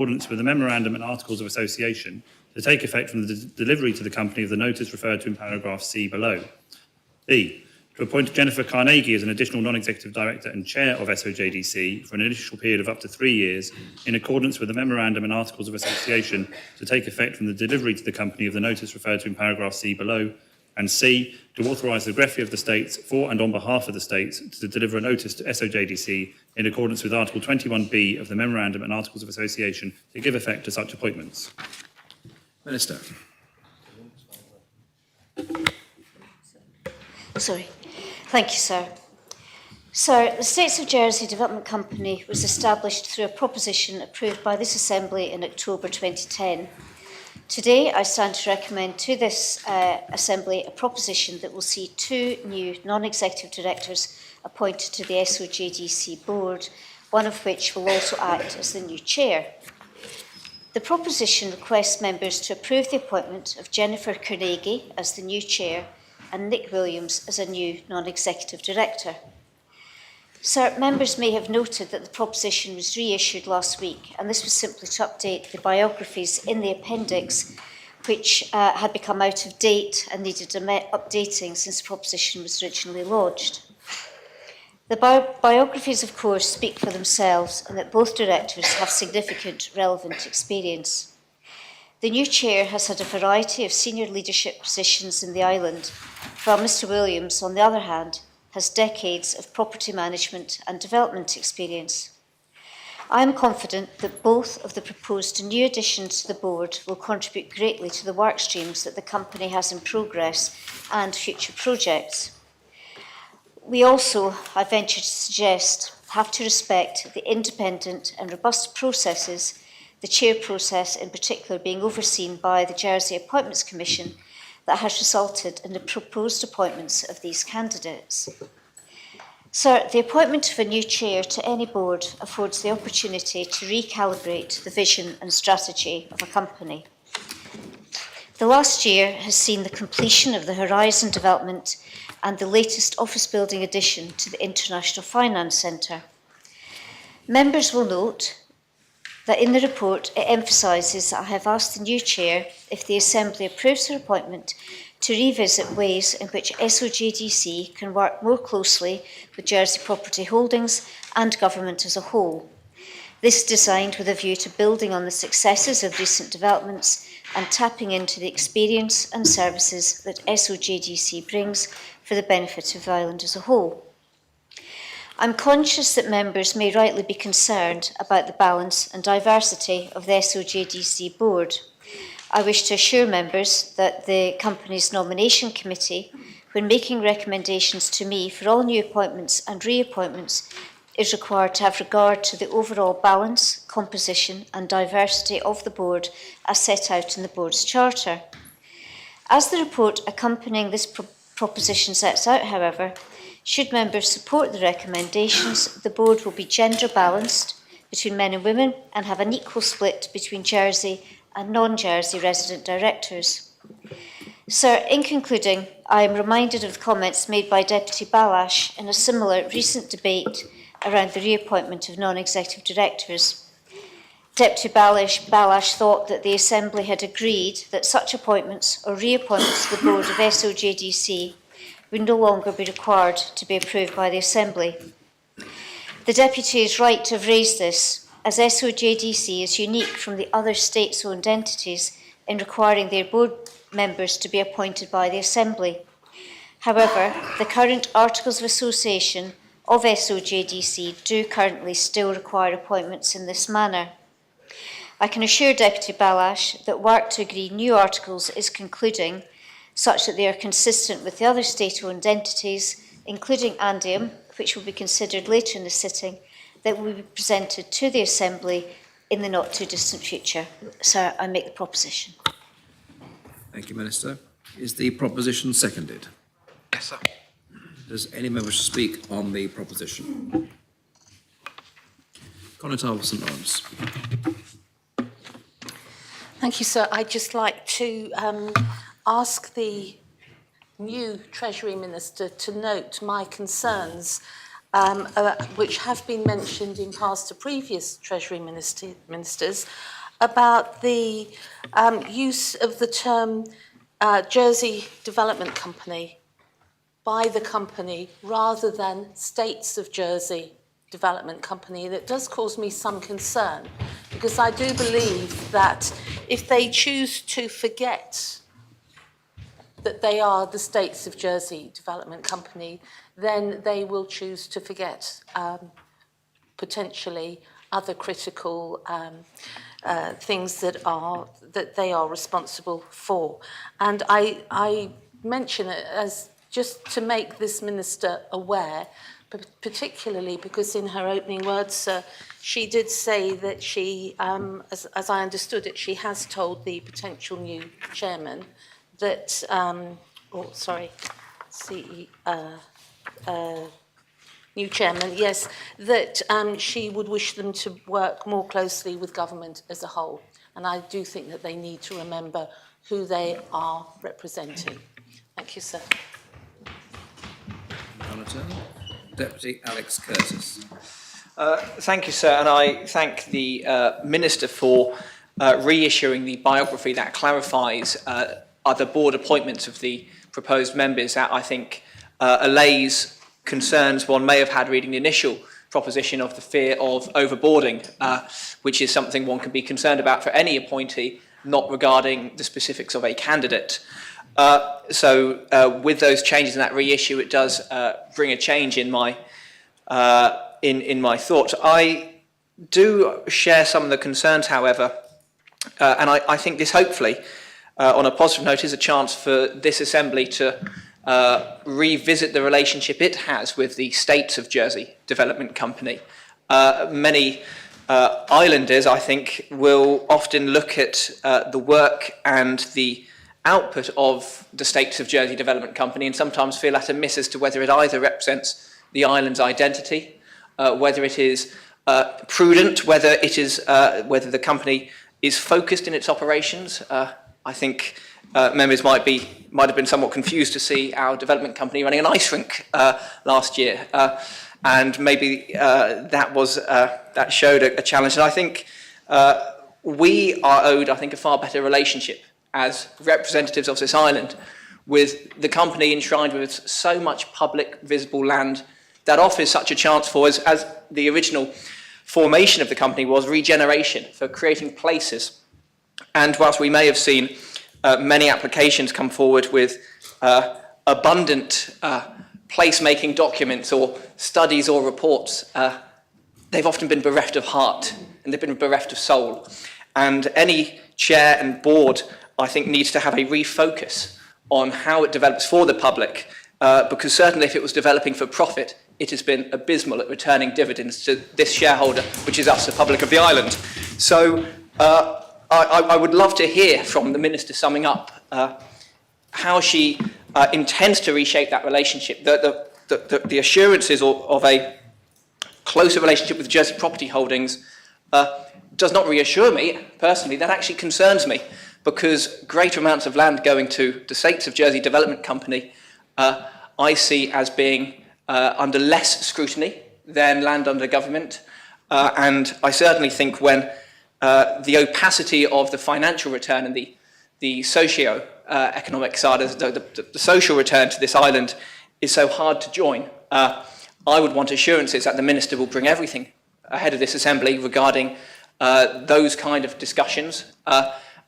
accordance with the Memorandum and Articles of Association to take effect from the delivery to the company of the notice referred to in paragraph C below. B. To appoint Jennifer Carnegie as an additional non-executive director and chair of SOJDC for an initial period of up to 3 years in accordance with the Memorandum and Articles of Association to take effect from the delivery to the company of the notice referred to in paragraph C below. And C. To authorise the Greffier of the States for and on behalf of the States to deliver a notice to SOJDC in accordance with Article 21B of the Memorandum and Articles of Association to give effect to such appointments. Minister. Sorry. Thank you, sir. Sir, the States of Jersey Development Company was established through a proposition approved by this Assembly in October 2010. Today, I stand to recommend to this Assembly a proposition that will see 2 new non-executive directors appointed to the SOJDC board, one of which will also act as the new chair. The proposition requests members to approve the appointment of Jennifer Carnegie as the new chair and Nick Williams as a new non-executive director. Sir, members may have noted that the proposition was reissued last week, and this was simply to update the biographies in the appendix, which had become out of date and needed updating since the proposition was originally lodged. The biographies, of course, speak for themselves, and that both directors have significant relevant experience. The new chair has had a variety of senior leadership positions in the island, while Mr Williams, on the other hand, has decades of property management and development experience. I am confident that both of the proposed new additions to the board will contribute greatly to the work streams that the company has in progress and future projects. We also, I venture to suggest, have to respect the independent and robust processes, the chair process in particular being overseen by the Jersey Appointments Commission, that has resulted in the proposed appointments of these candidates. Sir, the appointment of a new chair to any board affords the opportunity to recalibrate the vision and strategy of a company. The last year has seen the completion of the Horizon development and the latest office building addition to the International Finance Centre. Members will note that in the report it emphasises that I have asked the new chair, if the Assembly approves her appointment, to revisit ways in which SOJDC can work more closely with Jersey Property Holdings and government as a whole. This is designed with a view to building on the successes of recent developments and tapping into the experience and services that SOJDC brings for the benefit of the island as a whole. I'm conscious that members may rightly be concerned about the balance and diversity of the SOJDC board. I wish to assure members that the company's nomination committee, when making recommendations to me for all new appointments and reappointments, is required to have regard to the overall balance, composition and diversity of the board as set out in the board's charter. As the report accompanying this proposition sets out, however, should members support the recommendations, the board will be gender balanced between men and women and have an equal split between Jersey and non-Jersey resident directors. Sir, in concluding, I am reminded of the comments made by Deputy Balash in a similar recent debate around the reappointment of non-executive directors. Deputy Balash thought that the Assembly had agreed that such appointments or reappointments to the board of SOJDC would no longer be required to be approved by the Assembly. The Deputy is right to have raised this, as SOJDC is unique from the other state-owned entities in requiring their board members to be appointed by the Assembly. However, the current Articles of Association of SOJDC do currently still require appointments in this manner. I can assure Deputy Balash that work to agree new articles is concluding, such that they are consistent with the other state-owned entities, including Andium, which will be considered later in the sitting, that will be presented to the Assembly in the not-too-distant future. Sir, I make the proposition. Thank you, Minister. Is the proposition seconded? Yes, sir. Does any member wish to speak on the proposition? Conatall St Lawrence. Thank you, sir. I'd just like to ask the new Treasury Minister to note my concerns which have been mentioned in past to previous Treasury ministers, about the use of the term Jersey Development Company by the company rather than States of Jersey Development Company. That does cause me some concern, because I do believe that if they choose to forget that they are the States of Jersey Development Company, then they will choose to forget potentially other critical things that they are responsible for. And I mention it as just to make this minister aware, particularly because in her opening words, she did say that she, as I understood it, she has told the potential new chairman that, new chairman, yes, that she would wish them to work more closely with government as a whole. And I do think that they need to remember who they are representing. Thank you, sir. Deputy Alex Curtis. Thank you, sir, and I thank the Minister for reissuing the biography that clarifies other board appointments of the proposed members. That, I think, allays concerns one may have had reading the initial proposition of the fear of overboarding, which is something one can be concerned about for any appointee, not regarding the specifics of a candidate. So with those changes in that reissue, it does bring a change in my thoughts. I do share some of the concerns, however, and I think this hopefully, on a positive note, is a chance for this Assembly to revisit the relationship it has with the States of Jersey Development Company. Many islanders, I think, will often look at the work and the output of the States of Jersey Development Company and sometimes feel at a miss as to whether it either represents the island's identity, whether it is prudent, whether the company is focused in its operations. I think members might have been somewhat confused to see our development company running an ice rink last year, and maybe that showed a challenge. And I think we are owed, I think, a far better relationship as representatives of this island with the company enshrined with so much public visible land that offers such a chance for us, as the original formation of the company was, regeneration, for creating places. And whilst we may have seen many applications come forward with abundant place-making documents or studies or reports, they've often been bereft of heart and they've been bereft of soul. And any chair and board, I think, needs to have a refocus on how it develops for the public, because certainly if it was developing for profit, it has been abysmal at returning dividends to this shareholder, which is us, the public of the island. So I would love to hear from the Minister, summing up, how she intends to reshape that relationship. The assurances of a closer relationship with Jersey Property Holdings does not reassure me, personally. That actually concerns me, because greater amounts of land going to the States of Jersey Development Company I see as being under less scrutiny than land under government. And I certainly think when the opacity of the financial return and the socio-economic side, the social return to this island is so hard to join, I would want assurances that the Minister will bring everything ahead of this Assembly regarding those kind of discussions.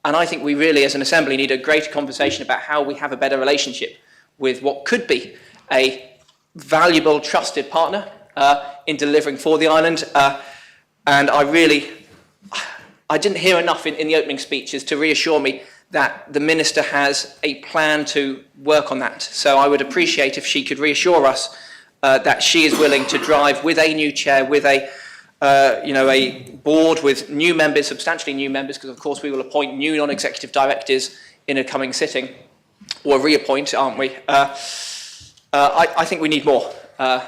And I think we really, as an Assembly, need a greater conversation about how we have a better relationship with what could be a valuable, trusted partner in delivering for the island. And I didn't hear enough in the opening speeches to reassure me that the Minister has a plan to work on that. So I would appreciate if she could reassure us that she is willing to drive with a new chair, with a board with new members, substantially new members, because of course we will appoint new non-executive directors in a coming sitting, or reappoint, aren't we? I think we need more. Yeah,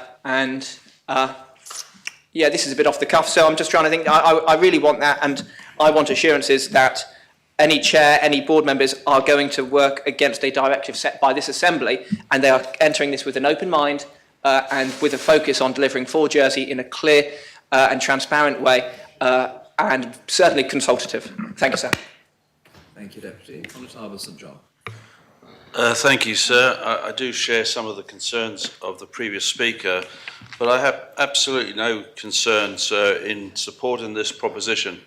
this is a bit off the cuff, so I'm just trying to think. I really want that, and I want assurances that any chair, any board members are going to work against a directive set by this Assembly, and they are entering this with an open mind, and with a focus on delivering for Jersey in a clear and transparent way, and certainly consultative. Thank you, sir. Thank you, Deputy. Constable St John. Thank you, sir. I do share some of the concerns of the previous speaker, but I have absolutely no concerns in supporting this proposition.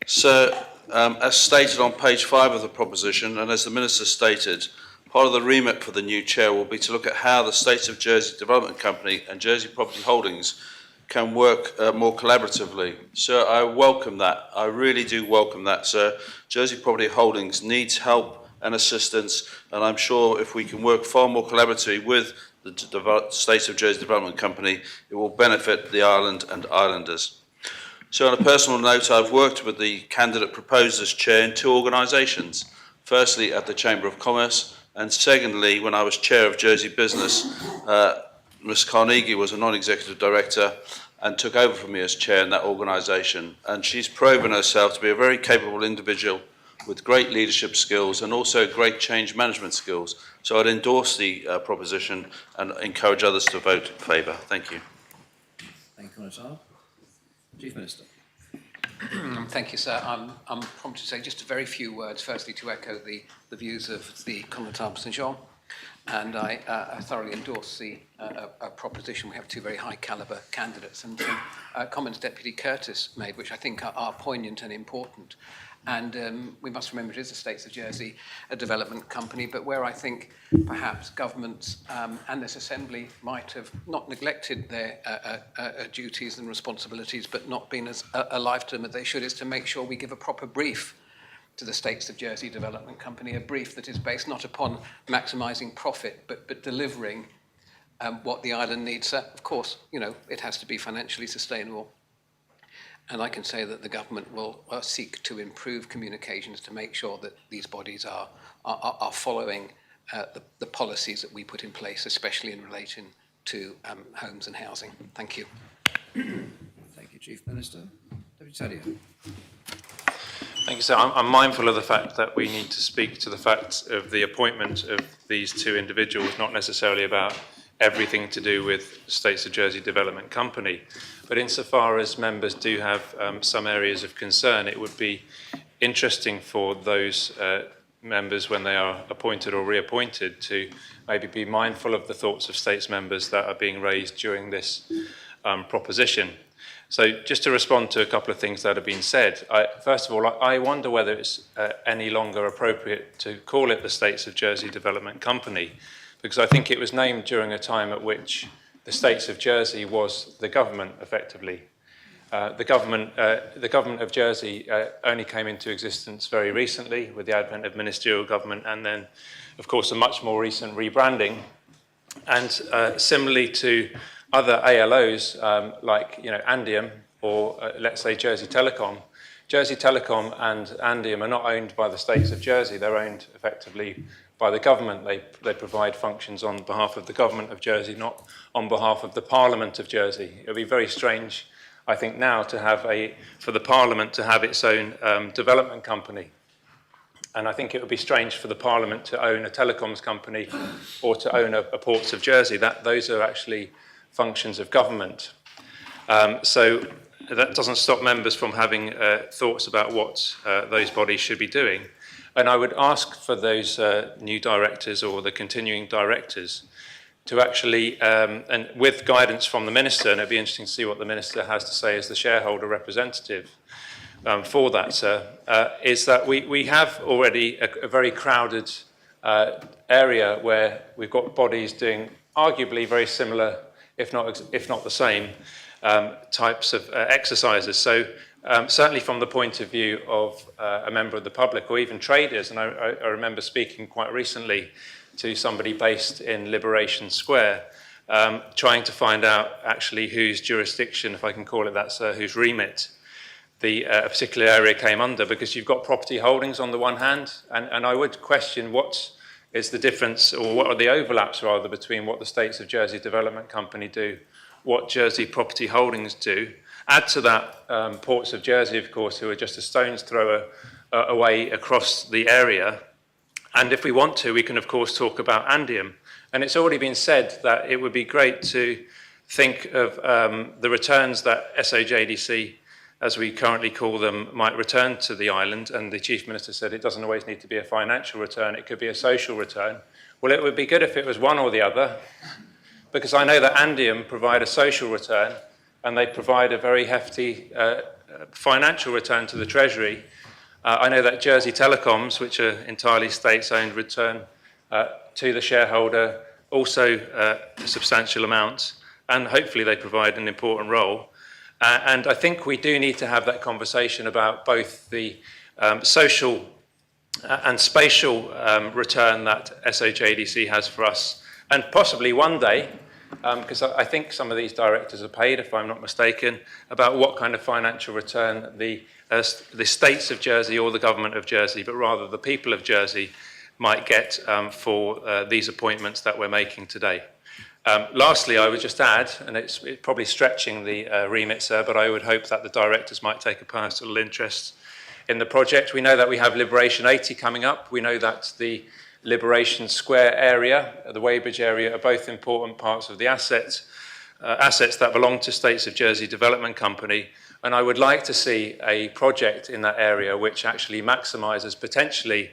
So, as stated on page 5 of the proposition, and as the Minister stated, part of the remit for the new chair will be to look at how the States of Jersey Development Company and Jersey Property Holdings can work more collaboratively. So I welcome that. I really do welcome that, sir. Jersey Property Holdings needs help and assistance, and I'm sure if we can work far more collaboratively with the States of Jersey Development Company, it will benefit the island and islanders. So on a personal note, I've worked with the candidate proposed as chair in 2 organisations. Firstly, at the Chamber of Commerce, and secondly, when I was chair of Jersey Business, Ms Carnegie was a non-executive director and took over from me as chair in that organisation. And she's proven herself to be a very capable individual with great leadership skills and also great change management skills. So I'd endorse the proposition and encourage others to vote in favour. Thank you. Thank you, Constable. Chief Minister. Thank you, sir. I'm prompted to say just a very few words. Firstly, to echo the views of the Constable St John, and I thoroughly endorse the proposition. We have 2 very high calibre candidates, and some comments Deputy Curtis made, which I think are poignant and important. And we must remember it is the States of Jersey, a development company, but where I think perhaps governments and this Assembly might have not neglected their duties and responsibilities, but not been as alive to them as they should, is to make sure we give a proper brief to the States of Jersey Development Company, a brief that is based not upon maximising profit, but delivering what the island needs. Of course, you know, it has to be financially sustainable. And I can say that the government will seek to improve communications to make sure that these bodies are following the policies that we put in place, especially in relation to homes and housing. Thank you. Thank you, Chief Minister. Deputy Tadia. Thank you, sir. I'm mindful of the fact that we need to speak to the fact of the appointment of these 2 individuals, not necessarily about everything to do with the States of Jersey Development Company. But insofar as members do have some areas of concern, it would be interesting for those members, when they are appointed or reappointed, to maybe be mindful of the thoughts of States members that are being raised during this proposition. So just to respond to a couple of things that have been said, first of all, I wonder whether it's any longer appropriate to call it the States of Jersey Development Company, because I think it was named during a time at which the States of Jersey was the government, effectively. The government of Jersey only came into existence very recently with the advent of ministerial government, and then, of course, a much more recent rebranding. And similarly to other ALOs like Andium or let's say Jersey Telecom. Jersey Telecom and Andium are not owned by the States of Jersey. They're owned effectively by the government. They provide functions on behalf of the government of Jersey, not on behalf of the Parliament of Jersey. It would be very strange, I think, now to have for the Parliament to have its own development company. And I think it would be strange for the Parliament to own a telecoms company or to own a Ports of Jersey. Those are actually functions of government. So that doesn't stop members from having thoughts about what those bodies should be doing. And I would ask for those new directors or the continuing directors to actually, and with guidance from the Minister, and it'd be interesting to see what the Minister has to say as the shareholder representative for that, sir, is that we have already a very crowded area where we've got bodies doing arguably very similar, if not the same, types of exercises. So certainly from the point of view of a member of the public or even traders, and I remember speaking quite recently to somebody based in Liberation Square, trying to find out actually whose jurisdiction, if I can call it that, sir, whose remit the particular area came under, because you've got property holdings on the one hand, and I would question what is the difference, or what are the overlaps rather, between what the States of Jersey Development Company do, what Jersey Property Holdings do. Add to that Ports of Jersey, of course, who are just a stone's throw away across the area. And if we want to, we can, of course, talk about Andium. And it's already been said that it would be great to think of the returns that SOJDC, as we currently call them, might return to the island. And the Chief Minister said it doesn't always need to be a financial return, it could be a social return. Well, it would be good if it was one or the other, because I know that Andium provide a social return and they provide a very hefty financial return to the Treasury. I know that Jersey Telecoms, which are entirely state-owned, return to the shareholder also a substantial amount, and hopefully they provide an important role. And I think we do need to have that conversation about both the social and spatial return that SOJDC has for us, and possibly one day, because I think some of these directors are paid, if I'm not mistaken, about what kind of financial return the states of Jersey or the government of Jersey, but rather the people of Jersey might get for these appointments that we're making today. Lastly, I would just add, and it's probably stretching the remit, sir, but I would hope that the directors might take a personal interest in the project. We know that we have Liberation 80 coming up. We know that the Liberation Square area, the Weybridge area, are both important parts of the assets that belong to States of Jersey Development Company. And I would like to see a project in that area which actually maximises potentially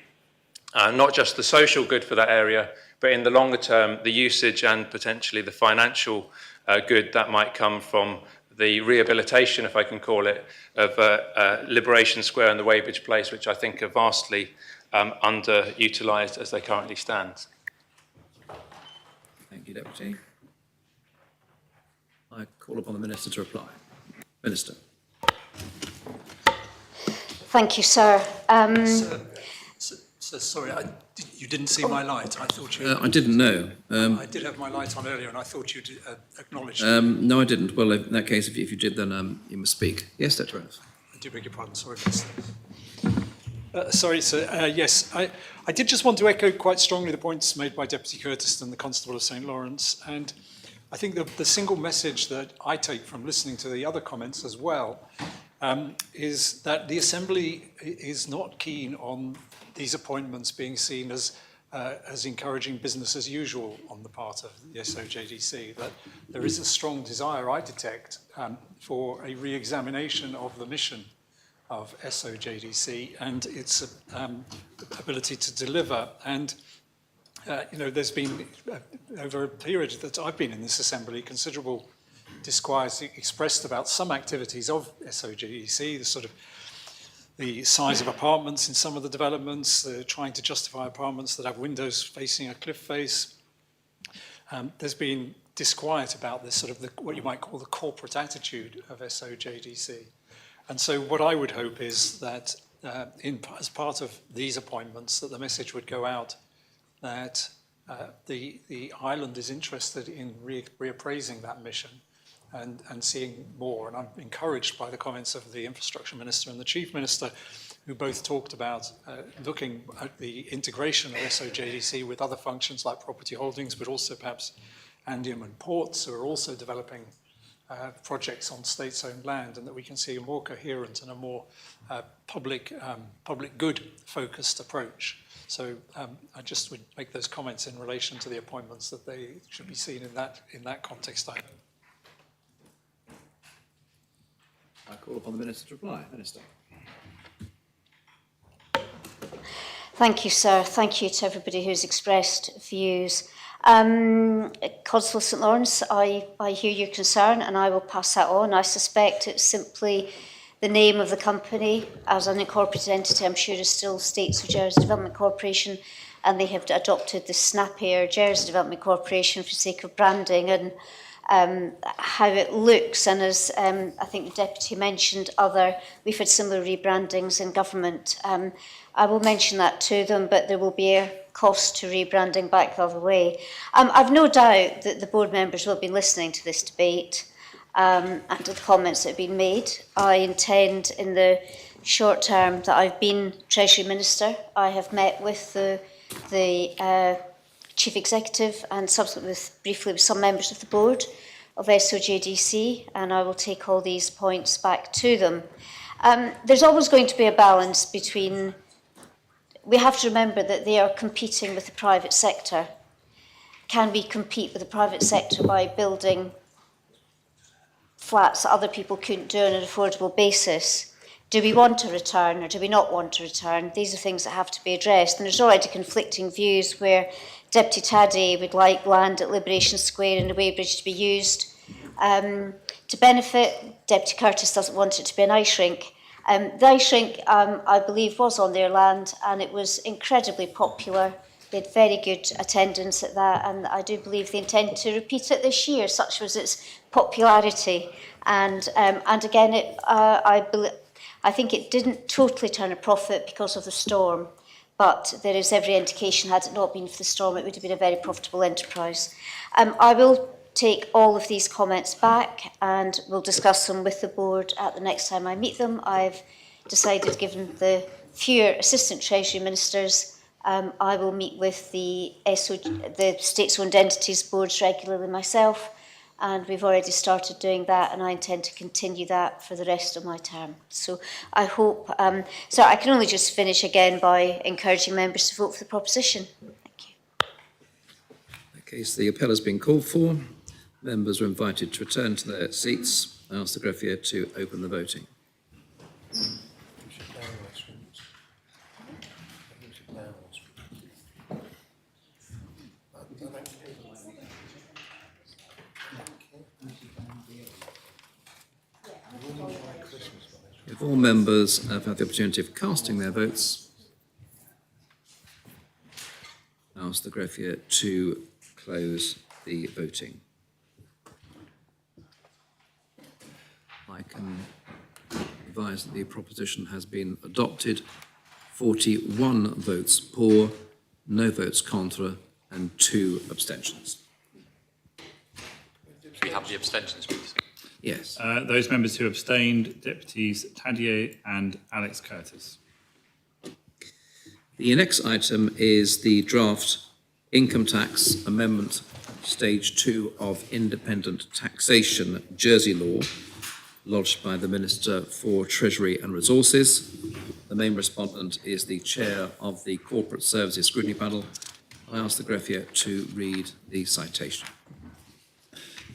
not just the social good for that area, but in the longer term, the usage and potentially the financial good that might come from the rehabilitation, if I can call it, of Liberation Square and the Weybridge Place, which I think are vastly underutilised as they currently stand. Thank you, Deputy. I call upon the Minister to reply. Minister. Thank you, sir. So sorry, you didn't see my light. I thought you. I didn't know. I did have my light on earlier, and I thought you'd acknowledged. No, I didn't. Well, in that case, if you did, then you must speak. Yes, Dr. Rose. I do beg your pardon. Sorry, sorry, sir. Yes, I did just want to echo quite strongly the points made by Deputy Curtis and the Constable of St. Lawrence, and I think the single message that I take from listening to the other comments as well is that the Assembly is not keen on these appointments being seen as encouraging business as usual on the part of the SOJDC, that there is a strong desire, I detect, for a re-examination of the mission of SOJDC and its ability to deliver. And there's been, over a period that I've been in this Assembly, considerable disquiet expressed about some activities of SOJDC, the size of apartments in some of the developments, trying to justify apartments that have windows facing a cliff face. There's been disquiet about this what you might call the corporate attitude of SOJDC. And so what I would hope is that as part of these appointments, that the message would go out that the island is interested in reappraising that mission and seeing more. And I'm encouraged by the comments of the Infrastructure Minister and the Chief Minister, who both talked about looking at the integration of SOJDC with other functions like property holdings, but also perhaps Andium and ports, who are also developing projects on state-owned land, and that we can see a more coherent and a more public good focused approach. So I just would make those comments in relation to the appointments, that they should be seen in that context. I call upon the Minister to reply. Minister. Thank you, sir. Thank you to everybody who's expressed views. Constable St. Lawrence, I hear your concern and I will pass that on. I suspect it's simply the name of the company as an incorporated entity. I'm sure is still States of Jersey Development Corporation, and they have adopted the snappier Jersey Development Corporation for the sake of branding and how it looks. And as I think the Deputy mentioned, we've had similar rebrandings in government. I will mention that to them, but there will be a cost to rebranding back the other way. I've no doubt that the board members will be listening to this debate and to the comments that have been made. I intend in the short term that I've been Treasury Minister, I have met with the Chief Executive and subsequently briefly with some members of the board of SOJDC, and I will take all these points back to them. There's always going to be a balance between, we have to remember that they are competing with the private sector. can we compete with the private sector by building flats that other people couldn't do on an affordable basis? Do we want a return or do we not want a return? These are things that have to be addressed. And there's already conflicting views where Deputy Taddy would like land at Liberation Square and the Weybridge to be used to benefit. Deputy Curtis doesn't want it to be an ice rink. The ice rink, I believe, was on their land and it was incredibly popular. They had very good attendance at that, and I do believe they intend to repeat it this year. Such was its popularity. And again, I think it didn't totally turn a profit because of the storm, but there is every indication, had it not been for the storm, it would have been a very profitable enterprise. I will take all of these comments back and we'll discuss them with the board at the next time I meet them. I've decided, given the fewer Assistant Treasury Ministers, I will meet with the States-Owned Entities Boards regularly myself, and we've already started doing that, and I intend to continue that for the rest of my term. So I hope, so I can only just finish again by encouraging members to vote for the proposition. Thank you. In that case, the appeal has been called for. Members are invited to return to their seats. I ask the greffier to open the voting. If all members have had the opportunity of casting their votes, I ask the greffier to close the voting. I can advise that the proposition has been adopted. 41 votes pour, no votes contra, and 2 abstentions. We have the abstentions, please. Yes. Those members who abstained, Deputies Tadier and Alex Curtis. The next item is the draft income tax amendment, stage 2 of independent taxation Jersey law, lodged by the Minister for Treasury and Resources. The main respondent is the chair of the Corporate Services Scrutiny Panel. I ask the greffier to read the citation.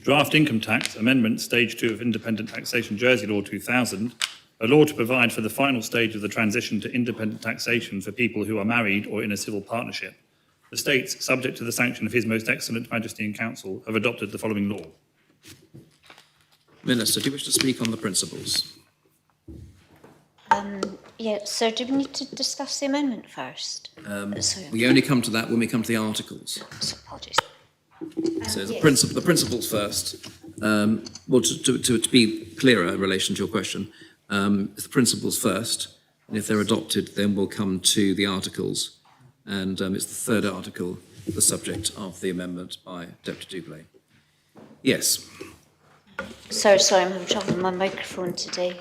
Draft Income Tax Amendment, Stage 2 of Independent Taxation Jersey Law 2000, a law to provide for the final stage of the transition to independent taxation for people who are married or in a civil partnership. The States, subject to the sanction of His Most Excellent Majesty and Council, have adopted the following law. Minister, do you wish to speak on the principles? Yeah, so do we need to discuss the amendment first? We only come to that when we come to the articles. So apologies. So the, Yes. the principles first. Well, to be clearer in relation to your question, it's the principles first, and if they're adopted, then we'll come to the articles. And it's the third article, the subject of the amendment by Deputy Dublé. Yes. Sorry, I'm having trouble with my microphone today.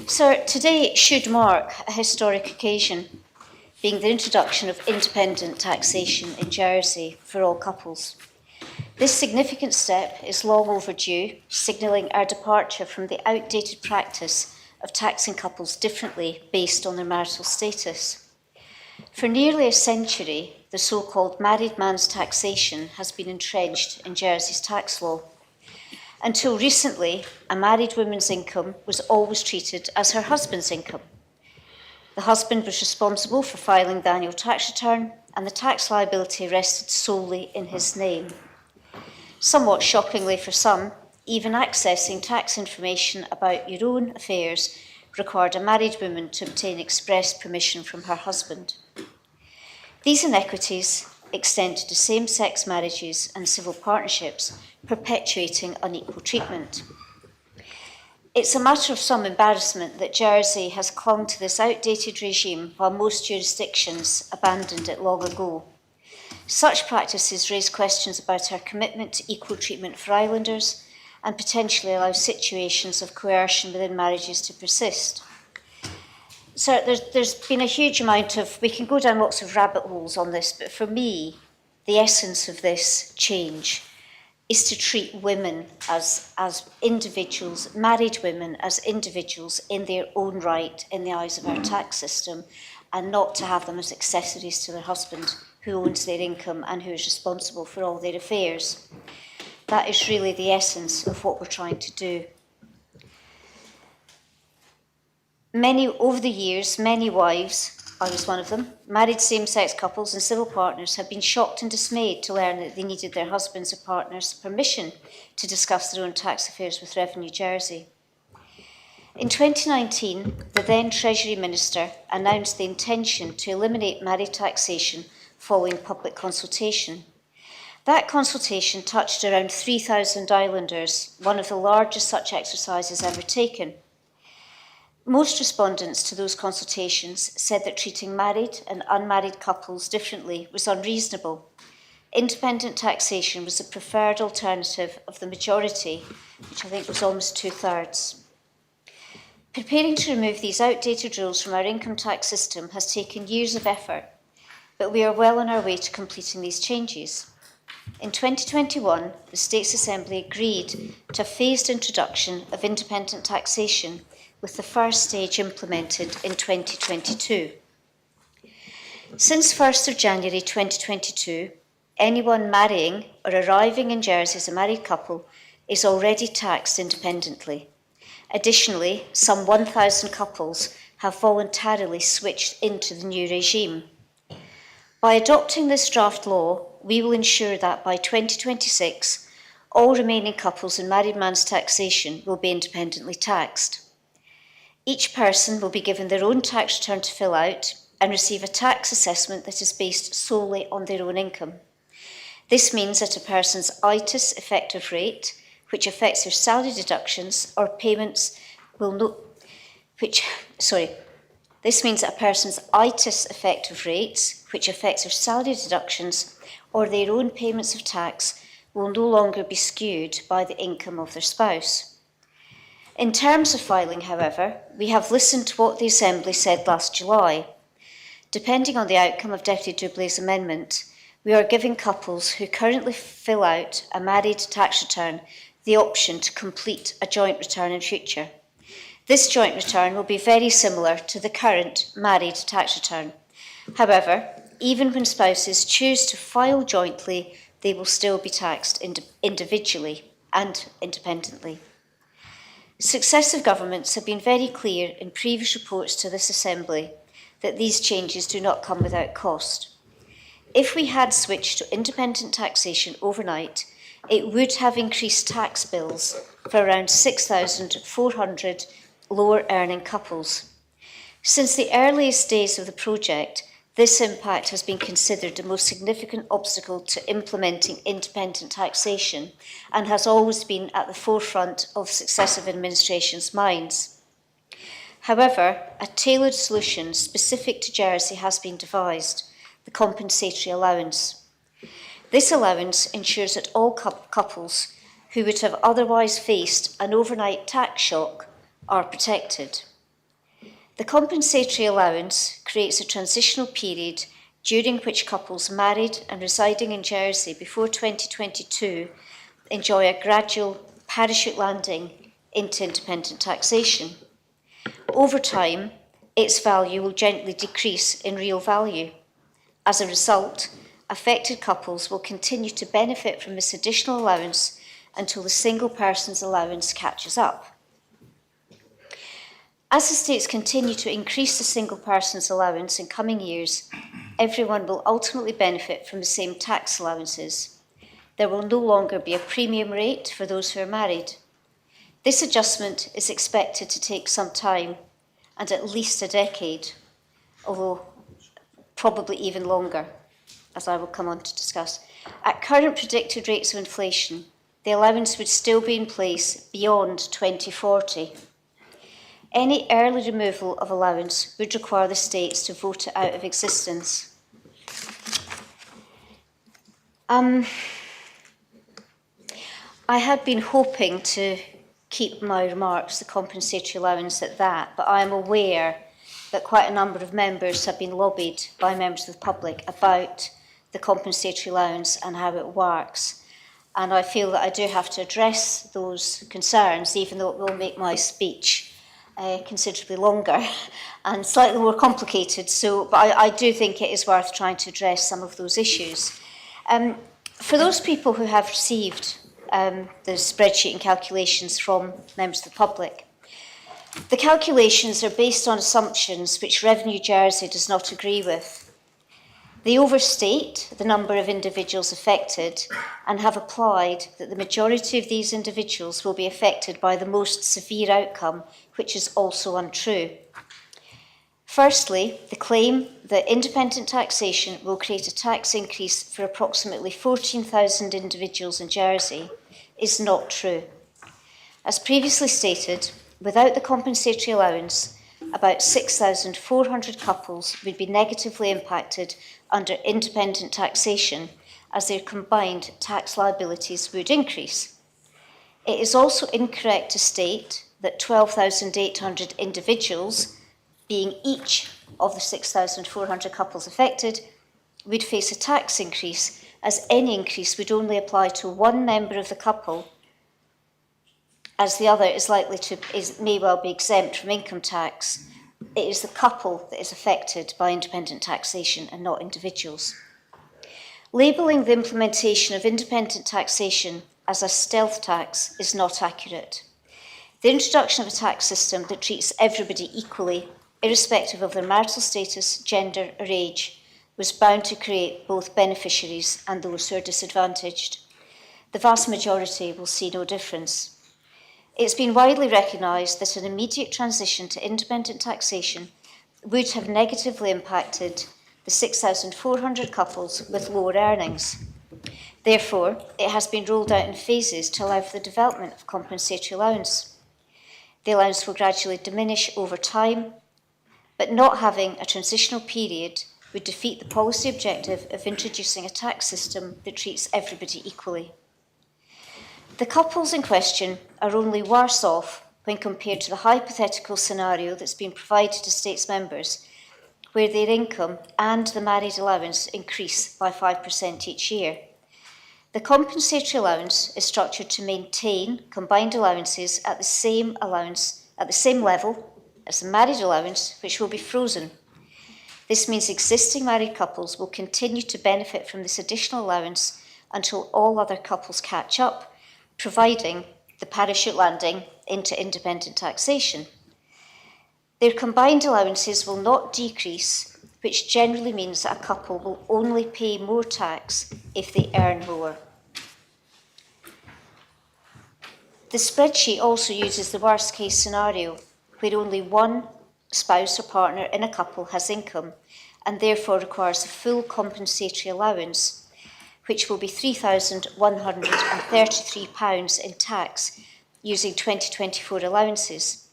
So today should mark a historic occasion, being the introduction of independent taxation in Jersey for all couples. This significant step is long overdue, signalling our departure from the outdated practice of taxing couples differently based on their marital status. For nearly a century, the so-called married man's taxation has been entrenched in Jersey's tax law. Until recently, a married woman's income was always treated as her husband's income. The husband was responsible for filing the annual tax return, and the tax liability rested solely in his name. Somewhat shockingly for some, even accessing tax information about your own affairs required a married woman to obtain express permission from her husband. These inequities extend to same-sex marriages and civil partnerships, perpetuating unequal treatment. It's a matter of some embarrassment that Jersey has clung to this outdated regime while most jurisdictions abandoned it long ago. Such practices raise questions about our commitment to equal treatment for islanders and potentially allow situations of coercion within marriages to persist. So there's been a huge amount of, we can go down lots of rabbit holes on this, but for me, the essence of this change is to treat women as individuals, married women as individuals in their own right in the eyes of our tax system, and not to have them as accessories to their husband, who owns their income and who is responsible for all their affairs. That is really the essence of what we're trying to do. Over the years, many wives, I was one of them, married same-sex couples and civil partners have been shocked and dismayed to learn that they needed their husband's or partner's permission to discuss their own tax affairs with Revenue Jersey. In 2019, the then Treasury Minister announced the intention to eliminate married taxation following public consultation. That consultation touched around 3,000 islanders, one of the largest such exercises ever taken. Most respondents to those consultations said that treating married and unmarried couples differently was unreasonable. Independent taxation was the preferred alternative of the majority, which I think was almost 2/3. Preparing to remove these outdated rules from our income tax system has taken years of effort, but we are well on our way to completing these changes. In 2021, the States Assembly agreed to a phased introduction of independent taxation, with the first stage implemented in 2022. Since 1st of January 2022, anyone marrying or arriving in Jersey as a married couple is already taxed independently. Additionally, some 1,000 couples have voluntarily switched into the new regime. By adopting this draft law, we will ensure that by 2026, all remaining couples in married man's taxation will be independently taxed. Each person will be given their own tax return to fill out and receive a tax assessment that is based solely on their own income. This means that a person's ITIS effective rate, which affects their salary deductions or payments, This means that a person's ITIS effective rates, which affects their salary deductions or their own payments of tax, will no longer be skewed by the income of their spouse. In terms of filing, however, we have listened to what the Assembly said last July. Depending on the outcome of Deputy Doublet's amendment, we are giving couples who currently fill out a married tax return the option to complete a joint return in future. This joint return will be very similar to the current married tax return. However, even when spouses choose to file jointly, they will still be taxed individually and independently. Successive governments have been very clear in previous reports to this Assembly that these changes do not come without cost. If we had switched to independent taxation overnight, it would have increased tax bills for around 6,400 lower earning couples. Since the earliest days of the project, this impact has been considered the most significant obstacle to implementing independent taxation and has always been at the forefront of successive administrations' minds. However, a tailored solution specific to Jersey has been devised, the compensatory allowance. This allowance ensures that all couples who would have otherwise faced an overnight tax shock are protected. The compensatory allowance creates a transitional period during which couples married and residing in Jersey before 2022 enjoy a gradual parachute landing into independent taxation. Over time, its value will gently decrease in real value. As a result, affected couples will continue to benefit from this additional allowance until the single person's allowance catches up. As the states continue to increase the single person's allowance in coming years, everyone will ultimately benefit from the same tax allowances. There will no longer be a premium rate for those who are married. This adjustment is expected to take some time and at least a decade, although probably even longer, as I will come on to discuss. At current predicted rates of inflation, the allowance would still be in place beyond 2040. Any early removal of allowance would require the states to vote it out of existence. I had been hoping to keep my remarks, the compensatory allowance, at that, but I am aware that quite a number of members have been lobbied by members of the public about the compensatory allowance and how it works. And I feel that I do have to address those concerns, even though it will make my speech considerably longer and slightly more complicated. But I do think it is worth trying to address some of those issues. For those people who have received the spreadsheet and calculations from members of the public, the calculations are based on assumptions which Revenue Jersey does not agree with. They overstate the number of individuals affected and have applied that the majority of these individuals will be affected by the most severe outcome, which is also untrue. Firstly, the claim that independent taxation will create a tax increase for approximately 14,000 individuals in Jersey is not true. As previously stated, without the compensatory allowance, about 6,400 couples would be negatively impacted under independent taxation as their combined tax liabilities would increase. It is also incorrect to state that 12,800 individuals, being each of the 6,400 couples affected, would face a tax increase, as any increase would only apply to one member of the couple, as the other may well be exempt from income tax. It is the couple that is affected by independent taxation and not individuals. Labelling the implementation of independent taxation as a stealth tax is not accurate. The introduction of a tax system that treats everybody equally, irrespective of their marital status, gender or age, was bound to create both beneficiaries and those who are disadvantaged. The vast majority will see no difference. It's been widely recognised that an immediate transition to independent taxation would have negatively impacted the 6,400 couples with lower earnings. Therefore, it has been rolled out in phases to allow for the development of compensatory allowance. The allowance will gradually diminish over time, but not having a transitional period would defeat the policy objective of introducing a tax system that treats everybody equally. The couples in question are only worse off when compared to the hypothetical scenario that's been provided to states members, where their income and the married allowance increase by 5% each year. The compensatory allowance is structured to maintain combined allowances at the same level as the married allowance, which will be frozen. This means existing married couples will continue to benefit from this additional allowance until all other couples catch up, providing the parachute landing into independent taxation. Their combined allowances will not decrease, which generally means that a couple will only pay more tax if they earn more. The spreadsheet also uses the worst case scenario, where only one spouse or partner in a couple has income and therefore requires a full compensatory allowance, which will be £3,133 in tax using 2024 allowances.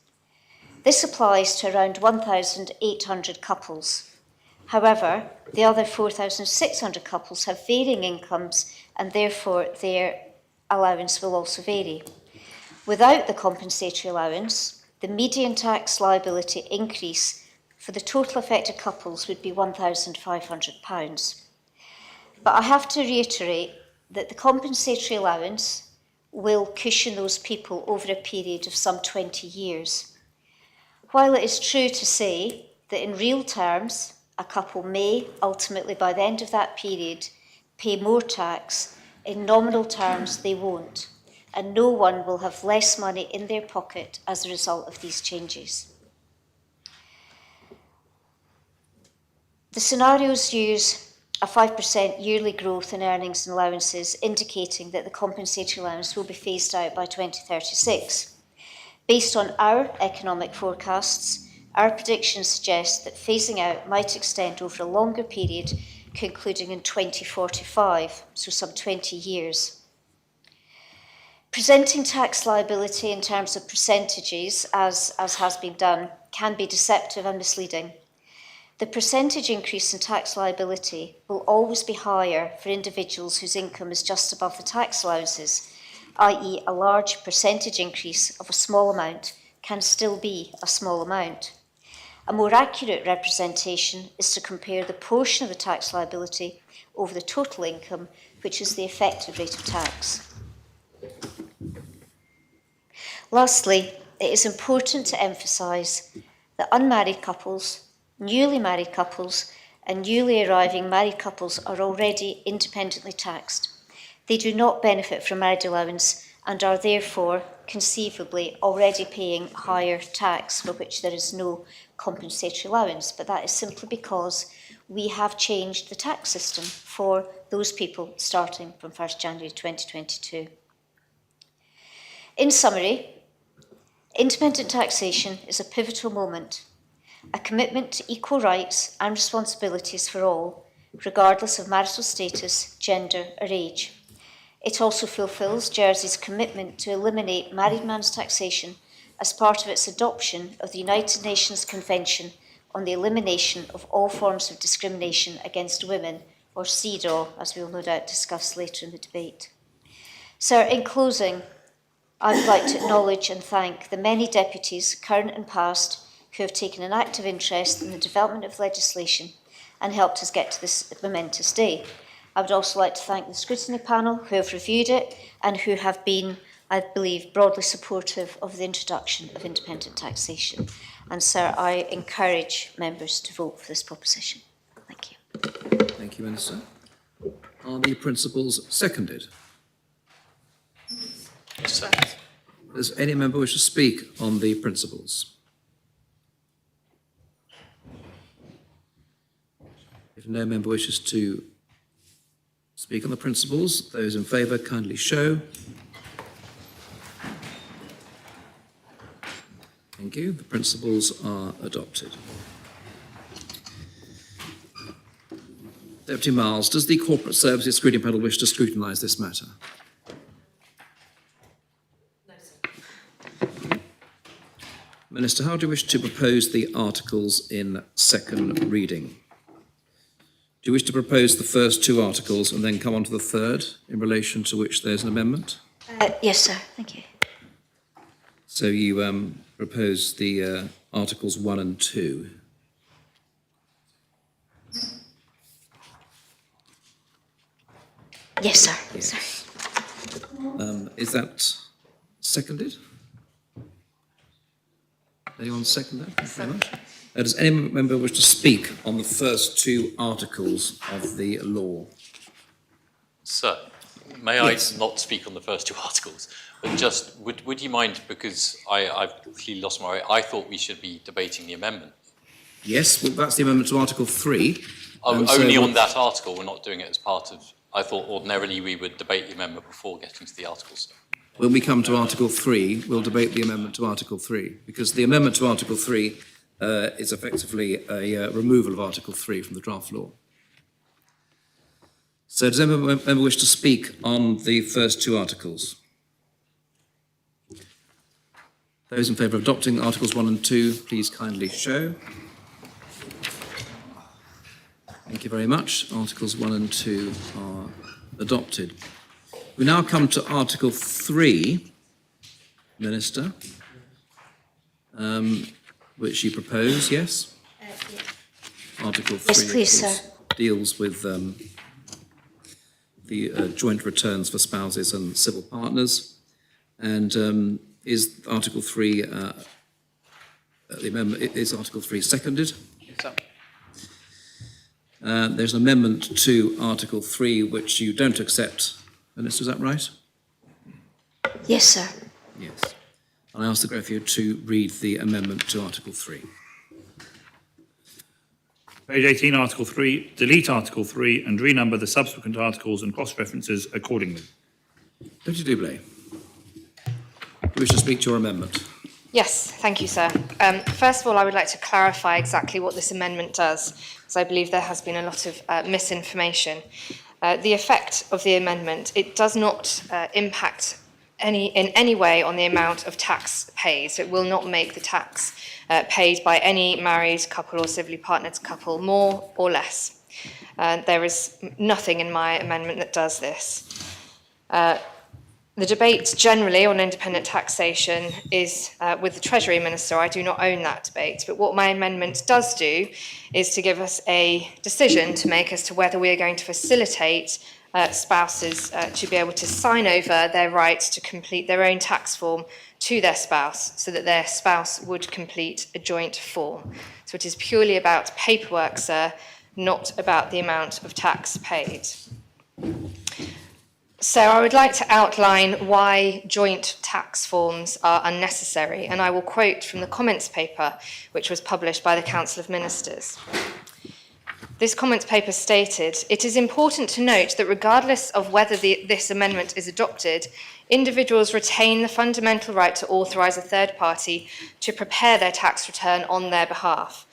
This applies to around 1,800 couples. However, the other 4,600 couples have varying incomes and therefore their allowance will also vary. Without the compensatory allowance, the median tax liability increase for the total affected couples would be £1,500. But I have to reiterate that the compensatory allowance will cushion those people over a period of some 20 years. While it is true to say that in real terms, a couple may ultimately, by the end of that period, pay more tax, in nominal terms they won't, and no one will have less money in their pocket as a result of these changes. The scenarios use a 5% yearly growth in earnings and allowances, indicating that the compensatory allowance will be phased out by 2036. Based on our economic forecasts, our predictions suggest that phasing out might extend over a longer period, concluding in 2045, so some 20 years. Presenting tax liability in terms of percentages, as has been done, can be deceptive and misleading. The percentage increase in tax liability will always be higher for individuals whose income is just above the tax allowances, i.e. a large percentage increase of a small amount can still be a small amount. A more accurate representation is to compare the portion of the tax liability over the total income, which is the effective rate of tax. Lastly, it is important to emphasise that unmarried couples, newly married couples, and newly arriving married couples are already independently taxed. They do not benefit from marriage allowance and are therefore conceivably already paying higher tax for which there is no compensatory allowance, but that is simply because we have changed the tax system for those people starting from 1st January 2022. In summary, independent taxation is a pivotal moment, a commitment to equal rights and responsibilities for all, regardless of marital status, gender or age. It also fulfils Jersey's commitment to eliminate married man's taxation as part of its adoption of the United Nations Convention on the Elimination of All Forms of Discrimination Against Women, or CEDAW, as we will no doubt discuss later in the debate. Sir, in closing, I would like to acknowledge and thank the many deputies, current and past, who have taken an active interest in the development of legislation and helped us get to this momentous day. I would also like to thank the scrutiny panel who have reviewed it and who have been, I believe, broadly supportive of the introduction of independent taxation. And sir, I encourage members to vote for this proposition. Thank you. Thank you, Minister. Are the principles seconded? Does any member wish to speak on the principles? If no member wishes to speak on the principles, those in favour kindly show. Thank you. The principles are adopted. Deputy Miles, does the Corporate Services Scrutiny Panel wish to scrutinise this matter? No, sir. Minister, how do you wish to propose the articles in second reading? Do you wish to propose the first two articles and then come on to the third, in relation to which there's an amendment? Yes, sir. Thank you. So you propose the Articles 1 and 2. Yes, sir. Yes. Sorry. Is that seconded? Anyone second that? Thank you very much. Does any member wish to speak on the first two articles of the law? Sir, may Yes. I not speak on the first two articles? But just, would you mind, because I've completely lost my way, I thought we should be debating the amendment. Yes, well, that's the amendment to Article 3. Oh, And so only what- on that article, we're not doing it as part of, I thought ordinarily we would debate the amendment before getting to the articles. When we come to Article 3, we'll debate the amendment to Article 3, because the amendment to Article 3 is effectively a removal of Article 3 from the draft law. So does any member wish to speak on the first two articles? Those in favour of adopting Articles 1 and 2, please kindly show. Thank you very much. Articles 1 and 2 are adopted. We now come to Article 3, Minister, which you propose, yes? Article 3 Yes, please, of course, sir. deals with the joint returns for spouses and civil partners. And is Article 3, the amendment, is Article 3 seconded? Yes, sir. There's an amendment to Article 3 which you don't accept. Minister, is that right? Yes, sir. Yes. I'll ask the Greffier to read the amendment to Article 3. Page 18, Article 3, delete Article 3 and renumber the subsequent articles and cross-references accordingly. Deputy Dublé, do you wish to speak to your amendment? Yes, thank you, sir. First of all, I would like to clarify exactly what this amendment does, because I believe there has been a lot of misinformation. The effect of the amendment, it does not impact in any way on the amount of tax paid. So it will not make the tax paid by any married couple or civilly partnered couple more or less. There is nothing in my amendment that does this. The debate generally on independent taxation is with the Treasury Minister. I do not own that debate, but what my amendment does do is to give us a decision to make as to whether we are going to facilitate spouses to be able to sign over their right to complete their own tax form to their spouse so that their spouse would complete a joint form. So it is purely about paperwork, sir, not about the amount of tax paid. So I would like to outline why joint tax forms are unnecessary, and I will quote from the comments paper which was published by the Council of Ministers. This comments paper stated, "It is important to note that regardless of whether this amendment is adopted, individuals retain the fundamental right to authorise a third party to prepare their tax return on their behalf.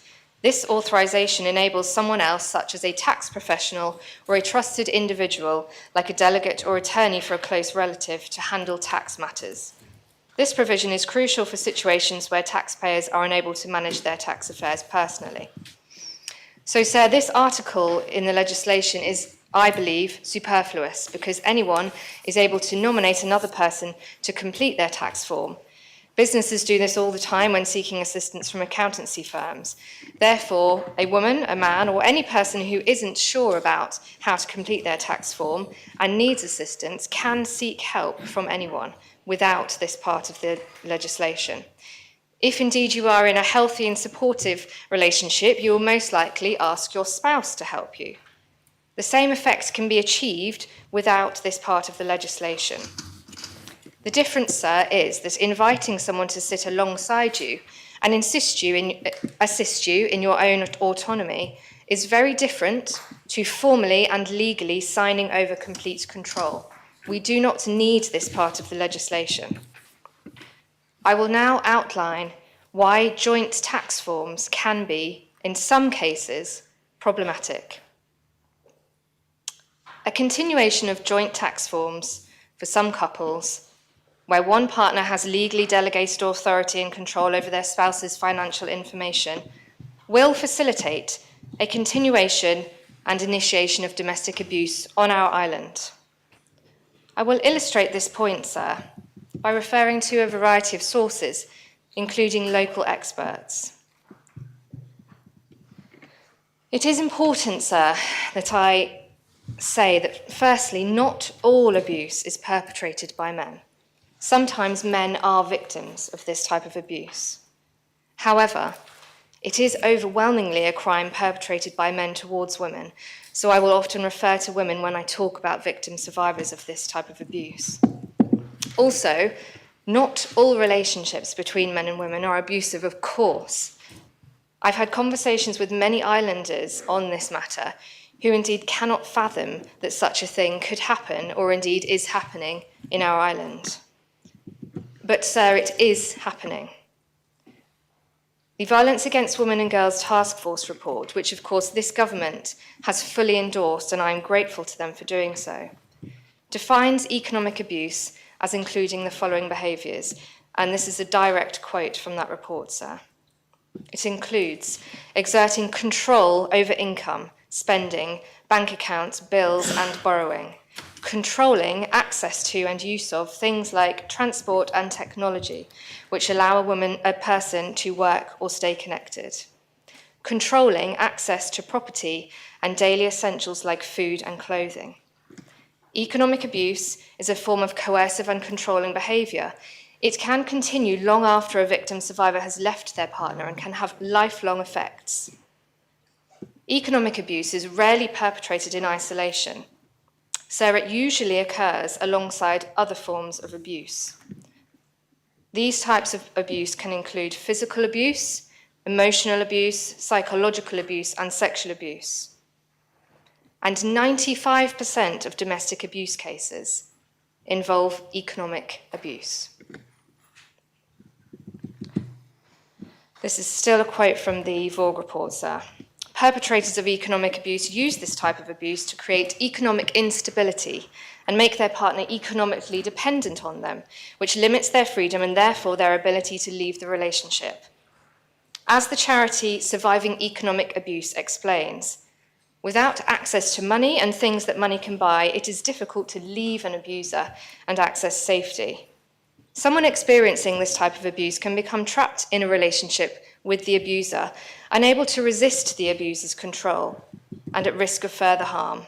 This authorisation enables someone else, such as a tax professional or a trusted individual, like a delegate or attorney for a close relative, to handle tax matters. This provision is crucial for situations where taxpayers are unable to manage their tax affairs personally." So, sir, this article in the legislation is, I believe, superfluous because anyone is able to nominate another person to complete their tax form. Businesses do this all the time when seeking assistance from accountancy firms. Therefore, a woman, a man, or any person who isn't sure about how to complete their tax form and needs assistance can seek help from anyone without this part of the legislation. If indeed you are in a healthy and supportive relationship, you will most likely ask your spouse to help you. The same effect can be achieved without this part of the legislation. The difference, sir, is that inviting someone to sit alongside you and assist you in your own autonomy is very different to formally and legally signing over complete control. We do not need this part of the legislation. I will now outline why joint tax forms can be, in some cases, problematic. A continuation of joint tax forms for some couples, where one partner has legally delegated authority and control over their spouse's financial information, will facilitate a continuation and initiation of domestic abuse on our island. I will illustrate this point, sir, by referring to a variety of sources, including local experts. It is important, sir, that I say that, firstly, not all abuse is perpetrated by men. Sometimes men are victims of this type of abuse. However, it is overwhelmingly a crime perpetrated by men towards women, so I will often refer to women when I talk about victim survivors of this type of abuse. Also, not all relationships between men and women are abusive, of course. I've had conversations with many islanders on this matter who indeed cannot fathom that such a thing could happen or indeed is happening in our island. But, sir, it is happening. The Violence Against Women and Girls Task Force report, which of course this government has fully endorsed, and I am grateful to them for doing so, defines economic abuse as including the following behaviours, and this is a direct quote from that report, sir. It includes exerting control over income, spending, bank accounts, bills and borrowing, controlling access to and use of things like transport and technology, which allow a person to work or stay connected, controlling access to property and daily essentials like food and clothing. Economic abuse is a form of coercive and controlling behaviour. It can continue long after a victim survivor has left their partner and can have lifelong effects. Economic abuse is rarely perpetrated in isolation, so it usually occurs alongside other forms of abuse. These types of abuse can include physical abuse, emotional abuse, psychological abuse, and sexual abuse. And 95% of domestic abuse cases involve economic abuse. This is still a quote from the Vorg report, sir. Perpetrators of economic abuse use this type of abuse to create economic instability and make their partner economically dependent on them, which limits their freedom and therefore their ability to leave the relationship. As the charity Surviving Economic Abuse explains, without access to money and things that money can buy, it is difficult to leave an abuser and access safety. Someone experiencing this type of abuse can become trapped in a relationship with the abuser, unable to resist the abuser's control, and at risk of further harm.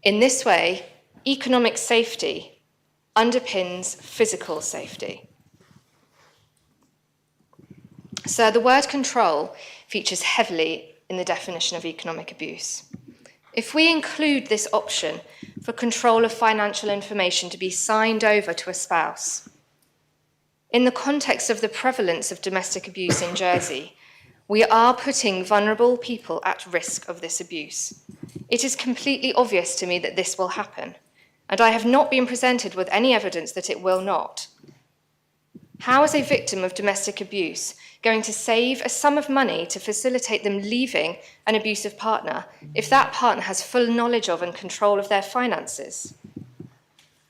In this way, economic safety underpins physical safety. Sir, the word control features heavily in the definition of economic abuse. If we include this option for control of financial information to be signed over to a spouse, in the context of the prevalence of domestic abuse in Jersey, we are putting vulnerable people at risk of this abuse. It is completely obvious to me that this will happen, and I have not been presented with any evidence that it will not. How is a victim of domestic abuse going to save a sum of money to facilitate them leaving an abusive partner if that partner has full knowledge of and control of their finances?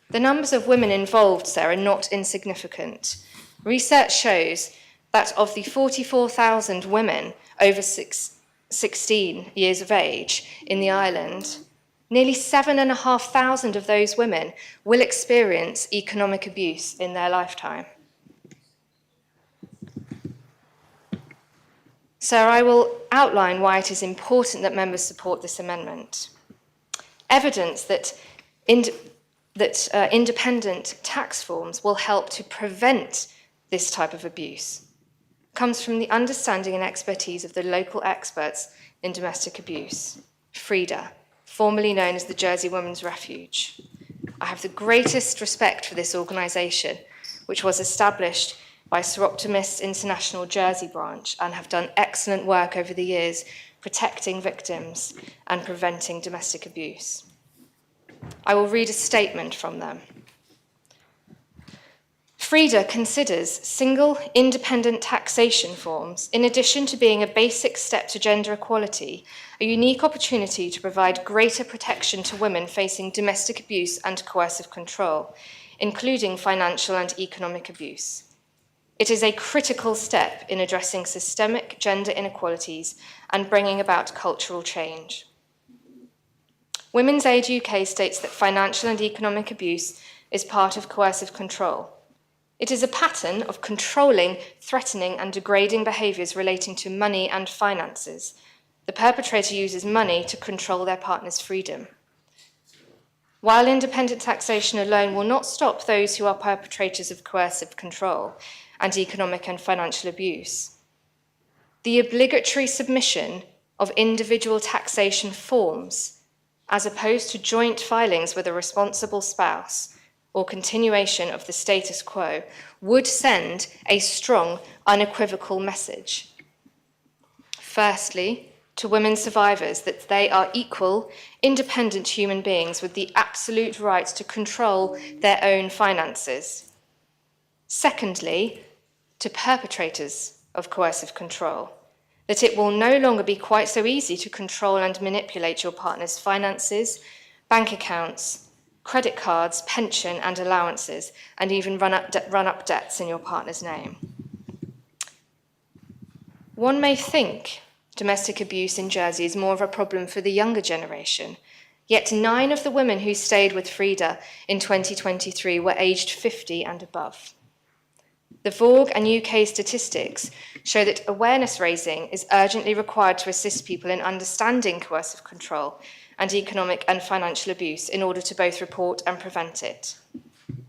The numbers of women involved, sir, are not insignificant. Research shows that of the 44,000 women over 16 years of age in the island, nearly 7,500 of those women will experience economic abuse in their lifetime. Sir, I will outline why it is important that members support this amendment. Evidence that independent tax forms will help to prevent this type of abuse comes from the understanding and expertise of the local experts in domestic abuse, FREDA, formerly known as the Jersey Women's Refuge. I have the greatest respect for this organisation, which was established by Soroptimist International Jersey branch and have done excellent work over the years protecting victims and preventing domestic abuse. I will read a statement from them. FREDA considers single independent taxation forms, in addition to being a basic step to gender equality, a unique opportunity to provide greater protection to women facing domestic abuse and coercive control, including financial and economic abuse. It is a critical step in addressing systemic gender inequalities and bringing about cultural change. Women's Aid UK states that financial and economic abuse is part of coercive control. It is a pattern of controlling, threatening, and degrading behaviours relating to money and finances. The perpetrator uses money to control their partner's freedom. While independent taxation alone will not stop those who are perpetrators of coercive control and economic and financial abuse, the obligatory submission of individual taxation forms, as opposed to joint filings with a responsible spouse or continuation of the status quo, would send a strong, unequivocal message. Firstly, to women survivors that they are equal, independent human beings with the absolute right to control their own finances. Secondly, to perpetrators of coercive control, that it will no longer be quite so easy to control and manipulate your partner's finances, bank accounts, credit cards, pension and allowances, and even run up debts in your partner's name. One may think domestic abuse in Jersey is more of a problem for the younger generation, yet 9 of the women who stayed with FREDA in 2023 were aged 50 and above. The VORG and UK statistics show that awareness raising is urgently required to assist people in understanding coercive control and economic and financial abuse in order to both report and prevent it.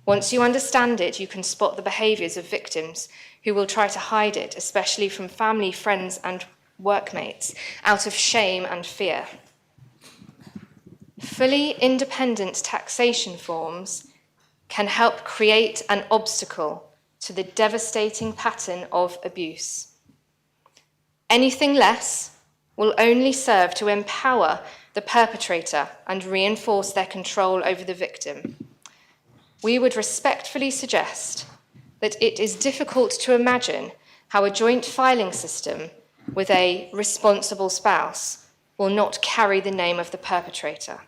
Once you understand it, you can spot the behaviours of victims who will try to hide it, especially from family, friends and workmates, out of shame and fear. Fully independent taxation forms can help create an obstacle to the devastating pattern of abuse. Anything less will only serve to empower the perpetrator and reinforce their control over the victim. We would respectfully suggest that it is difficult to imagine how a joint filing system with a responsible spouse will not carry the name of the perpetrator.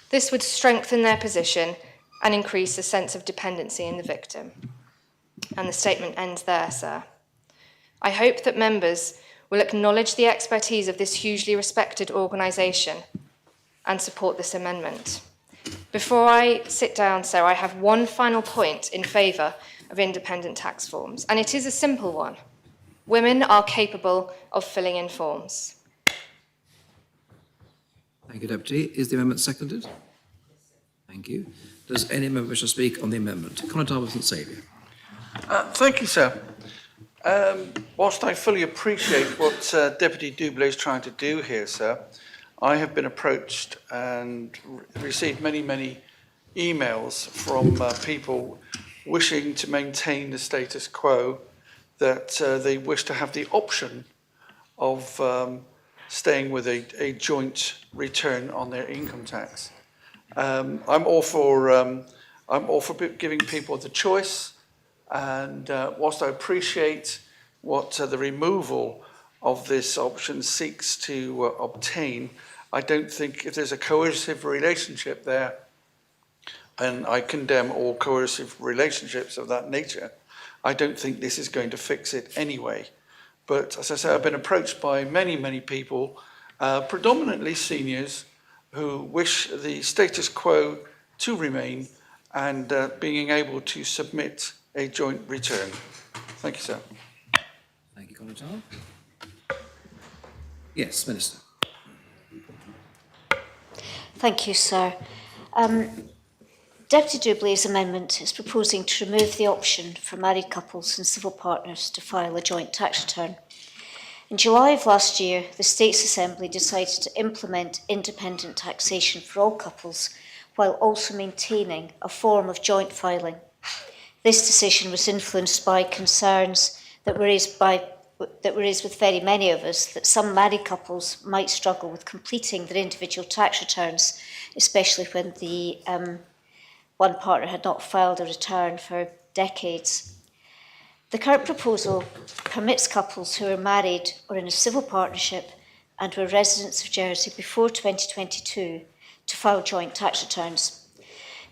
This would strengthen their position and increase the sense of dependency in the victim. And the statement ends there, sir. I hope that members will acknowledge the expertise of this hugely respected organisation and support this amendment. Before I sit down, sir, I have one final point in favour of independent tax forms, and it is a simple one. Women are capable of filling in forms. Thank you, Deputy. Is the amendment seconded? Thank you. Does any member wish to speak on the amendment? Conor St Saviour. Thank you, sir. Whilst I fully appreciate what Deputy Doublé is trying to do here, sir, I have been approached and received many emails from people wishing to maintain the status quo, that they wish to have the option of staying with a joint return on their income tax. I'm all for giving people the choice, and whilst I appreciate what the removal of this option seeks to obtain, I don't think if there's a coercive relationship there, and I condemn all coercive relationships of that nature, I don't think this is going to fix it anyway. But as I say, I've been approached by many people, predominantly seniors, who wish the status quo to remain and being able to submit a joint return. Thank you, sir. Thank you, Conrad. Yes, Minister. Thank you, sir. Deputy Doublé's amendment is proposing to remove the option for married couples and civil partners to file a joint tax return. In July of last year, the States Assembly decided to implement independent taxation for all couples while also maintaining a form of joint filing. This decision was influenced by concerns that were raised with very many of us that some married couples might struggle with completing their individual tax returns, especially when the one partner had not filed a return for decades. The current proposal permits couples who are married or in a civil partnership and were residents of Jersey before 2022 to file joint tax returns.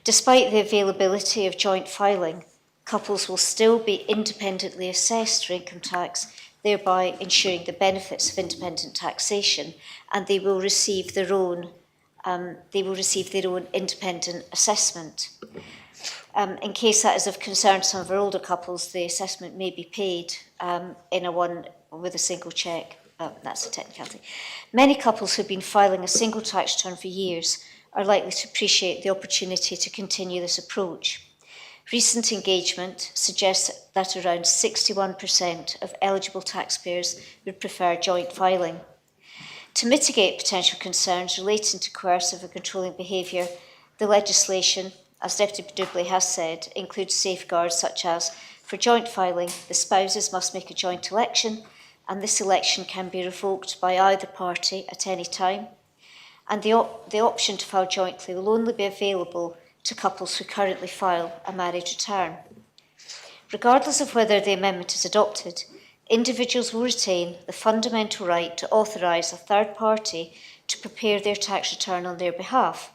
Despite the availability of joint filing, couples will still be independently assessed for income tax, thereby ensuring the benefits of independent taxation, and they will receive their own independent assessment. In case that is of concern to some of our older couples, the assessment may be paid in a one with a single cheque. That's a technicality. Many couples who have been filing a single tax return for years are likely to appreciate the opportunity to continue this approach. Recent engagement suggests that around 61% of eligible taxpayers would prefer joint filing. To mitigate potential concerns relating to coercive and controlling behaviour, the legislation, as Deputy Doublé has said, includes safeguards such as, for joint filing, the spouses must make a joint election, and this election can be revoked by either party at any time, and the option to file jointly will only be available to couples who currently file a marriage return. Regardless of whether the amendment is adopted, individuals will retain the fundamental right to authorise a third party to prepare their tax return on their behalf.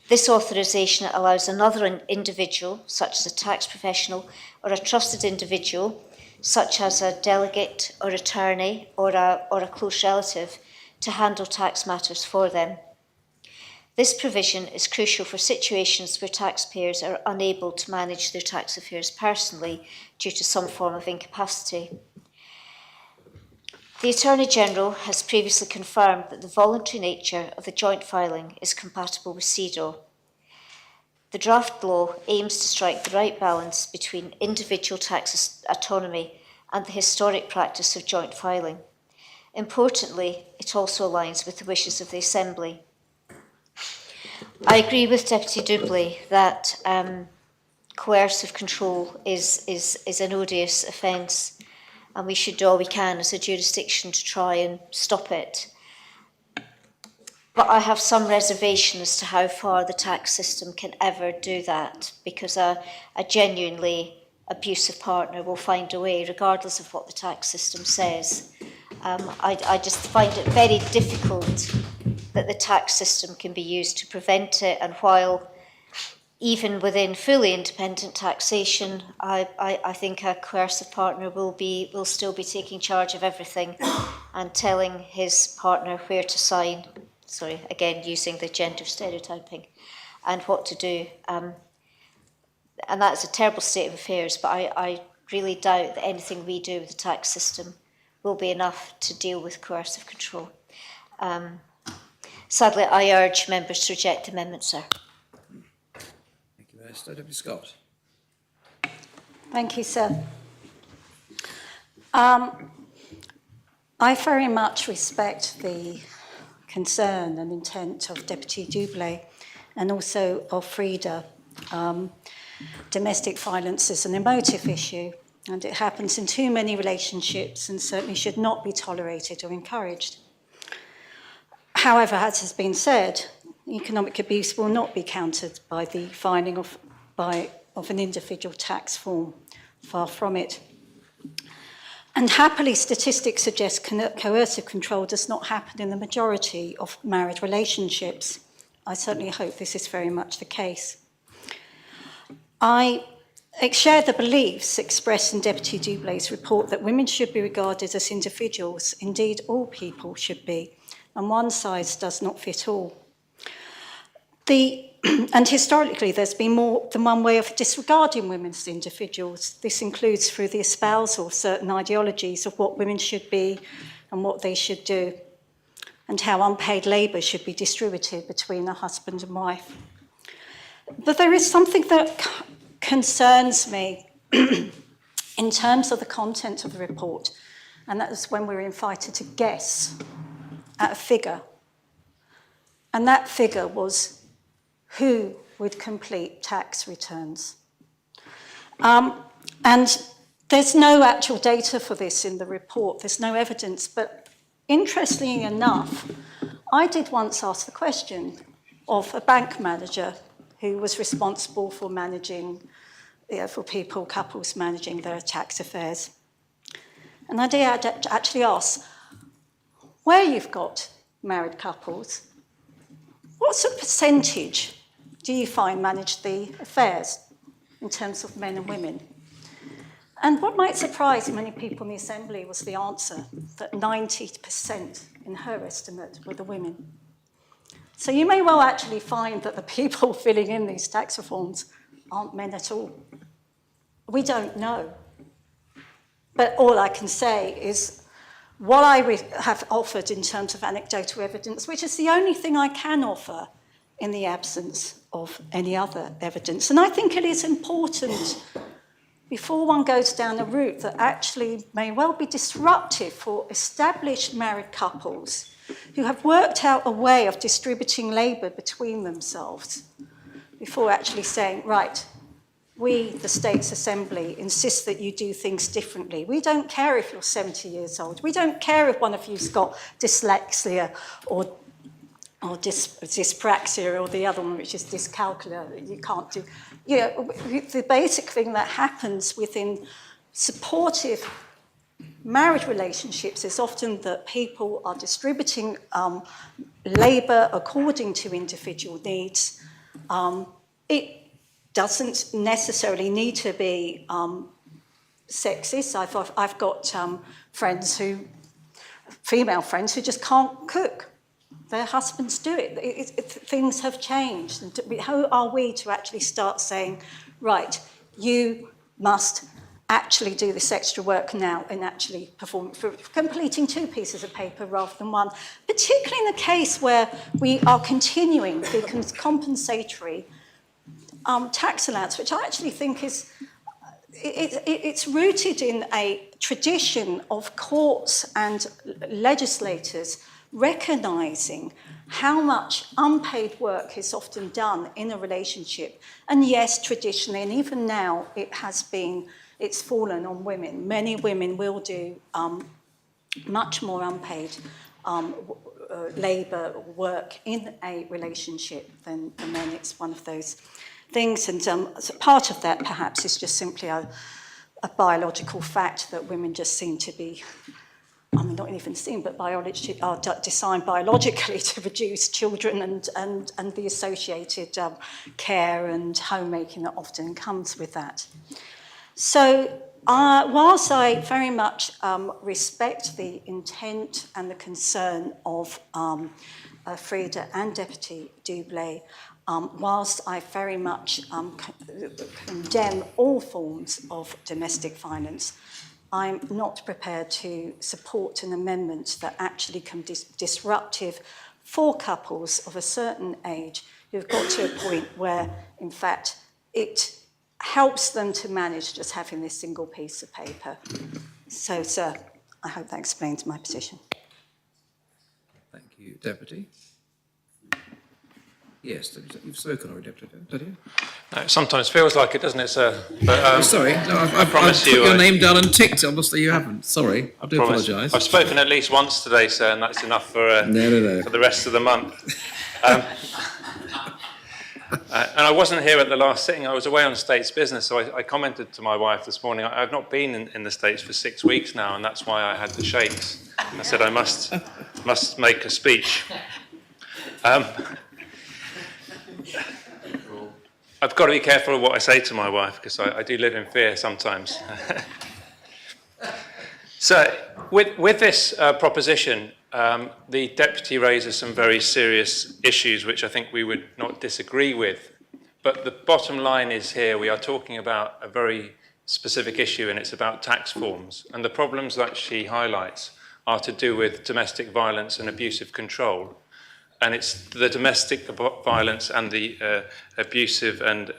This authorisation allows another individual, such as a tax professional or a trusted individual, such as a delegate or attorney or a close relative, to handle tax matters for them. This provision is crucial for situations where taxpayers are unable to manage their tax affairs personally due to some form of incapacity. The Attorney-General has previously confirmed that the voluntary nature of the joint filing is compatible with CEDAW. The draft law aims to strike the right balance between individual tax autonomy and the historic practice of joint filing. Importantly, it also aligns with the wishes of the Assembly. I agree with Deputy Doublé that coercive control is an odious offence, and we should do all we can as a jurisdiction to try and stop it. But I have some reservation as to how far the tax system can ever do that, because a genuinely abusive partner will find a way, regardless of what the tax system says. I just find it very difficult that the tax system can be used to prevent it, and while even within fully independent taxation, I think a coercive partner will still be taking charge of everything and telling his partner where to sign, sorry, again using the gender stereotyping, and what to do. And that's a terrible state of affairs, but I really doubt that anything we do with the tax system will be enough to deal with coercive control. Sadly, I urge members to reject the amendment, sir. Thank you, Minister. Deputy Scott. Thank you, sir. I very much respect the concern and intent of Deputy Dublé and also of Frida. Domestic violence is an emotive issue, and it happens in too many relationships and certainly should not be tolerated or encouraged. However, as has been said, economic abuse will not be countered by the filing of an individual tax form. Far from it. And happily, statistics suggest coercive control does not happen in the majority of married relationships. I certainly hope this is very much the case. I share the beliefs expressed in Deputy Dublé's report that women should be regarded as individuals. Indeed, all people should be, and one size does not fit all. And historically, there's been more than one way of disregarding women as individuals. This includes through the espousal of certain ideologies of what women should be and what they should do, and how unpaid labour should be distributed between a husband and wife. But there is something that concerns me in terms of the content of the report, and that is when we were invited to guess at a figure. And that figure was who would complete tax returns. And there's no actual data for this in the report, there's no evidence, but interestingly enough, I did once ask the question of a bank manager who was responsible for managing, for couples managing their tax affairs. And I did actually ask, where you've got married couples, what sort of percentage do you find manage the affairs in terms of men and women? And what might surprise many people in the Assembly was the answer, that 90% in her estimate were the women. So you may well actually find that the people filling in these tax reforms aren't men at all. We don't know. But all I can say is what I have offered in terms of anecdotal evidence, which is the only thing I can offer in the absence of any other evidence. And I think it is important, before one goes down a route that actually may well be disruptive for established married couples who have worked out a way of distributing labour between themselves, before actually saying, right, we, the States Assembly, insist that you do things differently. We don't care if you're 70 years old. We don't care if one of you's got dyslexia or dyspraxia, or the other one, which is dyscalculia, that you can't do. You know, the basic thing that happens within supportive marriage relationships is often that people are distributing labour according to individual needs. It doesn't necessarily need to be sexist. I've got female friends who just can't cook. Their husbands do it. Things have changed. And how are we to actually start saying, right, you must actually do this extra work now and actually perform for completing 2 pieces of paper rather than 1, particularly in the case where we are continuing the compensatory tax allowance, which I actually think is it's rooted in a tradition of courts and legislators recognising how much unpaid work is often done in a relationship. And yes, traditionally, and even now, it's fallen on women. Many women will do much more unpaid labour work in a relationship than the men. It's one of those things. And so part of that, perhaps, is just simply a biological fact that women just seem to be, not even seen, but biology are designed biologically to produce children and the associated care and homemaking that often comes with that. So whilst I very much respect the intent and the concern of Frida and Deputy Dublé, whilst I very much condemn all forms of domestic violence, I'm not prepared to support an amendment that actually can be disruptive for couples of a certain age who've got to a point where, in fact, it helps them to manage just having this single piece of paper. So, sir, I hope that explains my position. Thank you, Deputy. Yes, you've spoken already, Deputy. Did you? No, it sometimes feels like it, doesn't it, sir? But, Sorry, no, I've promise put you, your name down and ticked. Obviously, you haven't. Sorry, I do promise. apologise. I've spoken at least once today, sir, and that's enough for No. for the rest of the month. And I wasn't here at the last sitting. I was away on States business, so I commented to my wife this morning. I've not been in the States for 6 weeks now, and that's why I had the shakes. I said I must make a speech. I've got to be careful of what I say to my wife, because I do live in fear sometimes. So, with this proposition, the Deputy raises some very serious issues which I think we would not disagree with. But the bottom line is here, we are talking about a very specific issue, and it's about tax forms. And the problems that she highlights are to do with domestic violence and abusive control. And it's the domestic violence and the abusive and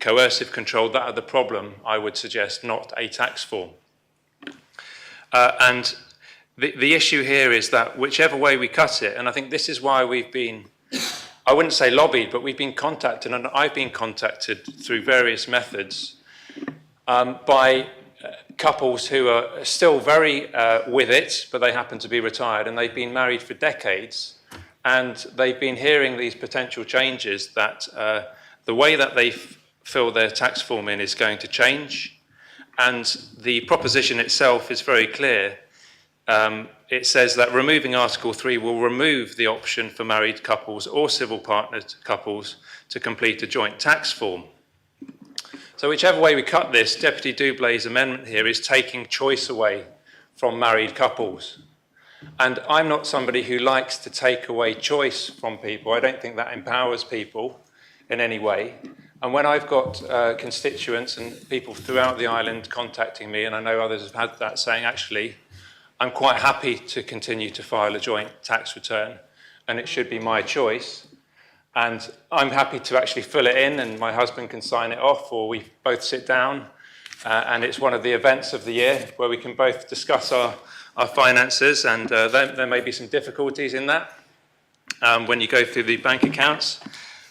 coercive control that are the problem, I would suggest, not a tax form. And the issue here is that whichever way we cut it, and I think this is why we've been, I wouldn't say lobbied, but we've been contacted, and I've been contacted through various methods by couples who are still very with it, but they happen to be retired, and they've been married for decades, and they've been hearing these potential changes that the way that they fill their tax form in is going to change. And the proposition itself is very clear. It says that removing Article 3 will remove the option for married couples or civil partnered couples to complete a joint tax form. So whichever way we cut this, Deputy Doublet's amendment here is taking choice away from married couples. And I'm not somebody who likes to take away choice from people. I don't think that empowers people in any way. And when I've got constituents and people throughout the island contacting me, and I know others have had that, saying, actually, I'm quite happy to continue to file a joint tax return, and it should be my choice. And I'm happy to actually fill it in, and my husband can sign it off, or we both sit down, and it's one of the events of the year where we can both discuss our finances, and there may be some difficulties in that when you go through the bank accounts.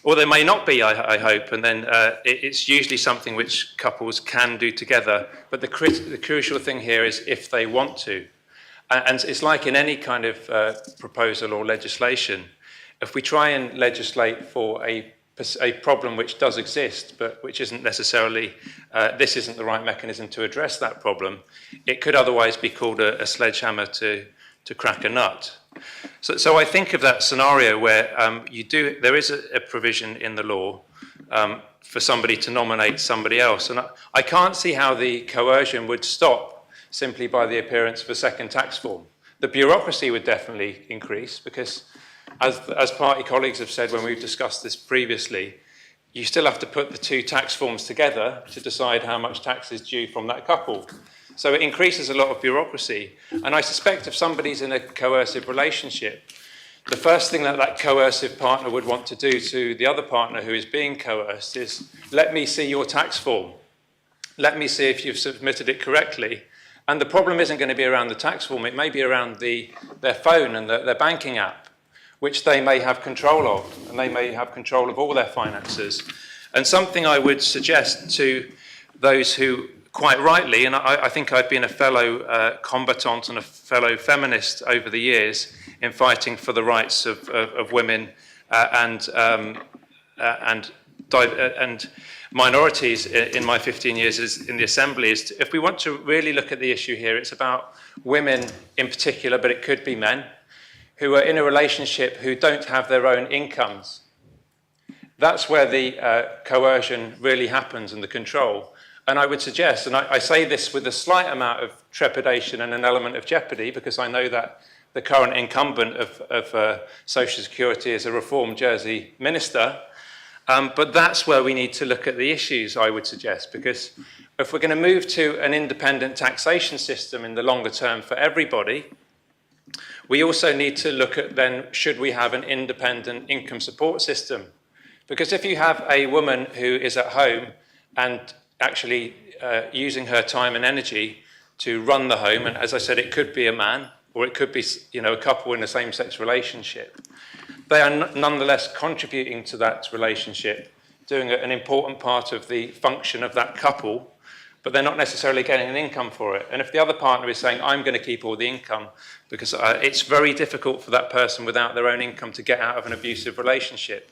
Or there may not be, I hope, and then it's usually something which couples can do together. But the crucial thing here is if they want to. And it's like in any kind of proposal or legislation, if we try and legislate for a problem which does exist, but which isn't necessarily, this isn't the right mechanism to address that problem, it could otherwise be called a sledgehammer to crack a nut. So I think of that scenario where there is a provision in the law for somebody to nominate somebody else. And I can't see how the coercion would stop simply by the appearance of a second tax form. The bureaucracy would definitely increase because, as party colleagues have said when we've discussed this previously, you still have to put the two tax forms together to decide how much tax is due from that couple. So it increases a lot of bureaucracy. And I suspect if somebody's in a coercive relationship, the first thing that coercive partner would want to do to the other partner who is being coerced is, let me see your tax form. Let me see if you've submitted it correctly. And the problem isn't going to be around the tax form. It may be around their phone and their banking app, which they may have control of, and they may have control of all their finances. And something I would suggest to those who, quite rightly, and I think I've been a fellow combatant and a fellow feminist over the years in fighting for the rights of women and minorities in my 15 years in the Assembly, is if we want to really look at the issue here, it's about women in particular, but it could be men, who are in a relationship who don't have their own incomes. That's where the coercion really happens and the control. And I would suggest, and I say this with a slight amount of trepidation and an element of jeopardy, because I know that the current incumbent of Social Security is a reformed Jersey minister, but that's where we need to look at the issues, I would suggest, because if we're going to move to an independent taxation system in the longer term for everybody, we also need to look at then, should we have an independent income support system? Because if you have a woman who is at home and actually using her time and energy to run the home. And as I said, it could be a man, or it could be, a couple in a same-sex relationship. They are nonetheless contributing to that relationship, doing an important part of the function of that couple, but they're not necessarily getting an income for it. And if the other partner is saying, I'm going to keep all the income, because it's very difficult for that person without their own income to get out of an abusive relationship.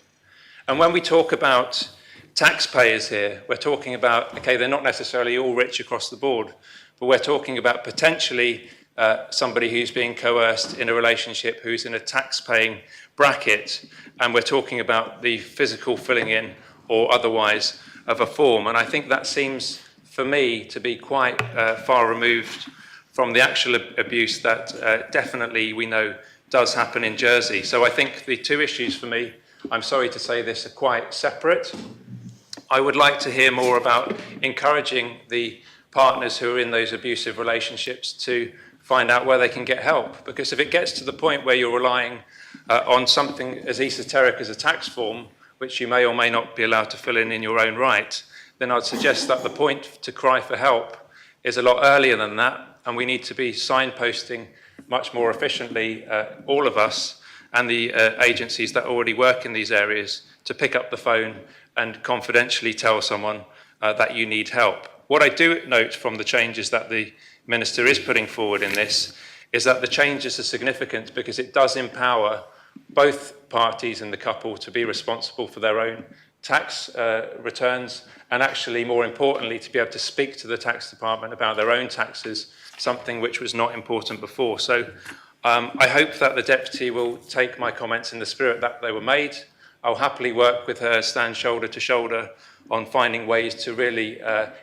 And when we talk about taxpayers here, we're talking about, okay, they're not necessarily all rich across the board, but we're talking about potentially somebody who's being coerced in a relationship who's in a tax-paying bracket, and we're talking about the physical filling in or otherwise of a form. And I think that seems, for me, to be quite far removed from the actual abuse that definitely we know does happen in Jersey. So I think the two issues for me, I'm sorry to say this, are quite separate. I would like to hear more about encouraging the partners who are in those abusive relationships to find out where they can get help. Because if it gets to the point where you're relying on something as esoteric as a tax form, which you may or may not be allowed to fill in your own right, then I'd suggest that the point to cry for help is a lot earlier than that, and we need to be signposting much more efficiently, all of us and the agencies that already work in these areas, to pick up the phone and confidentially tell someone that you need help. What I do note from the changes that the Minister is putting forward in this is that the changes are significant because it does empower both parties in the couple to be responsible for their own tax returns, and actually, more importantly, to be able to speak to the tax department about their own taxes, something which was not important before. So I hope that the Deputy will take my comments in the spirit that they were made. I'll happily work with her, stand shoulder to shoulder on finding ways to really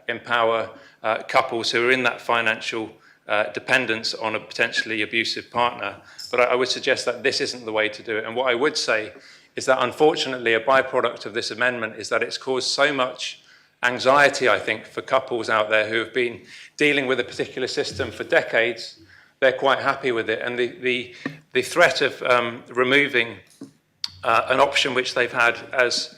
empower couples who are in that financial dependence on a potentially abusive partner. But I would suggest that this isn't the way to do it. And what I would say is that, unfortunately, a byproduct of this amendment is that it's caused so much anxiety, I think, for couples out there who have been dealing with a particular system for decades. They're quite happy with it. And the threat of removing an option which they've had as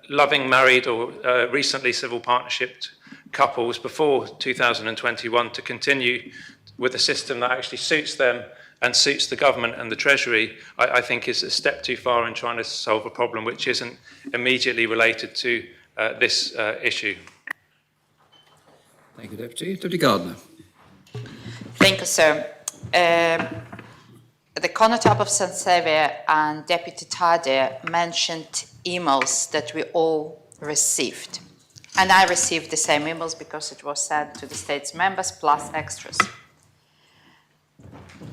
loving married or recently civil partnershiped couples before 2021 to continue with a system that actually suits them and suits the government and the Treasury, I think is a step too far in trying to solve a problem which isn't immediately related to this issue. Thank you, Deputy. Deputy Gardner. Thank you, sir. The Conotop of St. Xavier and Deputy Tade mentioned emails that we all received. And I received the same emails because it was sent to the state's members plus extras.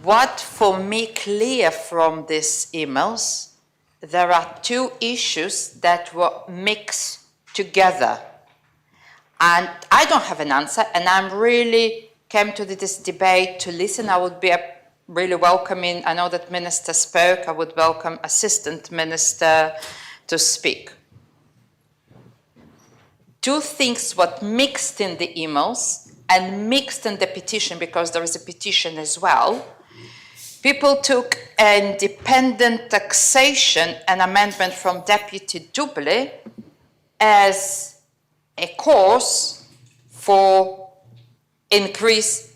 What for me clear from these emails, there are two issues that were mixed together. And I don't have an answer, and I'm really came to this debate to listen. I would be really welcoming, I know that Minister spoke, I would welcome Assistant Minister to speak. Two things what mixed in the emails and mixed in the petition, because there is a petition as well. People took independent taxation, an amendment from Deputy Dubley, as a cause for increased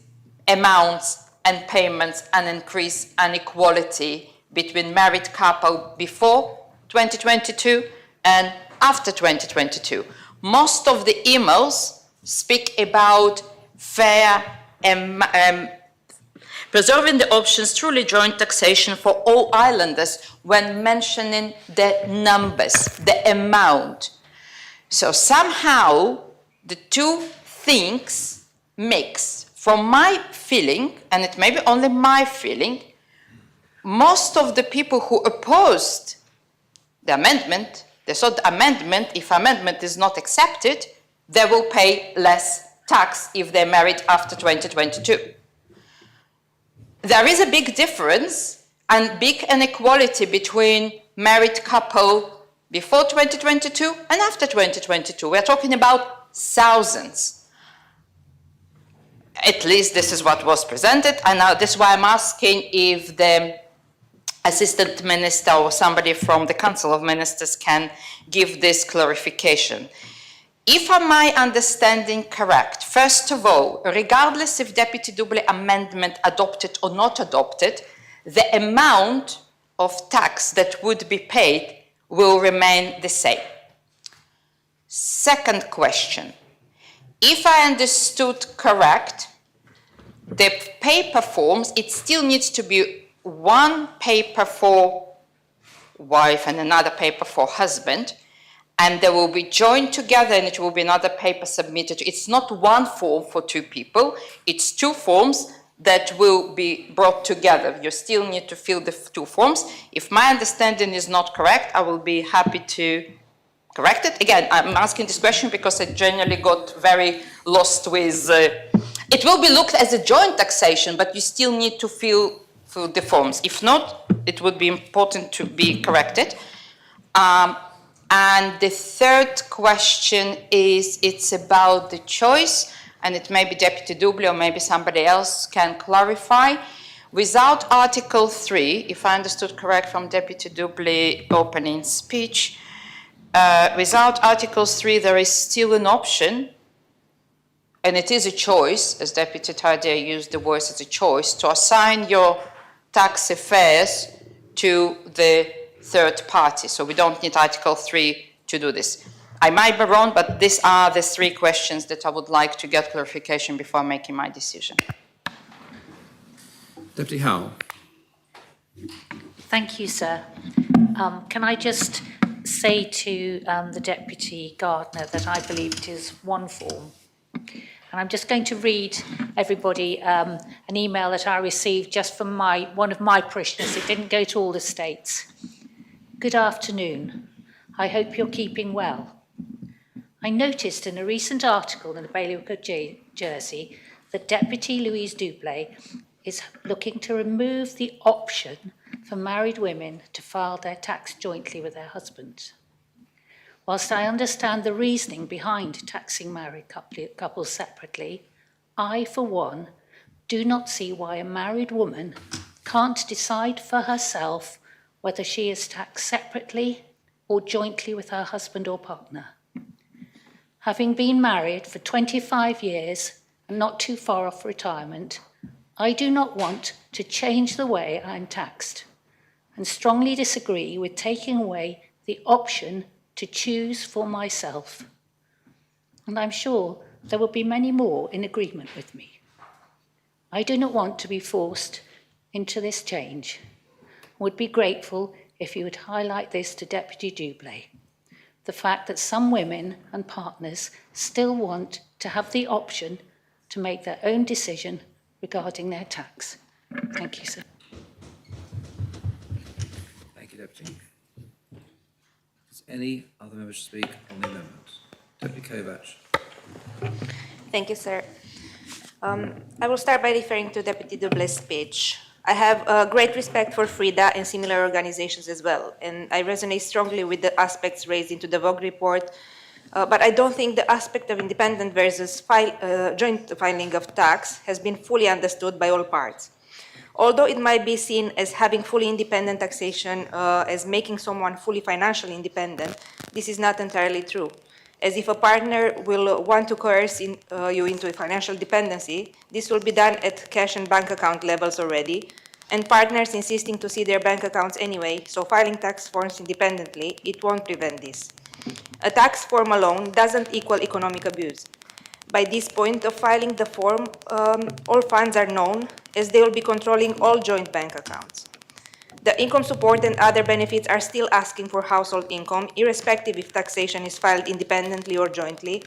amounts and payments and increased inequality between married couple before 2022 and after 2022. Most of the emails speak about fair preserving the options, truly joint taxation for all islanders when mentioning the numbers, the amount. So somehow the two things mix. From my feeling, and it may be only my feeling, most of the people who opposed the amendment, they thought the amendment, if amendment is not accepted, they will pay less tax if they're married after 2022. There is a big difference and big inequality between married couple before 2022 and after 2022. We're talking about thousands. At least this is what was presented, and now this is why I'm asking if the Assistant Minister or somebody from the Council of Ministers can give this clarification. If my understanding correct, first of all, regardless if Deputy Double amendment adopted or not adopted, the amount of tax that would be paid will remain the same. Second question, if I understood correct, the paper forms, it still needs to be one paper for wife and another paper for husband, and they will be joined together and it will be another paper submitted. It's not one form for two people, it's two forms that will be brought together. You still need to fill the two forms. If my understanding is not correct, I will be happy to correct it. Again, I'm asking this question because I generally got very lost with, it will be looked as a joint taxation, but you still need to fill the forms. If not, it would be important to be corrected. And the third question is, it's about the choice, and it may be Deputy Double or maybe somebody else can clarify. Without Article 3, if I understood correct from Deputy Double opening speech, without Article 3 there is still an option, and it is a choice, as Deputy Tardieu used the words as a choice, to assign your tax affairs to the third party. So we don't need Article 3 to do this. I might be wrong, but these are the three questions that I would like to get clarification before making my decision. Deputy Howell. Thank you, sir. Can I just say to the Deputy Gardener that I believe it is one form. And I'm just going to read everybody an email that I received just from one of my parishioners. It didn't go to all the states. Good afternoon. I hope you're keeping well. I noticed in a recent article in the Bailiwick of Jersey that Deputy Louise Double is looking to remove the option for married women to file their tax jointly with their husbands. Whilst I understand the reasoning behind taxing married couples separately, I, for one, do not see why a married woman can't decide for herself whether she is taxed separately or jointly with her husband or partner. Having been married for 25 years and not too far off retirement, I do not want to change the way I'm taxed and strongly disagree with taking away the option to choose for myself. And I'm sure there will be many more in agreement with me. I do not want to be forced into this change. Would be grateful if you would highlight this to Deputy Double, the fact that some women and partners still want to have the option to make their own decision regarding their tax. Thank you, sir. Thank you, Deputy. Does any other member speak on the amendment? Deputy Kovacs. Thank you, sir. I will start by referring to Deputy Double's speech. I have great respect for FRIDA and similar organizations as well, and I resonate strongly with the aspects raised into the VOG report, but I don't think the aspect of independent versus joint filing of tax has been fully understood by all parts. Although it might be seen as having fully independent taxation as making someone fully financially independent, this is not entirely true. As if a partner will want to coerce you into a financial dependency, this will be done at cash and bank account levels already, and partners insisting to see their bank accounts anyway, so filing tax forms independently, it won't prevent this. A tax form alone doesn't equal economic abuse. By this point of filing the form, all funds are known, as they will be controlling all joint bank accounts. The income support and other benefits are still asking for household income, irrespective if taxation is filed independently or jointly.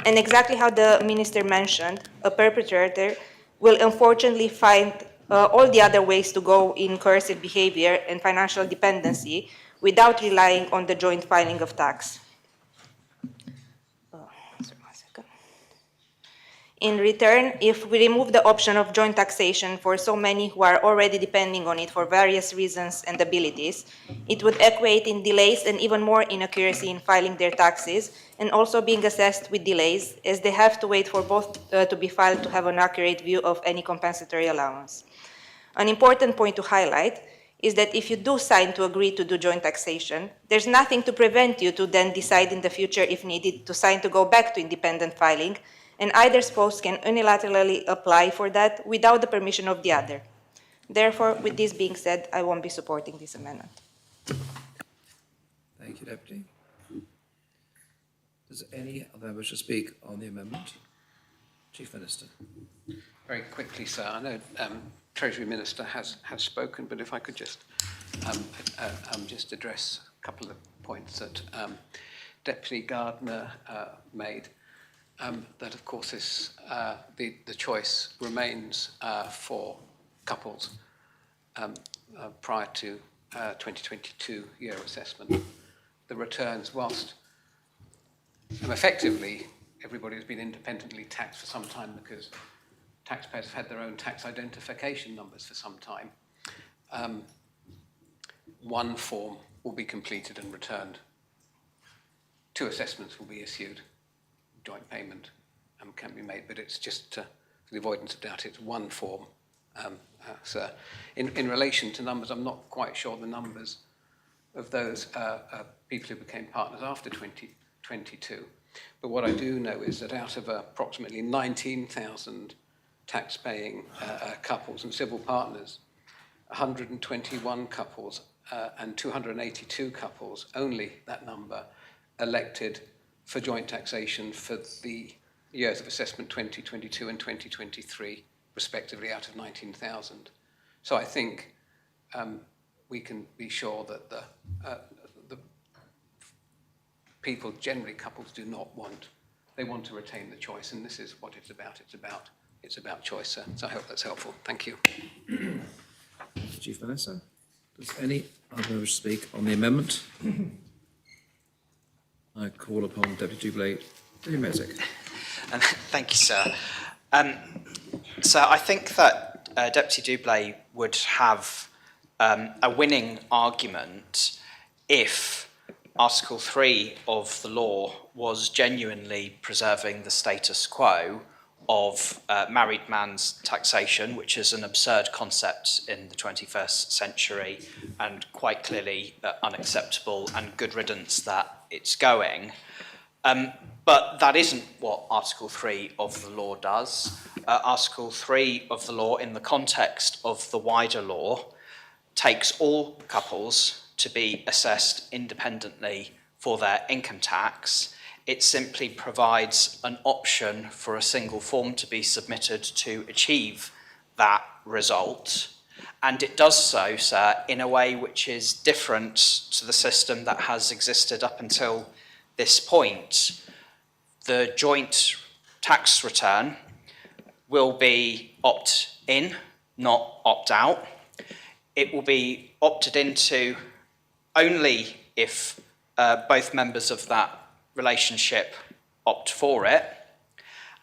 And exactly how the Minister mentioned, a perpetrator will unfortunately find all the other ways to go in coercive behavior and financial dependency without relying on the joint filing of tax. In return, if we remove the option of joint taxation for so many who are already depending on it for various reasons and abilities, it would equate in delays and even more inaccuracy in filing their taxes, and also being assessed with delays, as they have to wait for both to be filed to have an accurate view of any compensatory allowance. An important point to highlight is that if you do sign to agree to do joint taxation, there's nothing to prevent you to then decide in the future, if needed, to sign to go back to independent filing, and either spouse can unilaterally apply for that without the permission of the other. Therefore, with this being said, I won't be supporting this amendment. Thank you, Deputy. Does any other member wish to speak on the amendment? Chief Minister. Very quickly, sir. I know Treasury Minister has spoken, but if I could just just address a couple of points that Deputy Gardner made. That of course is the choice remains for couples prior to 2022 year assessment. The returns, whilst effectively everybody has been independently taxed for some time because taxpayers have had their own tax identification numbers for some time. One form will be completed and returned. 2 assessments will be issued. Joint payment can be made, but it's just for the avoidance of doubt, it's one form, sir. In relation to numbers, I'm not quite sure the numbers of those people who became partners after 2022. But what I do know is that out of approximately 19,000 tax-paying couples and civil partners, 121 couples and 282 couples, only that number, elected for joint taxation for the years of assessment 2022 and 2023, respectively, out of 19,000. So I think we can be sure that the people, generally couples, do not want. They want to retain the choice, and this is what it's about. It's about choice, sir. So I hope that's helpful. Thank you. Chief Minister. Does any other member wish to speak on the amendment? I call upon Deputy Dublé Mezek. Thank you, sir. So I think that Deputy Dublé would have a winning argument if Article 3 of the law was genuinely preserving the status quo of married man's taxation, which is an absurd concept in the 21st century and quite clearly unacceptable, and good riddance that it's going. But that isn't what Article 3 of the law does. Article 3 of the law, in the context of the wider law, takes all couples to be assessed independently for their income tax. It simply provides an option for a single form to be submitted to achieve that result. And it does so, sir, in a way which is different to the system that has existed up until this point. The joint tax return will be opt-in, not opt-out. It will be opted into only if both members of that relationship opt for it,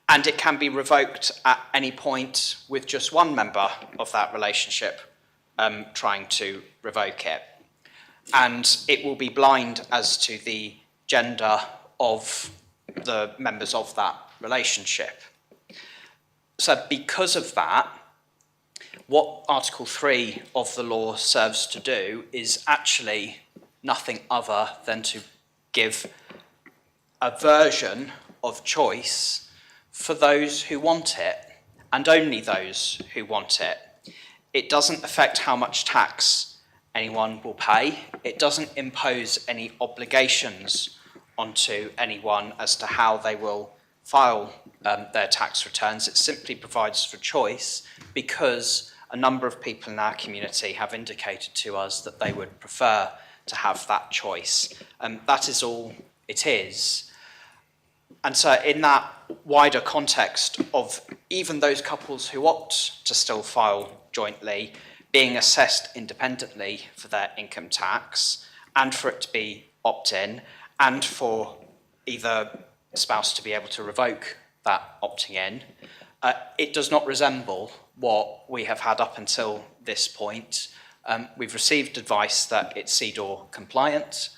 and it can be revoked at any point with just one member of that relationship trying to revoke it. And it will be blind as to the gender of the members of that relationship. So because of that, what Article 3 of the law serves to do is actually nothing other than to give a version of choice for those who want it, and only those who want it. It doesn't affect how much tax anyone will pay. It doesn't impose any obligations onto anyone as to how they will file their tax returns. It simply provides for choice because a number of people in our community have indicated to us that they would prefer to have that choice. That is all it is. And so in that wider context of even those couples who opt to still file jointly being assessed independently for their income tax, and for it to be opt-in, and for either spouse to be able to revoke that opting in, it does not resemble what we have had up until this point. We've received advice that it's CEDAW compliant,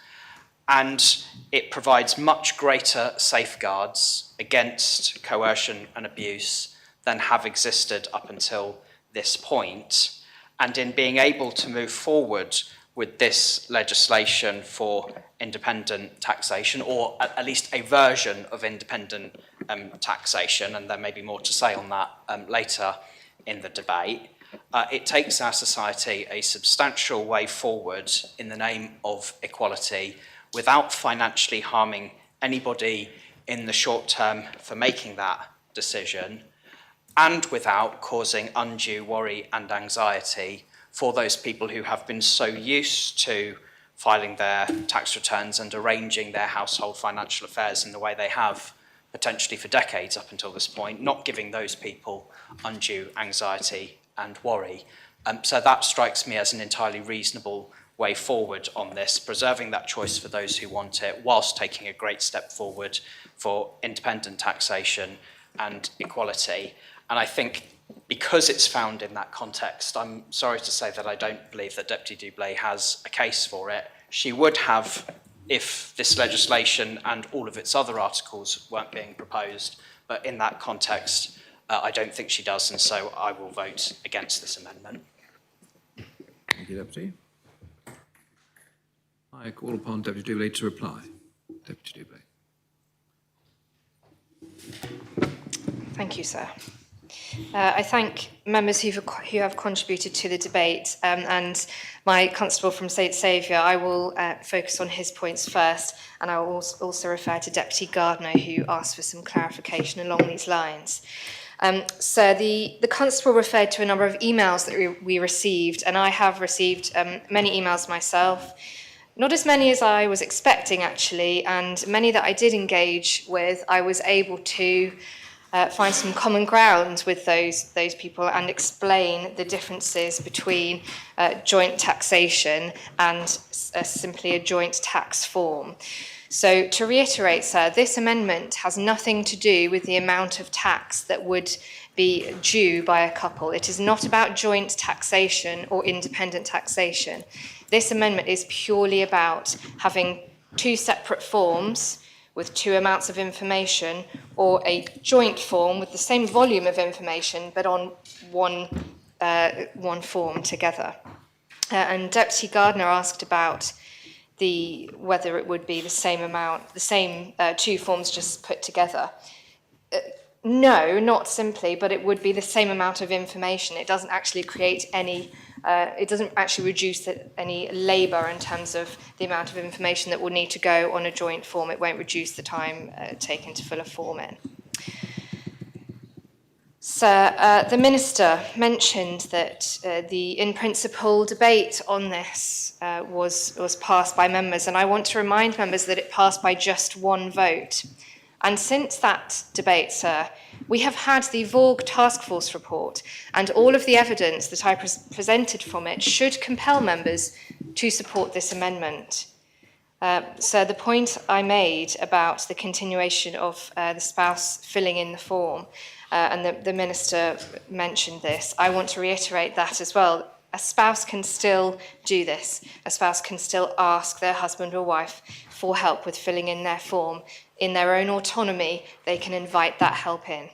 and it provides much greater safeguards against coercion and abuse than have existed up until this point. and in being able to move forward with this legislation for independent taxation, or at least a version of independent taxation, and there may be more to say on that later in the debate, it takes our society a substantial way forward in the name of equality without financially harming anybody in the short term for making that decision, and without causing undue worry and anxiety for those people who have been so used to filing their tax returns and arranging their household financial affairs in the way they have potentially for decades up until this point, not giving those people undue anxiety and worry. So that strikes me as an entirely reasonable way forward on this, preserving that choice for those who want it, whilst taking a great step forward for independent taxation and equality. And I think because it's found in that context, I'm sorry to say that I don't believe that Deputy Doublé has a case for it. She would have if this legislation and all of its other articles weren't being proposed, but in that context, I don't think she does, and so I will vote against this amendment. Thank you, Deputy. I call upon Deputy Doublé to reply. Deputy Doublé. Thank you, sir. I thank members who have contributed to the debate, and my constable from St Saviour. I will focus on his points first, and I will also refer to Deputy Gardner, who asked for some clarification along these lines. So the constable referred to a number of emails that we received, and I have received many emails myself. Not as many as I was expecting, actually, and many that I did engage with, I was able to find some common ground with those people and explain the differences between joint taxation and simply a joint tax form. So to reiterate, sir, this amendment has nothing to do with the amount of tax that would be due by a couple. It is not about joint taxation or independent taxation. This amendment is purely about having two separate forms with two amounts of information, or a joint form with the same volume of information but on one form together. And Deputy Gardner asked about whether it would be the same amount, the same two forms just put together. No, not simply, but it would be the same amount of information. It doesn't actually create any, it doesn't actually reduce any labour in terms of the amount of information that will need to go on a joint form. It won't reduce the time taken to fill a form in. Sir, the Minister mentioned that the in-principle debate on this was passed by members, and I want to remind members that it passed by just one vote. And since that debate, sir, we have had the Vorg Task Force report, and all of the evidence that I presented from it should compel members to support this amendment. So the point I made about the continuation of the spouse filling in the form, and the Minister mentioned this, I want to reiterate that as well. A spouse can still do this. A spouse can still ask their husband or wife for help with filling in their form. In their own autonomy, they can invite that help in.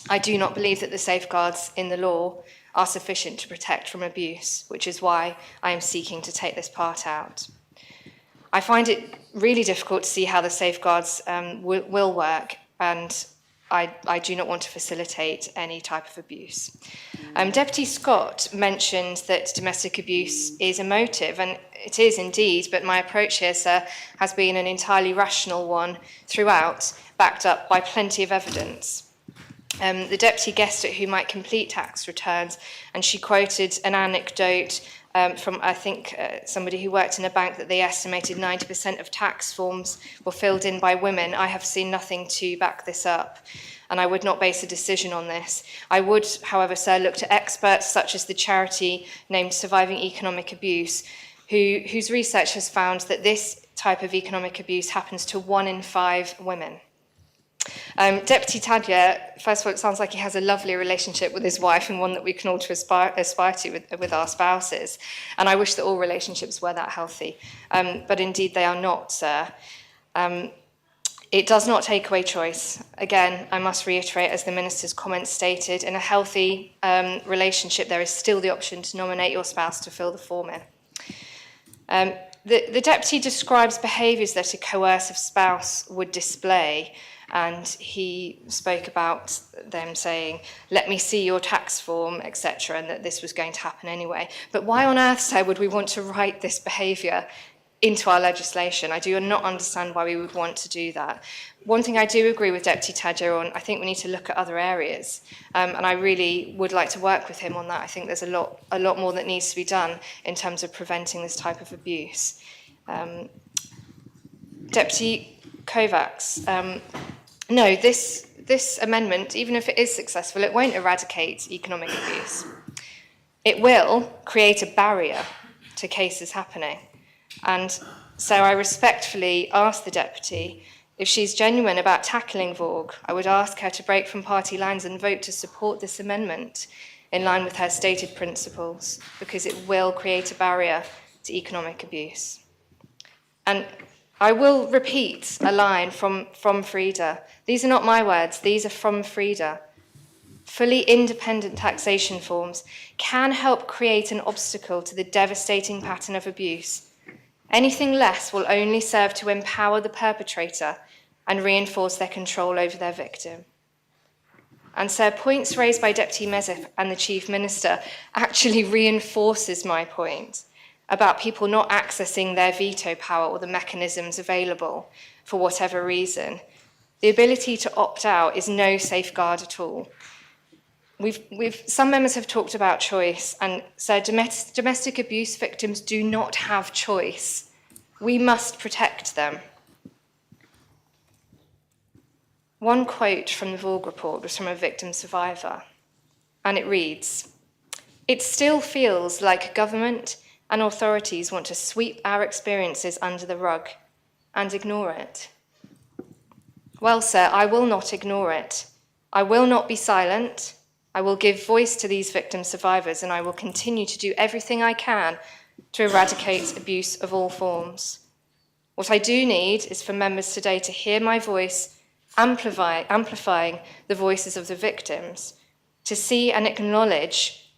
I do not believe that the safeguards in the law are sufficient to protect from abuse, which is why I am seeking to take this part out. I find it really difficult to see how the safeguards will work, and I do not want to facilitate any type of abuse. Deputy Scott mentioned that domestic abuse is a motive, and it is indeed, but my approach here, sir, has been an entirely rational one throughout, backed up by plenty of evidence. The deputy guessed at who might complete tax returns, and she quoted an anecdote from, I think, somebody who worked in a bank, that they estimated 90% of tax forms were filled in by women. I have seen nothing to back this up, and I would not base a decision on this. I would, however, sir, look to experts such as the charity named Surviving Economic Abuse, whose research has found that this type of economic abuse happens to 1 in 5 women. Deputy Tadyer, first of all, it sounds like he has a lovely relationship with his wife, and one that we can all aspire to with our spouses. And I wish that all relationships were that healthy. But indeed they are not, sir. It does not take away choice. Again, I must reiterate, as the Minister's comments stated, in a healthy relationship, there is still the option to nominate your spouse to fill the form in. The Deputy describes behaviours that a coercive spouse would display, and he spoke about them saying, let me see your tax form, etc., and that this was going to happen anyway. But why on earth, sir, would we want to write this behaviour into our legislation? I do not understand why we would want to do that. One thing I do agree with Deputy Tadger on, I think we need to look at other areas, and I really would like to work with him on that. I think there's a lot more that needs to be done in terms of preventing this type of abuse. Deputy Kovacs, no, this amendment, even if it is successful, it won't eradicate economic abuse. It will create a barrier to cases happening. And so I respectfully ask the Deputy, if she's genuine about tackling VAUG, I would ask her to break from party lines and vote to support this amendment in line with her stated principles, because it will create a barrier to economic abuse. And I will repeat a line from Frida. These are not my words, these are from Frida. Fully independent taxation forms can help create an obstacle to the devastating pattern of abuse. Anything less will only serve to empower the perpetrator and reinforce their control over their victim. And so points raised by Deputy Mesef and the Chief Minister actually reinforces my point about people not accessing their veto power or the mechanisms available for whatever reason. The ability to opt out is no safeguard at all. Some members have talked about choice and said domestic abuse victims do not have choice. We must protect them. One quote from the VAUG report was from a victim survivor, and it reads, "It still feels like government and authorities want to sweep our experiences under the rug and ignore it." Well, sir, I will not ignore it. I will not be silent. I will give voice to these victim survivors, and I will continue to do everything I can to eradicate abuse of all forms. What I do need is for members today to hear my voice, amplifying the voices of the victims, to see and acknowledge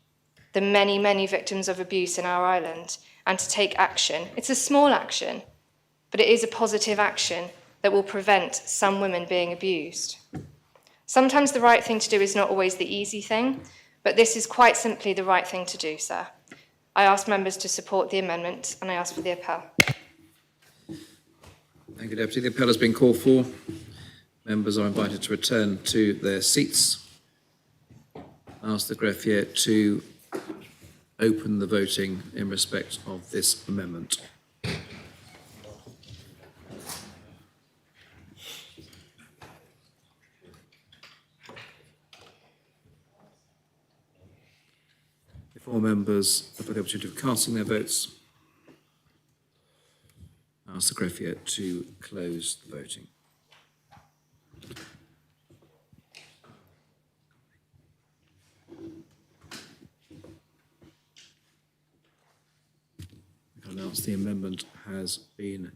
the many, many victims of abuse in our island, and to take action. It's a small action, but it is a positive action that will prevent some women being abused. Sometimes the right thing to do is not always the easy thing, but this is quite simply the right thing to do, sir. I ask members to support the amendment, and I ask for the appel. Thank you, Deputy. The appel has been called for. Members are invited to return to their seats. I ask the greffier to open the voting in respect of this amendment. Before members have the opportunity of casting their votes, I ask the greffier to close the voting. I announce the amendment has been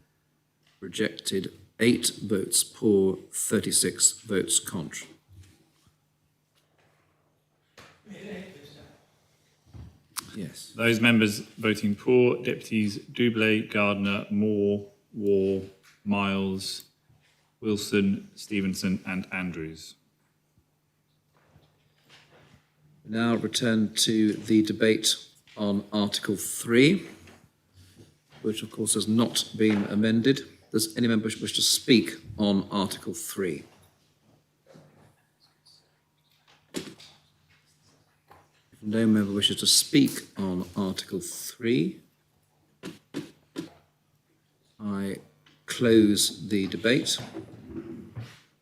rejected. 8 votes pour, 36 votes contre. Yes. Those members voting for, Deputies Doublé, Gardner, Moore, War, Miles, Wilson, Stevenson and Andrews. We now return to the debate on Article 3, which of course has not been amended. Does any member wish to speak on Article 3? If no member wishes to speak on Article 3, I close the debate.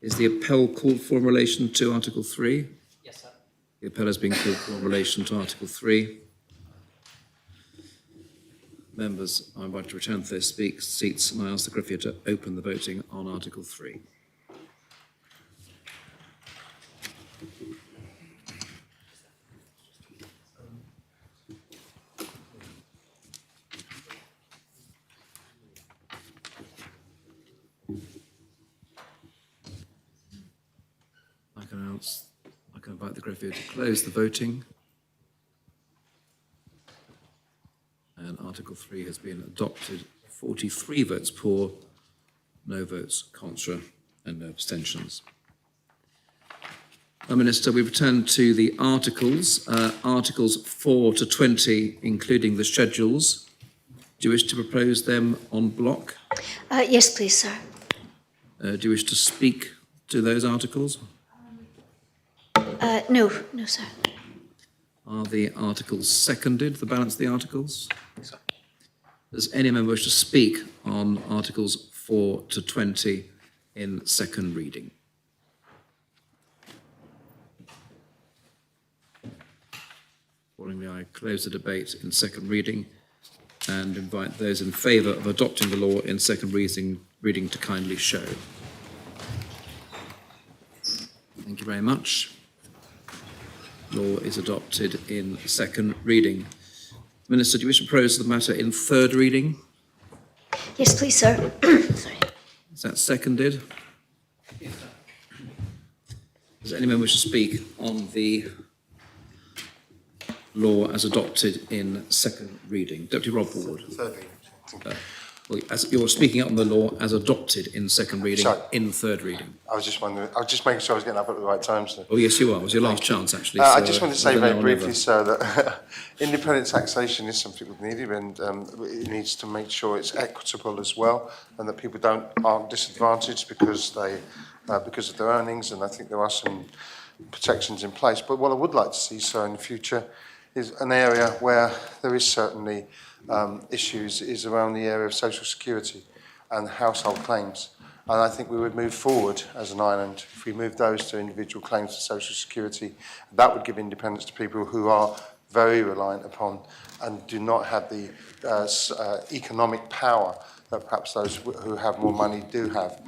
Is the appel called for in relation to Article 3? Yes, sir. The appel has been called for in relation to Article 3. Members are invited to return to their seats, and I ask the greffier to open the voting on Article 3. Secretary to close the voting. And Article 3 has been adopted. 43 votes for, no votes contra, and no abstentions. Minister, we return to the articles. Articles 4 to 20, including the schedules. Do you wish to propose them en bloc? Yes, please, sir. Do you wish to speak to those articles? No, sir. Are the articles seconded, the balance of the articles? Yes, sir. Does any member wish to speak on Articles 4 to 20 in second reading? Accordingly, I close the debate in second reading and invite those in favour of adopting the law in second reading to kindly show. Thank you very much. Law is adopted in second reading. Minister, do you wish to propose the matter in third reading? Yes, please, sir. Sorry. Is that seconded? Does any member wish to speak on the law as adopted in second reading? Deputy Rob Ward. Third reading. Well, as you're speaking up on the law as adopted in second reading, Sorry. in third reading. I was just wondering, I was just making sure I was getting up at the right time, sir. Oh, yes, you are. It was your last chance, actually. I so just wanted to say whether very now or briefly, never. sir, that independent taxation is something we've needed, and it needs to make sure it's equitable as well, and that people aren't disadvantaged because of their earnings, and I think there are some protections in place. But what I would like to see, sir, in the future is an area where there is certainly issues is around the area of social security and household claims. And I think we would move forward as an island if we moved those to individual claims to social security. That would give independence to people who are very reliant upon and do not have the economic power that perhaps those who have more money do have.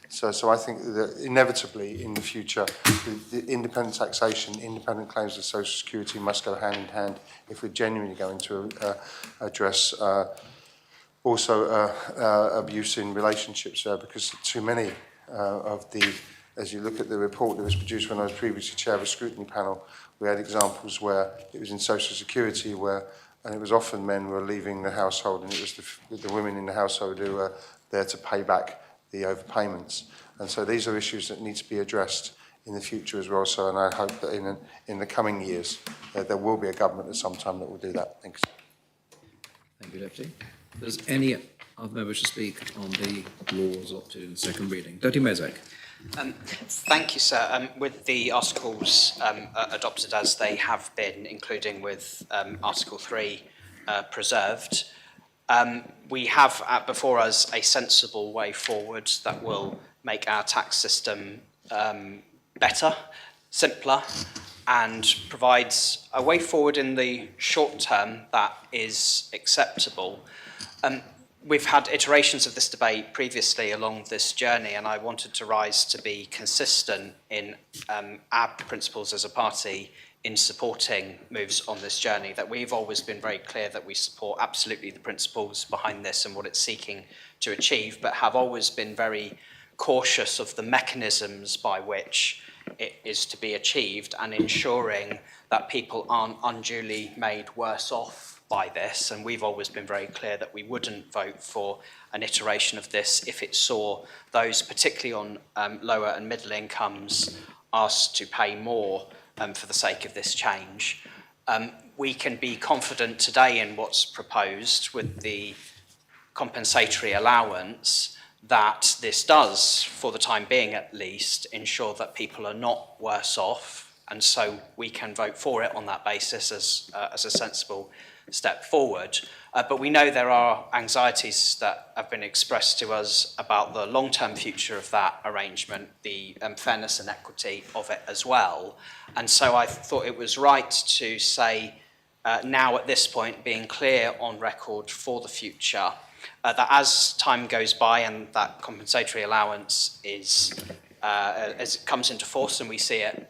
So I think that inevitably in the future, the independent taxation, independent claims of social security must go hand in hand if we're genuinely going to address also abuse in relationships, because too many of the, as you look at the report that was produced when I was previously chair of a scrutiny panel, we had examples where it was in social security and it was often men were leaving the household, and it was the women in the household who were there to pay back the overpayments. And so these are issues that need to be addressed in the future as well. So, and I hope that in the coming years, there will be a government at some time that will do that. Thanks. Thank you, Deputy. Does any other member wish to speak on the laws adopted in second reading? Deputy Mezek. Thank you, sir. With the articles adopted as they have been, including with Article 3 preserved, we have before us a sensible way forward that will make our tax system better, simpler, and provides a way forward in the short term that is acceptable. We've had iterations of this debate previously along this journey, and I wanted to rise to be consistent in our principles as a party in supporting moves on this journey, that we've always been very clear that we support absolutely the principles behind this and what it's seeking to achieve, but have always been very cautious of the mechanisms by which it is to be achieved and ensuring that people aren't unduly made worse off by this. And we've always been very clear that we wouldn't vote for an iteration of this if it saw those, particularly on lower and middle incomes, asked to pay more for the sake of this change. We can be confident today in what's proposed with the compensatory allowance that this does, for the time being at least, ensure that people are not worse off, and so we can vote for it on that basis as a sensible step forward. But we know there are anxieties that have been expressed to us about the long-term future of that arrangement, the fairness and equity of it as well. And so I thought it was right to say now at this point, being clear on record for the future, that as time goes by and that compensatory allowance is, as it comes into force and we see it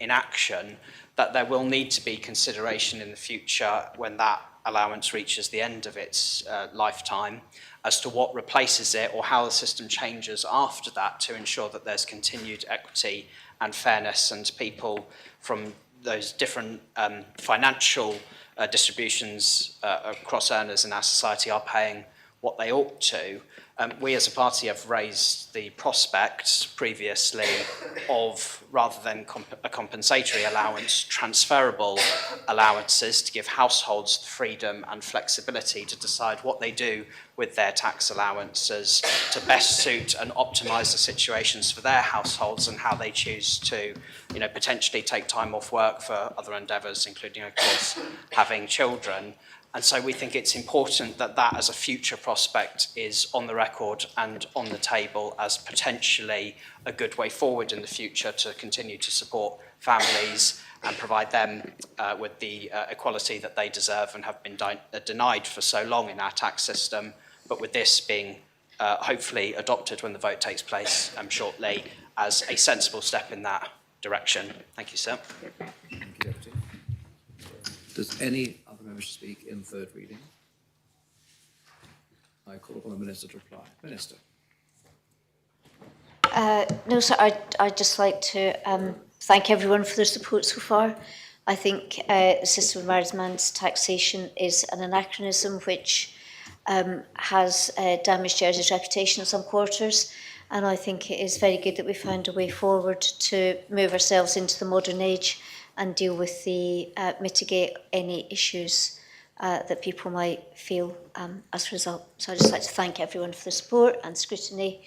in action, that there will need to be consideration in the future when that allowance reaches the end of its lifetime as to what replaces it or how the system changes after that to ensure that there's continued equity and fairness, and people from those different financial distributions across earners in our society are paying what they ought to. We as a party have raised the prospect previously of, rather than a compensatory allowance, transferable allowances to give households the freedom and flexibility to decide what they do with their tax allowances to best suit and optimise the situations for their households and how they choose to, potentially take time off work for other endeavours, including, of course, having children. And so we think it's important that that as a future prospect is on the record and on the table as potentially a good way forward in the future to continue to support families and provide them with the equality that they deserve and have been denied for so long in our tax system. But with this being hopefully adopted when the vote takes place shortly as a sensible step in that direction. Thank you, sir. Thank you, Deputy. Does any other member speak in third reading? I call upon the Minister to reply. Minister. No, sir, I'd just like to thank everyone for their support so far. I think the system of married man's taxation is an anachronism which has damaged Jersey's reputation in some quarters, and I think it is very good that we found a way forward to move ourselves into the modern age and deal with mitigate any issues that people might feel as a result. So I'd just like to thank everyone for the support and scrutiny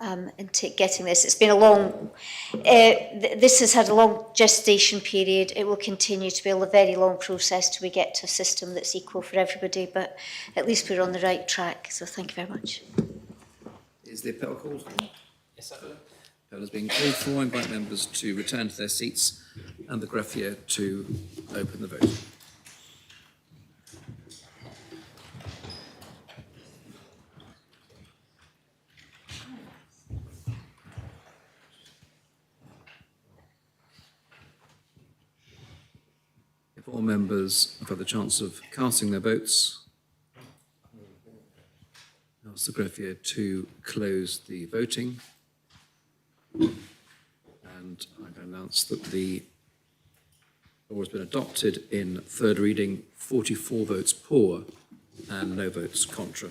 in getting this. It's been a long, this has had a long gestation period. It will continue to be a very long process till we get to a system that's equal for everybody, but at least we're on the right track. So thank you very much. Is the appel called for? Yes, sir. Appel is being called for. I invite members to return to their seats and the greffier to open the vote. If all members have had the chance of casting their votes, I ask the greffier to close the voting. And I can announce that the law has been adopted in third reading, 44 votes for and no votes contra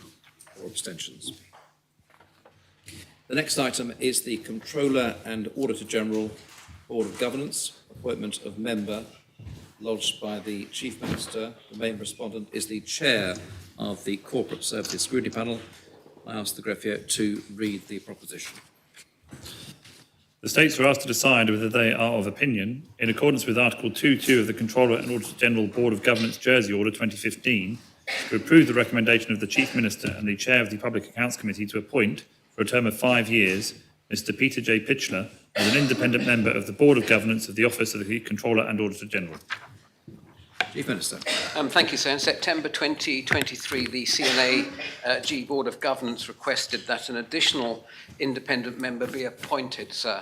or abstentions. The next item is the Controller and Auditor General Board of Governance, appointment of member lodged by the Chief Minister. The main respondent is the Chair of the Corporate Services Scrutiny Panel. I ask the greffier to read the proposition. The States are asked to decide whether they are of opinion, in accordance with Article 2.2 of the Controller and Auditor General Board of Governance Jersey Order 2015, to approve the recommendation of the Chief Minister and the Chair of the Public Accounts Committee to appoint, for a term of 5 years, Mr. Peter J. Pitchler as an independent member of the Board of Governance of the Office of the Controller and Auditor General. Chief Minister. Thank you, sir. In September 2023, the CNAG Board of Governance requested that an additional independent member be appointed, sir.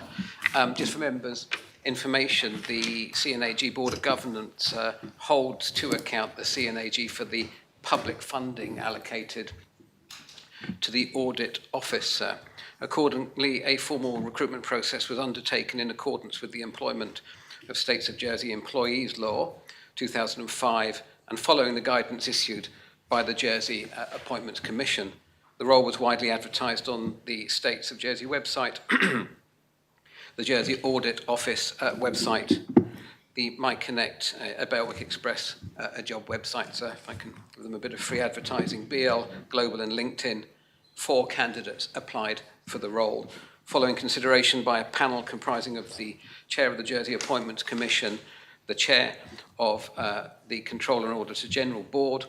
Just for members' information, the CNAG Board of Governance holds to account the CNAG for the public funding allocated to the Audit Office, sir. Accordingly, a formal recruitment process was undertaken in accordance with the Employment of States of Jersey Employees Law 2005, and following the guidance issued by the Jersey Appointments Commission. The role was widely advertised on the States of Jersey website, the Jersey Audit Office website, the MyConnect, a Bailiwick Express, a job website, so if I can give them a bit of free advertising, BL, Global and LinkedIn. 4 candidates applied for the role. Following consideration by a panel comprising of the Chair of the Jersey Appointments Commission, the Chair of the Controller and Auditor General Board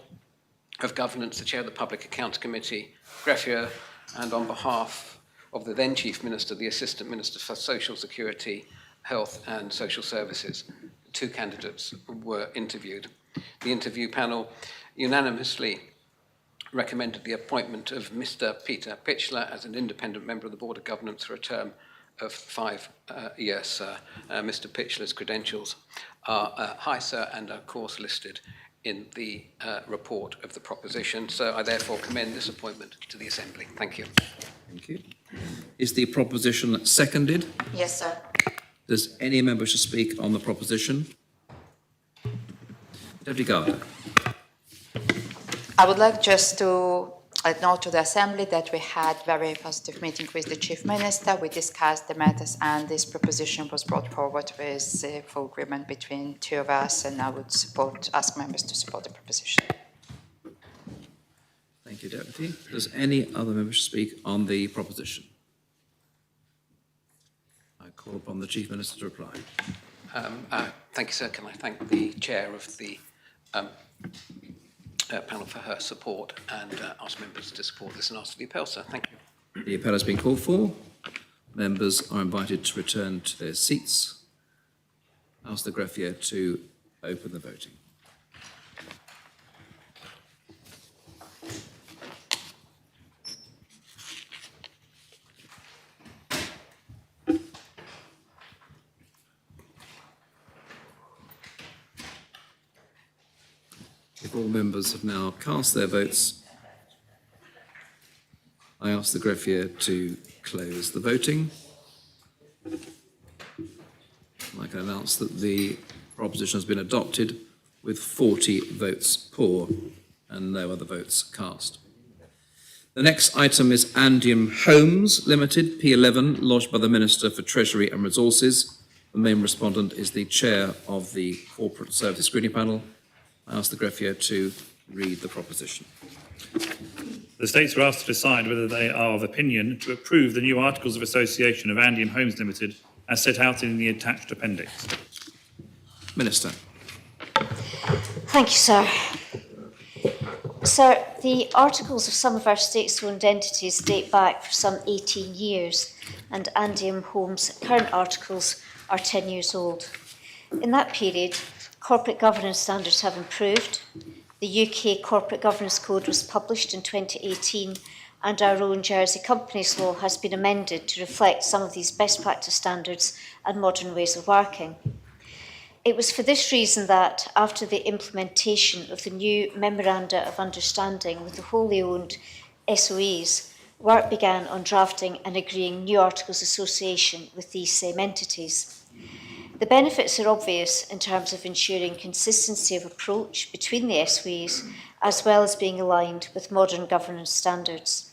of Governance, the Chair of the Public Accounts Committee, greffier, and on behalf of the then Chief Minister, the Assistant Minister for Social Security, Health and Social Services. 2 candidates were interviewed. The interview panel unanimously recommended the appointment of Mr. Peter Pitchler as an independent member of the Board of Governance for a term of 5 years. Mr. Pitchler's credentials are high, sir, and are of course listed in the report of the proposition. So I therefore commend this appointment to the Assembly. Thank you. Thank you. Is the proposition seconded? Yes, sir. Does any member wish to speak on the proposition? Deputy Gardner. I would like just to note to the Assembly that we had very positive meeting with the Chief Minister. We discussed the matters and this proposition was brought forward with full agreement between two of us, and I would ask members to support the proposition. Thank you, Deputy. Does any other member wish to speak on the proposition? I call upon the Chief Minister to reply. Thank you, sir. Can I thank the chair of the panel for her support and ask members to support this and ask the appeal, sir. Thank you. The appeal has been called for. Members are invited to return to their seats. Ask the greffier to open the voting. If all members have now cast their votes, I ask the greffier to close the voting. I can announce that the proposition has been adopted with 40 votes for and no other votes cast. The next item is Andium Homes Limited, P11, lodged by the Minister for Treasury and Resources. The main respondent is the chair of the Corporate Services Scrutiny Panel. I ask the greffier to read the proposition. The States are asked to decide whether they are of opinion to approve the new Articles of Association of Andium Homes Limited as set out in the attached appendix. Minister. Thank you, sir. Sir, the articles of some of our state-owned entities date back for some 18 years, and Andium Homes' current articles are 10 years old. In that period, corporate governance standards have improved. The UK Corporate Governance Code was published in 2018, and our own Jersey Companies Law has been amended to reflect some of these best practice standards and modern ways of working. It was for this reason that, after the implementation of the new Memoranda of Understanding with the wholly owned SOEs, work began on drafting and agreeing new Articles of Association with these same entities. The benefits are obvious in terms of ensuring consistency of approach between the SOEs, as well as being aligned with modern governance standards.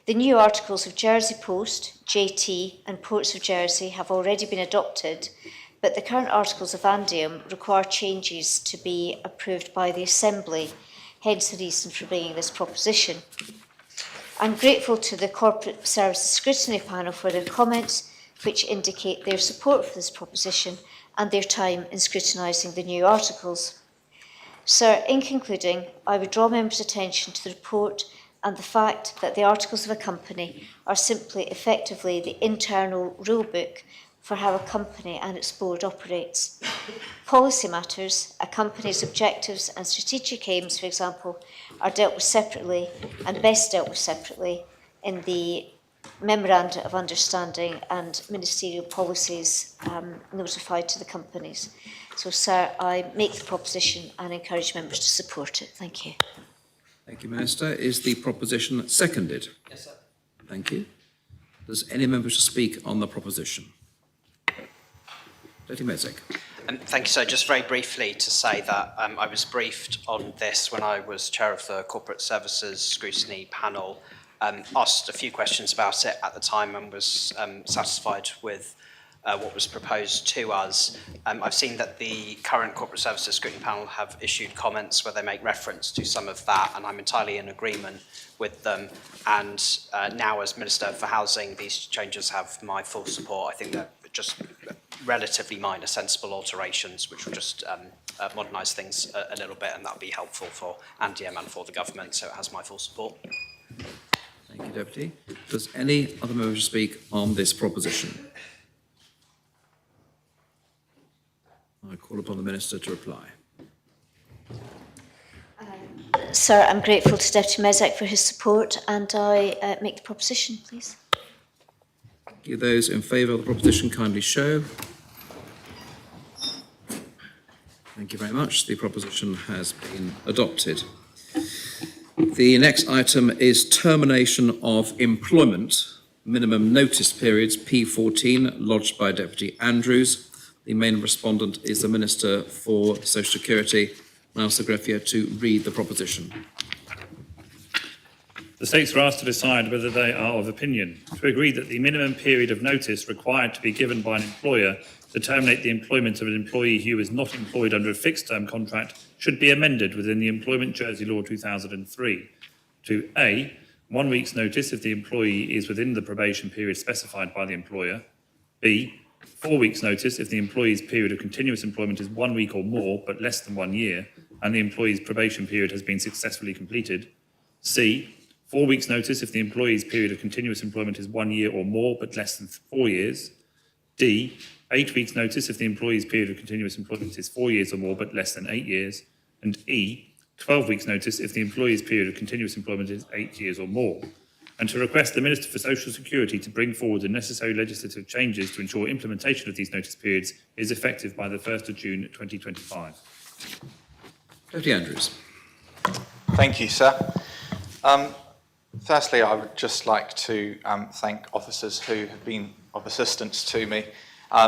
The new articles of Jersey Post, JT and Ports of Jersey have already been adopted, but the current articles of Andium require changes to be approved by the Assembly, hence the reason for bringing this proposition. I'm grateful to the Corporate Services Scrutiny Panel for their comments, which indicate their support for this proposition and their time in scrutinising the new articles. Sir, in concluding, I would draw members' attention to the report and the fact that the articles of a company are simply effectively the internal rulebook for how a company and its board operates. Policy matters, a company's objectives and strategic aims, for example, are dealt with separately and best dealt with separately in the Memoranda of Understanding and ministerial policies notified to the companies. So, sir, I make the proposition and encourage members to support it. Thank you. Thank you, Minister. Is the proposition seconded? Yes, sir. Thank you. Does any member wish to speak on the proposition? Deputy Mezek. Thank you, sir. Just very briefly to say that I was briefed on this when I was chair of the Corporate Services Scrutiny Panel. Asked a few questions about it at the time and was satisfied with what was proposed to us. I've seen that the current Corporate Services Scrutiny Panel have issued comments where they make reference to some of that, and I'm entirely in agreement with them. And now, as Minister for Housing, these changes have my full support. I think they're just relatively minor, sensible alterations, which will just modernise things a little bit, and that'll be helpful for Andium and for the government, so it has my full support. Thank you, Deputy. Does any other member wish to speak on this proposition? I call upon the Minister to reply. Sir, I'm grateful to Deputy Mezek for his support, and I make the proposition, please. Thank you. Those in favour of the proposition kindly show. Thank you very much. The proposition has been adopted. The next item is termination of employment minimum notice periods, P14, lodged by Deputy Andrews. The main respondent is the Minister for Social Security. Now, Sir Greffier, to read the proposition. The States were asked to decide whether they are of opinion to agree that the minimum period of notice required to be given by an employer to terminate the employment of an employee who is not employed under a fixed-term contract should be amended within the Employment Jersey Law 2003 to A, 1 week's notice if the employee is within the probation period specified by the employer, B, 4 weeks' notice if the employee's period of continuous employment is 1 week or more but less than 1 year and the employee's probation period has been successfully completed, C, 4 weeks' notice if the employee's period of continuous employment is 1 year or more but less than 4 years, D, 8 weeks' notice if the employee's period of continuous employment is 4 years or more but less than 8 years, and E, 12 weeks' notice if the employee's period of continuous employment is 8 years or more, and to request the Minister for Social Security to bring forward the necessary legislative changes to ensure implementation of these notice periods is effective by the 1st of June 2025. Deputy Andrews. Thank you, sir. Firstly, I would just like to thank officers who have been of assistance to me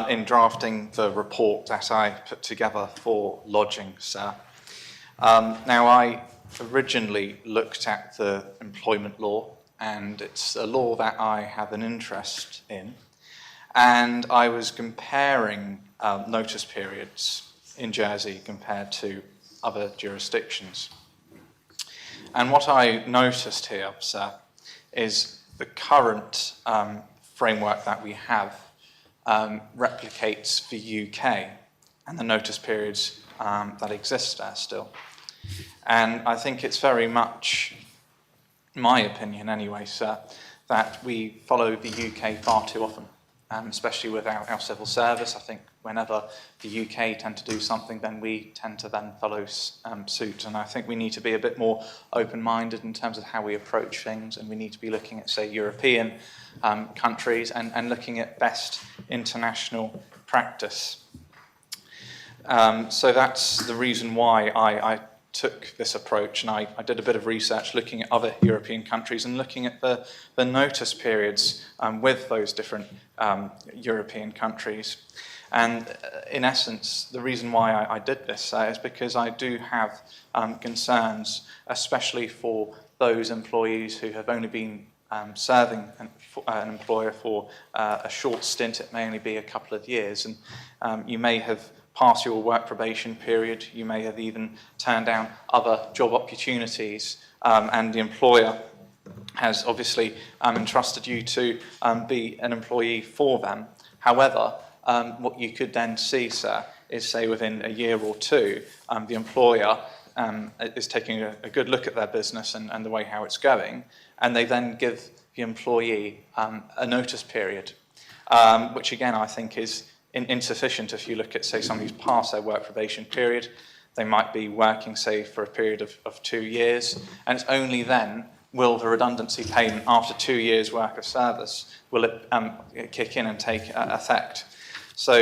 in drafting the report that I put together for lodging, sir. Now, I originally looked at the employment law, and it's a law that I have an interest in, and I was comparing notice periods in Jersey compared to other jurisdictions. And what I noticed here, sir, is the current framework that we have replicates the UK and the notice periods that exist there still. And I think it's very much, my opinion anyway, sir, that we follow the UK far too often, especially with our civil service. I think whenever the UK tend to do something, then we tend to then follow suit. And I think we need to be a bit more open-minded in terms of how we approach things, and we need to be looking at, say, European countries and looking at best international practice. So that's the reason why I took this approach, and I did a bit of research looking at other European countries and looking at the notice periods with those different European countries. And in essence, the reason why I did this is because I do have concerns, especially for those employees who have only been serving an employer for a short stint. It may only be a couple of years, and you may have passed your work probation period, you may have even turned down other job opportunities, and the employer has obviously entrusted you to be an employee for them. However, what you could then see, sir, is say within a year or two, the employer is taking a good look at their business and the way how it's going, and they then give the employee a notice period, which again I think is insufficient. If you look at, say, somebody who's passed their work probation period, they might be working, say, for a period of 2 years, and it's only then will the redundancy payment after 2 years' work of service will it kick in and take effect. So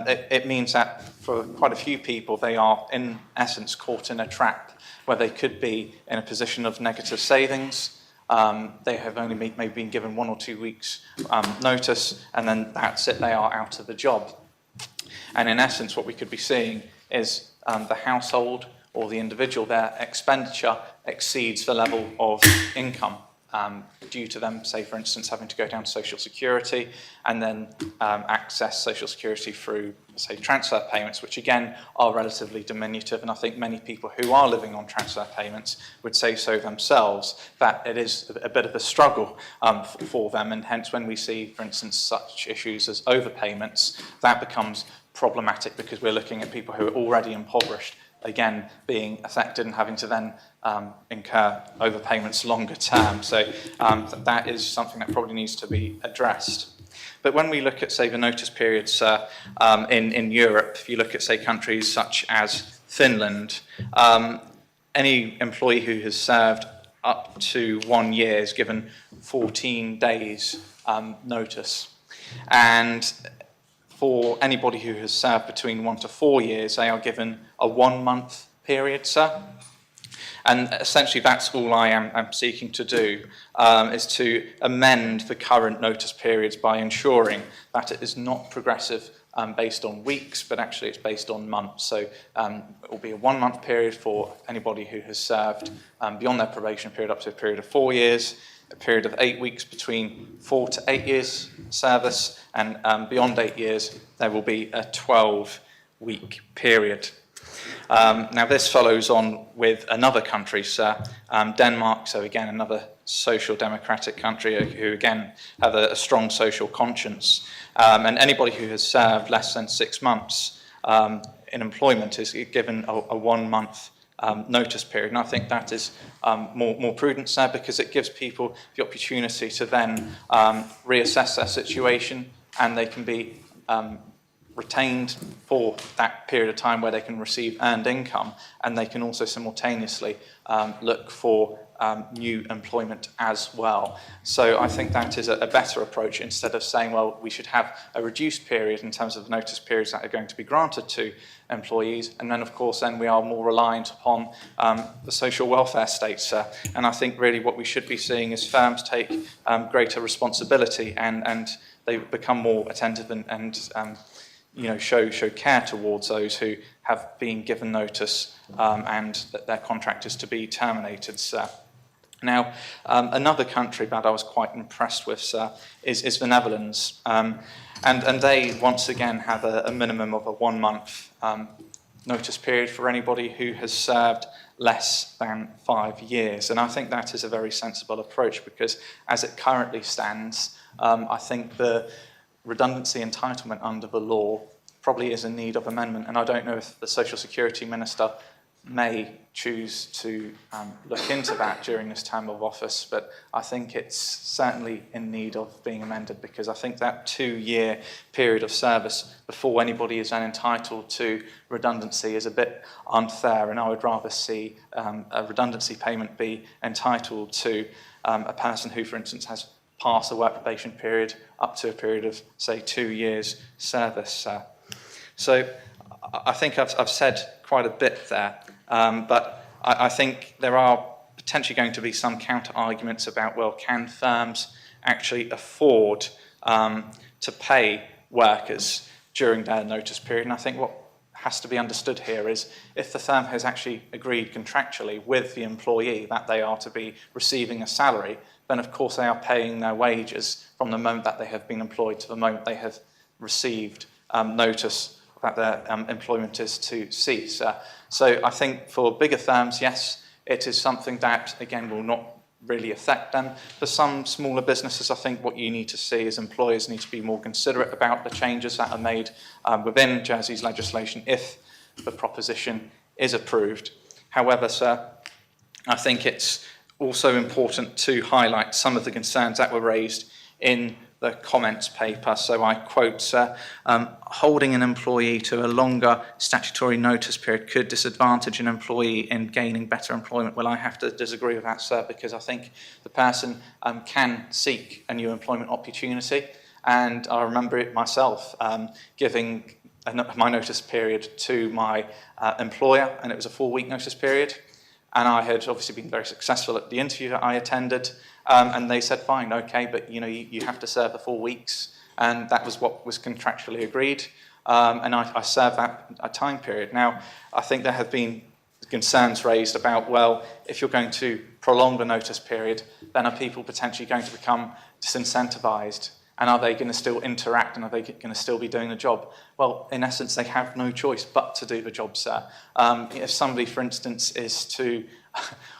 it means that for quite a few people, they are in essence caught in a trap where they could be in a position of negative savings. They have only maybe been given 1 or 2 weeks notice, and then that's it, they are out of the job. And in essence, what we could be seeing is the household or the individual, their expenditure exceeds the level of income due to them, say, for instance, having to go down to Social Security and then access Social Security through, say, transfer payments, which again are relatively diminutive. And I think many people who are living on transfer payments would say so themselves, that it is a bit of a struggle for them. And hence, when we see, for instance, such issues as overpayments, that becomes problematic because we're looking at people who are already impoverished, again, being affected and having to then incur overpayments longer term. So that is something that probably needs to be addressed. But when we look at, say, the notice periods in Europe, if you look at, say, countries such as Finland, any employee who has served up to 1 year is given 14 days notice. And for anybody who has served between 1 to 4 years, they are given a 1 month period, sir. And essentially that's all I am seeking to do, is to amend the current notice periods by ensuring that it is not progressive based on weeks, but actually it's based on months. So it will be a 1 month period for anybody who has served beyond their probation period up to a period of 4 years, a period of 8 weeks between 4 to 8 years service, and beyond 8 years there will be a 12-week period. Now this follows on with another country, Denmark, so again another social democratic country who again have a strong social conscience, and anybody who has served less than 6 months in employment is given a 1 month notice period, and I think that is more prudent, sir, because it gives people the opportunity to then reassess their situation, and they can be retained for that period of time where they can receive earned income, and they can also simultaneously look for new employment as well. So I think that is a better approach, instead of saying, well, we should have a reduced period in terms of notice periods that are going to be granted to employees, and then of course then we are more reliant upon the social welfare state, sir. And I think really what we should be seeing is firms take greater responsibility, and they become more attentive and you know, show care towards those who have been given notice and that their contract is to be terminated, sir. Now, another country that I was quite impressed with, sir, is the Netherlands. And they, once again, have a minimum of a 1 month notice period for anybody who has served less than 5 years. And I think that is a very sensible approach, because as it currently stands, I think the redundancy entitlement under the law probably is in need of amendment, and I don't know if the Social Security Minister may choose to look into that during this term of office, but I think it's certainly in need of being amended, because I think that 2-year period of service before anybody is then entitled to redundancy is a bit unfair, and I would rather see a redundancy payment be entitled to a person who, for instance, has passed a work probation period up to a period of, say, 2 years service. So I think I've said quite a bit there, but I think there are potentially going to be some counter-arguments about, well, can firms actually afford to pay workers during their notice period? And I think what has to be understood here is, if the firm has actually agreed contractually with the employee that they are to be receiving a salary, then of course they are paying their wages from the moment that they have been employed to the moment they have received notice that their employment is to cease. So I think for bigger firms, yes, it is something that, again, will not really affect them. For some smaller businesses, I think what you need to see is employers need to be more considerate about the changes that are made within Jersey's legislation if the proposition is approved. However, sir, I think it's also important to highlight some of the concerns that were raised in the comments paper. So I quote, sir, holding an employee to a longer statutory notice period could disadvantage an employee in gaining better employment. Well, I have to disagree with that, sir, because I think the person can seek a new employment opportunity. And I remember it myself, giving my notice period to my employer, and it was a 4-week notice period. And I had obviously been very successful at the interview that I attended. And they said, fine, okay, but you have to serve the 4 weeks. And that was what was contractually agreed. And I served that time period. Now, I think there have been concerns raised about, well, if you're going to prolong the notice period, then are people potentially going to become disincentivized? And are they going to still interact, and are they going to still be doing the job? Well, in essence, they have no choice but to do the job, sir. If somebody, for instance, is to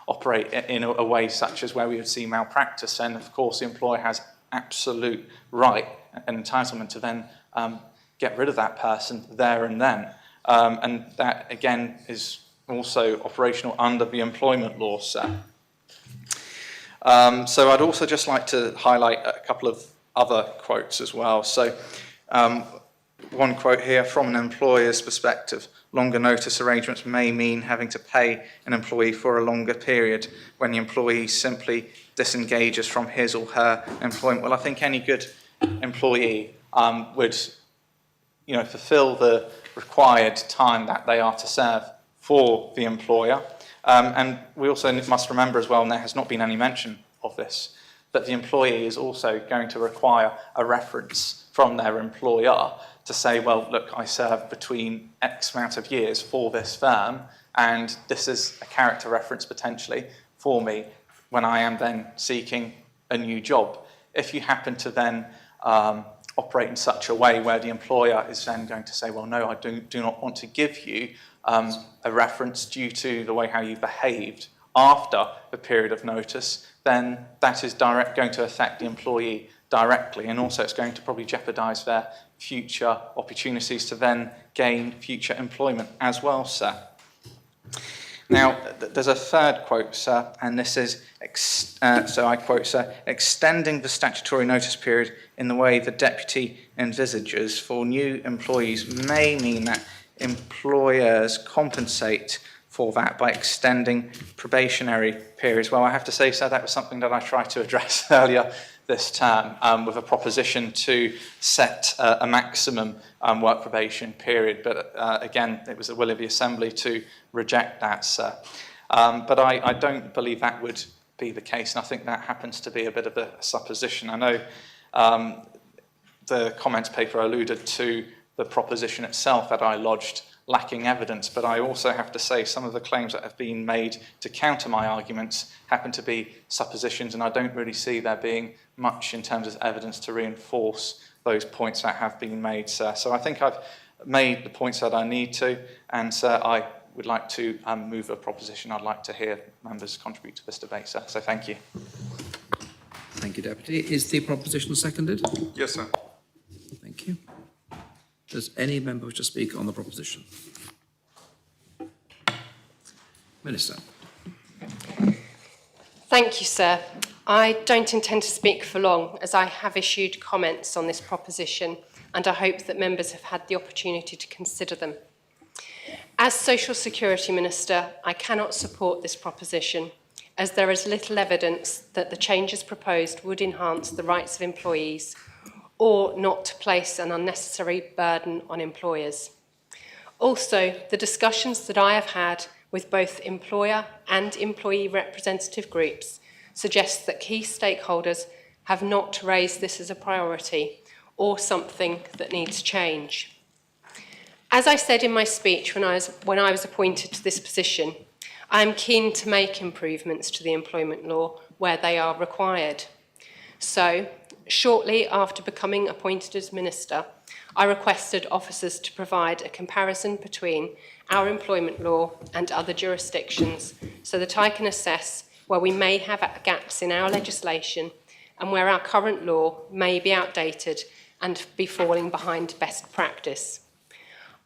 operate in a way such as where we would see malpractice, then of course the employer has absolute right and entitlement to then get rid of that person there and then. And that, again, is also operational under the employment law, sir. So I'd also just like to highlight a couple of other quotes as well. So one quote here, from an employer's perspective, longer notice arrangements may mean having to pay an employee for a longer period when the employee simply disengages from his or her employment. Well, I think any good employee would fulfill the required time that they are to serve for the employer. And we also must remember as well, and there has not been any mention of this, that the employee is also going to require a reference from their employer to say, well, look, I served between X amount of years for this firm, and this is a character reference potentially for me when I am then seeking a new job. If you happen to then operate in such a way where the employer is then going to say, well, no, I do not want to give you a reference due to the way how you behaved after the period of notice, then that is going to affect the employee directly, and also it's going to probably jeopardise their future opportunities to then gain future employment as well, sir. Now, there's a third quote, sir, and this is, so I quote, sir, extending the statutory notice period in the way the deputy envisages for new employees may mean that employers compensate for that by extending probationary periods. Well, I have to say, sir, that was something that I tried to address earlier this term with a proposition to set a maximum work probation period. But again, it was the will of the Assembly to reject that, sir. But I don't believe that would be the case, and I think that happens to be a bit of a supposition. I know the comments paper alluded to the proposition itself that I lodged lacking evidence, but I also have to say some of the claims that have been made to counter my arguments happen to be suppositions, and I don't really see there being much in terms of evidence to reinforce those points that have been made, sir. So I think I've made the points that I need to, and sir, I would like to move a proposition. I'd like to hear members contribute to this debate, sir. So thank you. Thank you, Deputy. Is the proposition seconded? Yes, sir. Thank you. Does any member wish to speak on the proposition? Minister. Thank you, sir. I don't intend to speak for long, as I have issued comments on this proposition, and I hope that members have had the opportunity to consider them. As Social Security Minister, I cannot support this proposition, as there is little evidence that the changes proposed would enhance the rights of employees or not to place an unnecessary burden on employers. Also, the discussions that I have had with both employer and employee representative groups suggest that key stakeholders have not raised this as a priority or something that needs change. As I said in my speech when I was appointed to this position, I am keen to make improvements to the employment law where they are required. So, shortly after becoming appointed as Minister, I requested officers to provide a comparison between our employment law and other jurisdictions so that I can assess where we may have gaps in our legislation and where our current law may be outdated and be falling behind best practice.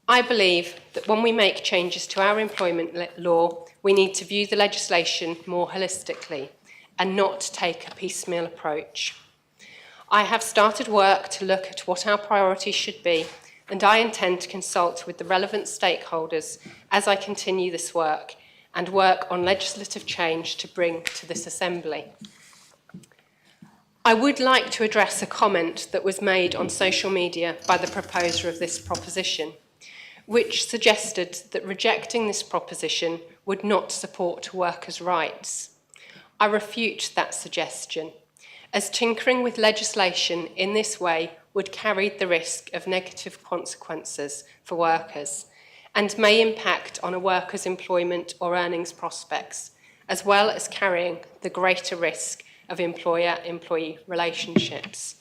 I believe that when we make changes to our employment law, we need to view the legislation more holistically and not take a piecemeal approach. I have started work to look at what our priorities should be, and I intend to consult with the relevant stakeholders as I continue this work and work on legislative change to bring to this Assembly. I would like to address a comment that was made on social media by the proposer of this proposition, which suggested that rejecting this proposition would not support workers' rights. I refute that suggestion, as tinkering with legislation in this way would carry the risk of negative consequences for workers and may impact on a worker's employment or earnings prospects, as well as carrying the greater risk of employer-employee relationships.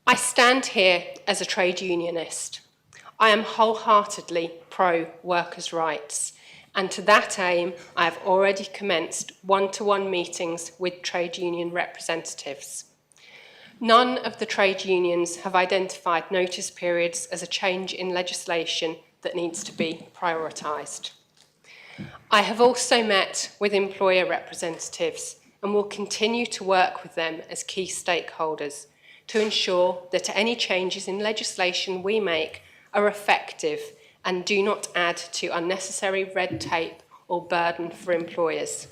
I stand here as a trade unionist. I am wholeheartedly pro-workers' rights, and to that aim, I have already commenced one-to-one meetings with trade union representatives. None of the trade unions have identified notice periods as a change in legislation that needs to be prioritised. I have also met with employer representatives and will continue to work with them as key stakeholders to ensure that any changes in legislation we make are effective and do not add to unnecessary red tape or burden for employers.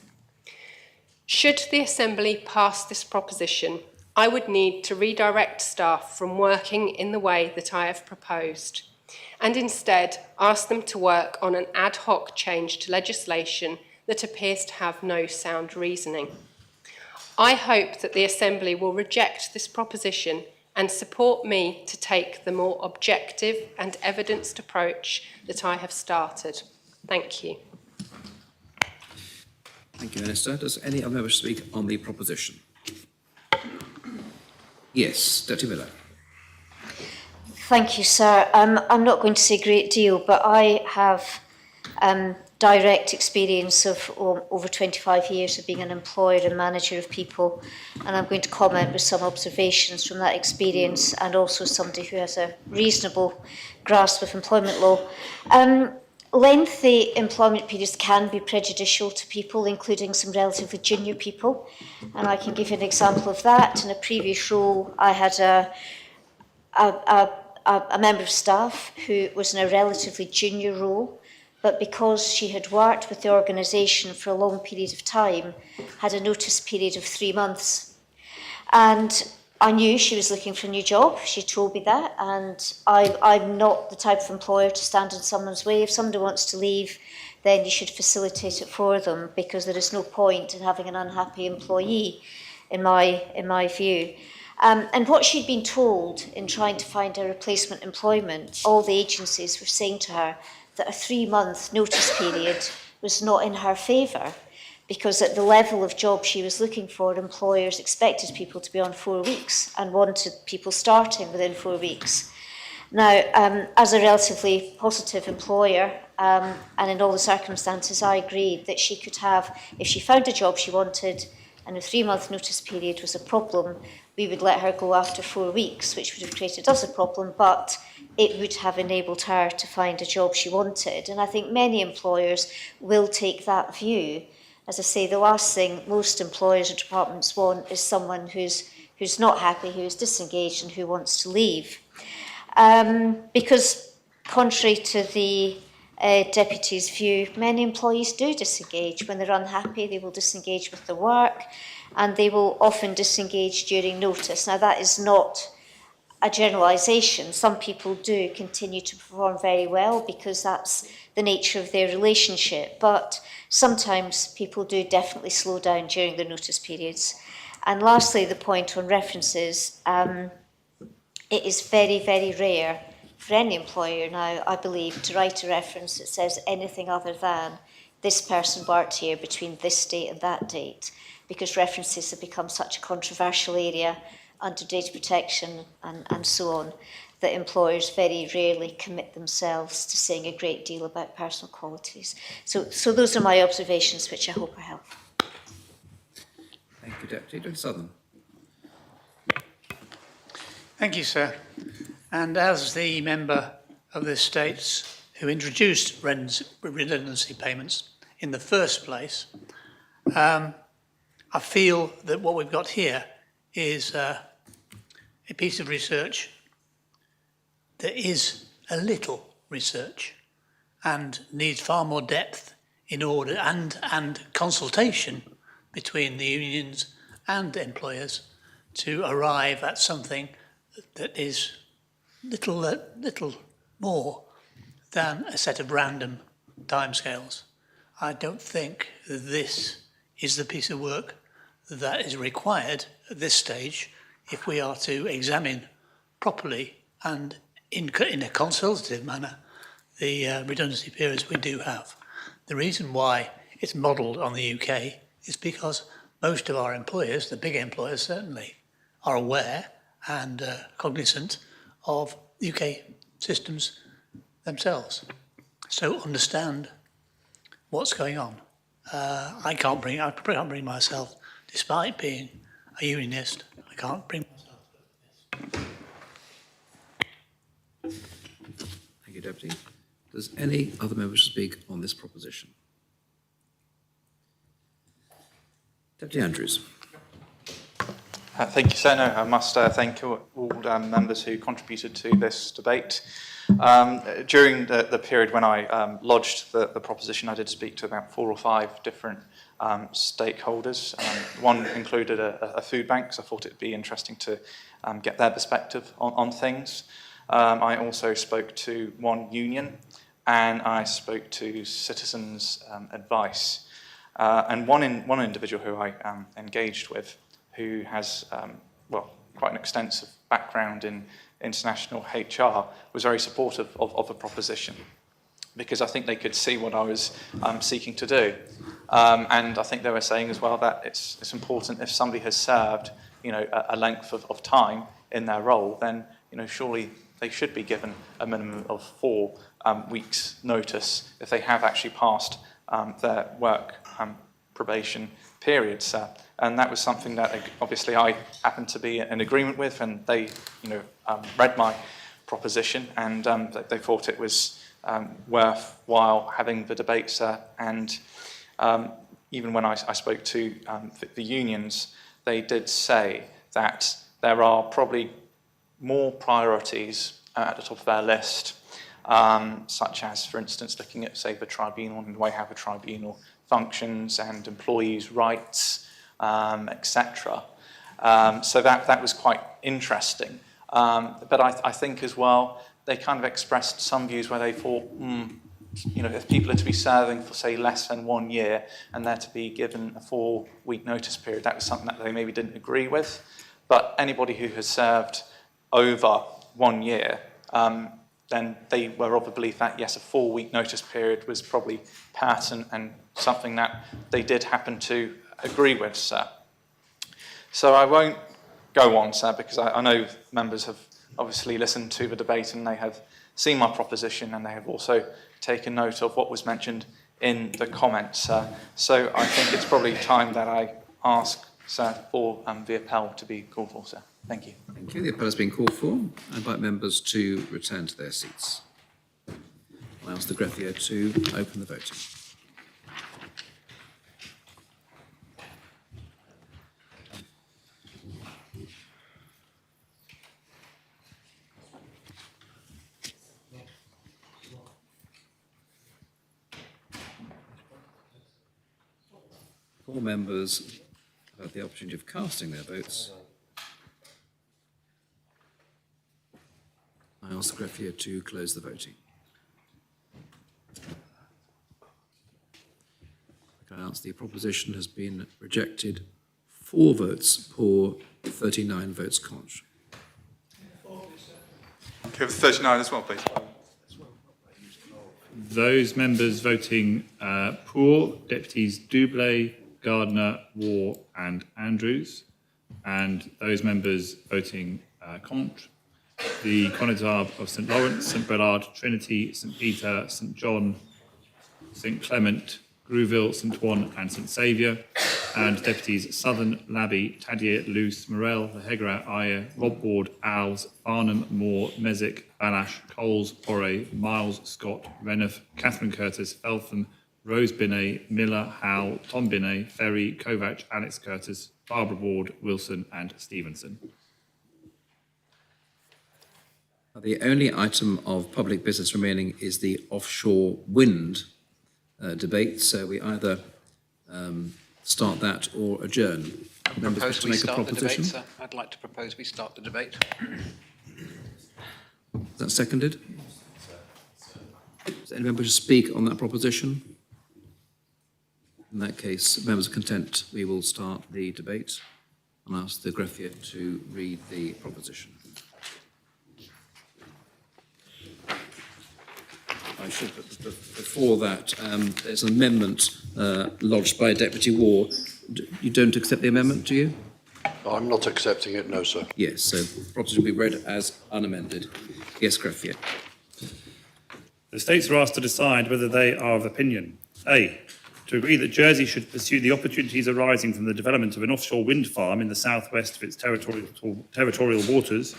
Should the Assembly pass this proposition, I would need to redirect staff from working in the way that I have proposed. and instead ask them to work on an ad hoc change to legislation that appears to have no sound reasoning. I hope that the Assembly will reject this proposition and support me to take the more objective and evidenced approach that I have started. Thank you. Thank you, Minister. Does any other member speak on the proposition? Yes, Deputy Miller. Thank you, sir. I'm not going to say a great deal, but I have direct experience of over 25 years of being an employer and manager of people, and I'm going to comment with some observations from that experience and also somebody who has a reasonable grasp of employment law. Lengthy employment periods can be prejudicial to people, including some relatively junior people, and I can give you an example of that. In a previous role, I had a member of staff who was in a relatively junior role, but because she had worked with the organisation for a long period of time, had a notice period of 3 months. And I knew she was looking for a new job. She told me that, and I'm not the type of employer to stand in someone's way. If somebody wants to leave, then you should facilitate it for them, because there is no point in having an unhappy employee, in my view. And what she'd been told in trying to find a replacement employment, all the agencies were saying to her that a 3-month notice period was not in her favour, because at the level of job she was looking for, employers expected people to be on 4 weeks and wanted people starting within 4 weeks. Now, as a relatively positive employer, and in all the circumstances, I agreed that she could have, if she found a job she wanted and a 3-month notice period was a problem, we would let her go after 4 weeks, which would have created us a problem, but it would have enabled her to find a job she wanted. And I think many employers will take that view. As I say, the last thing most employers or departments want is someone who's not happy, who is disengaged and who wants to leave. Because contrary to the Deputy's view, many employees do disengage. When they're unhappy, they will disengage with their work, and they will often disengage during notice. Now, that is not a generalisation. Some people do continue to perform very well because that's the nature of their relationship, but sometimes people do definitely slow down during the notice periods. And lastly, the point on references, it is very, very rare for any employer now, I believe, to write a reference that says anything other than this person worked here between this date and that date, because references have become such a controversial area under data protection and so on, that employers very rarely commit themselves to saying a great deal about personal qualities. So those are my observations, which I hope are helpful. Thank you, Deputy. Deputy Southern. Thank you, sir. And as the member of the States who introduced redundancy payments in the first place, I feel that what we've got here is a piece of research that is a little research and needs far more depth in order and consultation between the unions and employers to arrive at something that is little more than a set of random timescales. I don't think this is the piece of work that is required at this stage if we are to examine properly and in a consultative manner the redundancy periods we do have. The reason why it's modelled on the UK is because most of our employers, the big employers certainly, are aware and cognizant of UK systems themselves. So understand what's going on. I can't bring myself, despite being a unionist, I can't bring myself to this. Thank you, Deputy. Does any other member speak on this proposition? Deputy Andrews. Thank you, sir. No, I must thank all members who contributed to this debate. During the period when I lodged the proposition, I did speak to about 4 or 5 different stakeholders. One included a food bank, so I thought it'd be interesting to get their perspective on things. I also spoke to one union, and I spoke to Citizens Advice. And one individual who I engaged with, who has quite an extensive background in international HR, was very supportive of the proposition, because I think they could see what I was seeking to do. And I think they were saying as well that it's important, if somebody has served a length of time in their role, then surely they should be given a minimum of 4 weeks notice if they have actually passed their work probation periods. And that was something that obviously I happened to be in agreement with, and they read my proposition, and they thought it was worthwhile having the debate. And even when I spoke to the unions, they did say that there are probably more priorities at the top of their list, such as, for instance, looking at, say, the tribunal and the way how the tribunal functions and employees' rights, etc. So that was quite interesting. But I think as well, they kind of expressed some views where they thought, if people are to be serving for, say, less than 1 year and they're to be given a 4-week notice period, that was something that they maybe didn't agree with. But anybody who has served over 1 year, then they were of the belief that, yes, a 4-week notice period was probably pattern and something that they did happen to agree with, sir. So I won't go on, sir, because I know members have obviously listened to the debate and they have seen my proposition, and they have also taken note of what was mentioned in the comments, sir. So I think it's probably time that I ask, sir, for the appel to be called for, sir. Thank you. Thank you. The appel has been called for. I invite members to return to their seats. I ask the greffier to open the voting. All members have the opportunity of casting their votes. I ask the greffier to close the voting. I can announce the proposition has been rejected. 4 votes pour, 39 votes contre. Give 39 as well, please. Those members voting pour, Deputies Doublé, Gardner, War and Andrews, and those members voting contre, the Connétable of St Lawrence, St Bernard, Trinity, St Peter, St John, St Clement, Grouville, St Ouen and St Saviour, and Deputies Southern, Labby, Tadier, Luce, Morel, The Hegra, Ayer, Rob Ward, Owls, Farnham, Moore, Mesick, Balash, Coles, Porre, Miles, Scott, Reniff, Catherine Curtis, Feltham, Rose Binet, Miller, Howe, Tom Binet, Ferry, Kovac, Alex Curtis, Barbara Ward, Wilson and Stevenson. The only item of public business remaining is the offshore wind debate, so we either start that or adjourn. Members wish to make a proposition? Debate, sir. I'd like to propose we start the debate. Is that seconded? Does any member wish to speak on that proposition? In that case, members are content, we will start the debate and ask the greffier to read the proposition. I should, but before that, there's an amendment lodged by Deputy War. You don't accept the amendment, do you? I'm not accepting it, no, sir. Yes, so the proposition will be read as unamended. Yes, greffier. The states are asked to decide whether they are of opinion. A, to agree that Jersey should pursue the opportunities arising from the development of an offshore wind farm in the southwest of its territorial waters.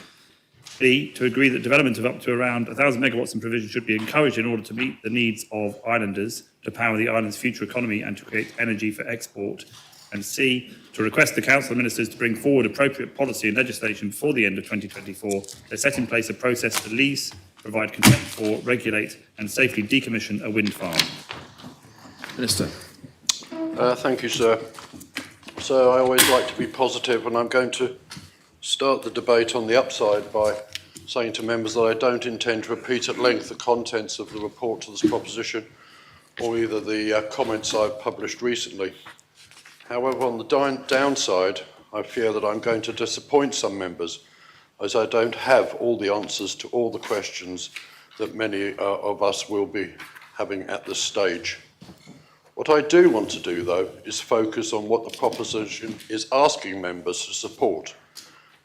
B, to agree that development of up to around 1,000 megawatts in provision should be encouraged in order to meet the needs of islanders, to power the island's future economy and to create energy for export. And C, to request the Council of Ministers to bring forward appropriate policy and legislation before the end of 2024 to set in place a process to lease, provide consent for, regulate and safely decommission a wind farm. Minister. Thank you, sir. So I always like to be positive, and I'm going to start the debate on the upside by saying to members that I don't intend to repeat at length the contents of the report to this proposition or either the comments I've published recently. However, on the downside, I fear that I'm going to disappoint some members as I don't have all the answers to all the questions that many of us will be having at this stage. What I do want to do, though, is focus on what the proposition is asking members to support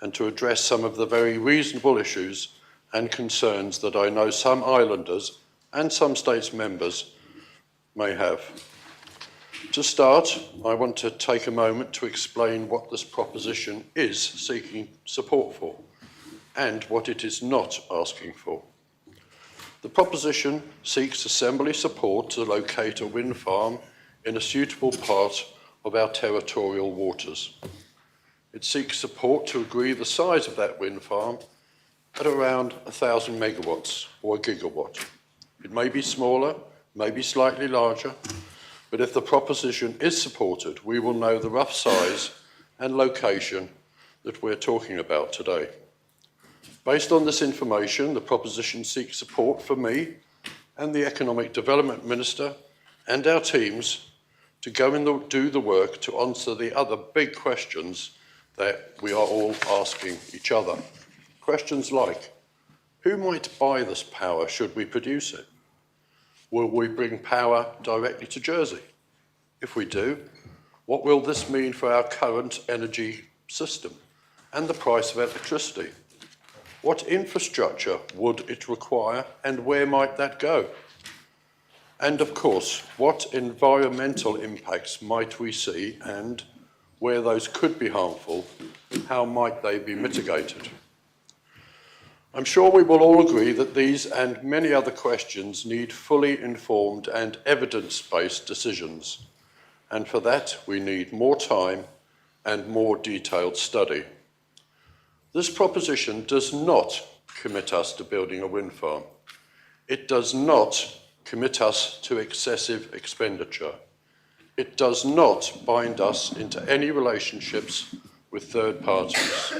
and to address some of the very reasonable issues and concerns that I know some islanders and some states members may have. To start, I want to take a moment to explain what this proposition is seeking support for and what it is not asking for. The proposition seeks Assembly support to locate a wind farm in a suitable part of our territorial waters. It seeks support to agree the size of that wind farm at around 1,000 megawatts or a gigawatt. It may be smaller, may be slightly larger, but if the proposition is supported, we will know the rough size and location that we're talking about today. Based on this information, the proposition seeks support for me and the Economic Development Minister and our teams to go and do the work to answer the other big questions that we are all asking each other. Questions like, who might buy this power should we produce it? Will we bring power directly to Jersey? If we do, what will this mean for our current energy system and the price of electricity? What infrastructure would it require and where might that go? And of course, what environmental impacts might we see and where those could be harmful, how might they be mitigated? I'm sure we will all agree that these and many other questions need fully informed and evidence-based decisions. And for that, we need more time and more detailed study. This proposition does not commit us to building a wind farm. It does not commit us to excessive expenditure. It does not bind us into any relationships with third parties.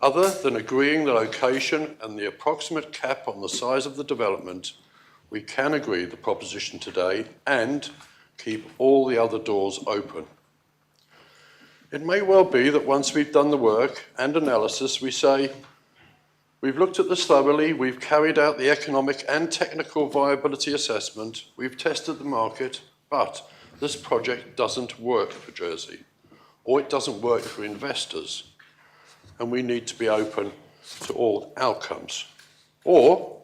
Other than agreeing the location and the approximate cap on the size of the development, we can agree the proposition today and keep all the other doors open. It may well be that once we've done the work and analysis, we say, we've looked at this thoroughly, we've carried out the economic and technical viability assessment, we've tested the market, but this project doesn't work for Jersey, or it doesn't work for investors, and we need to be open to all outcomes. Or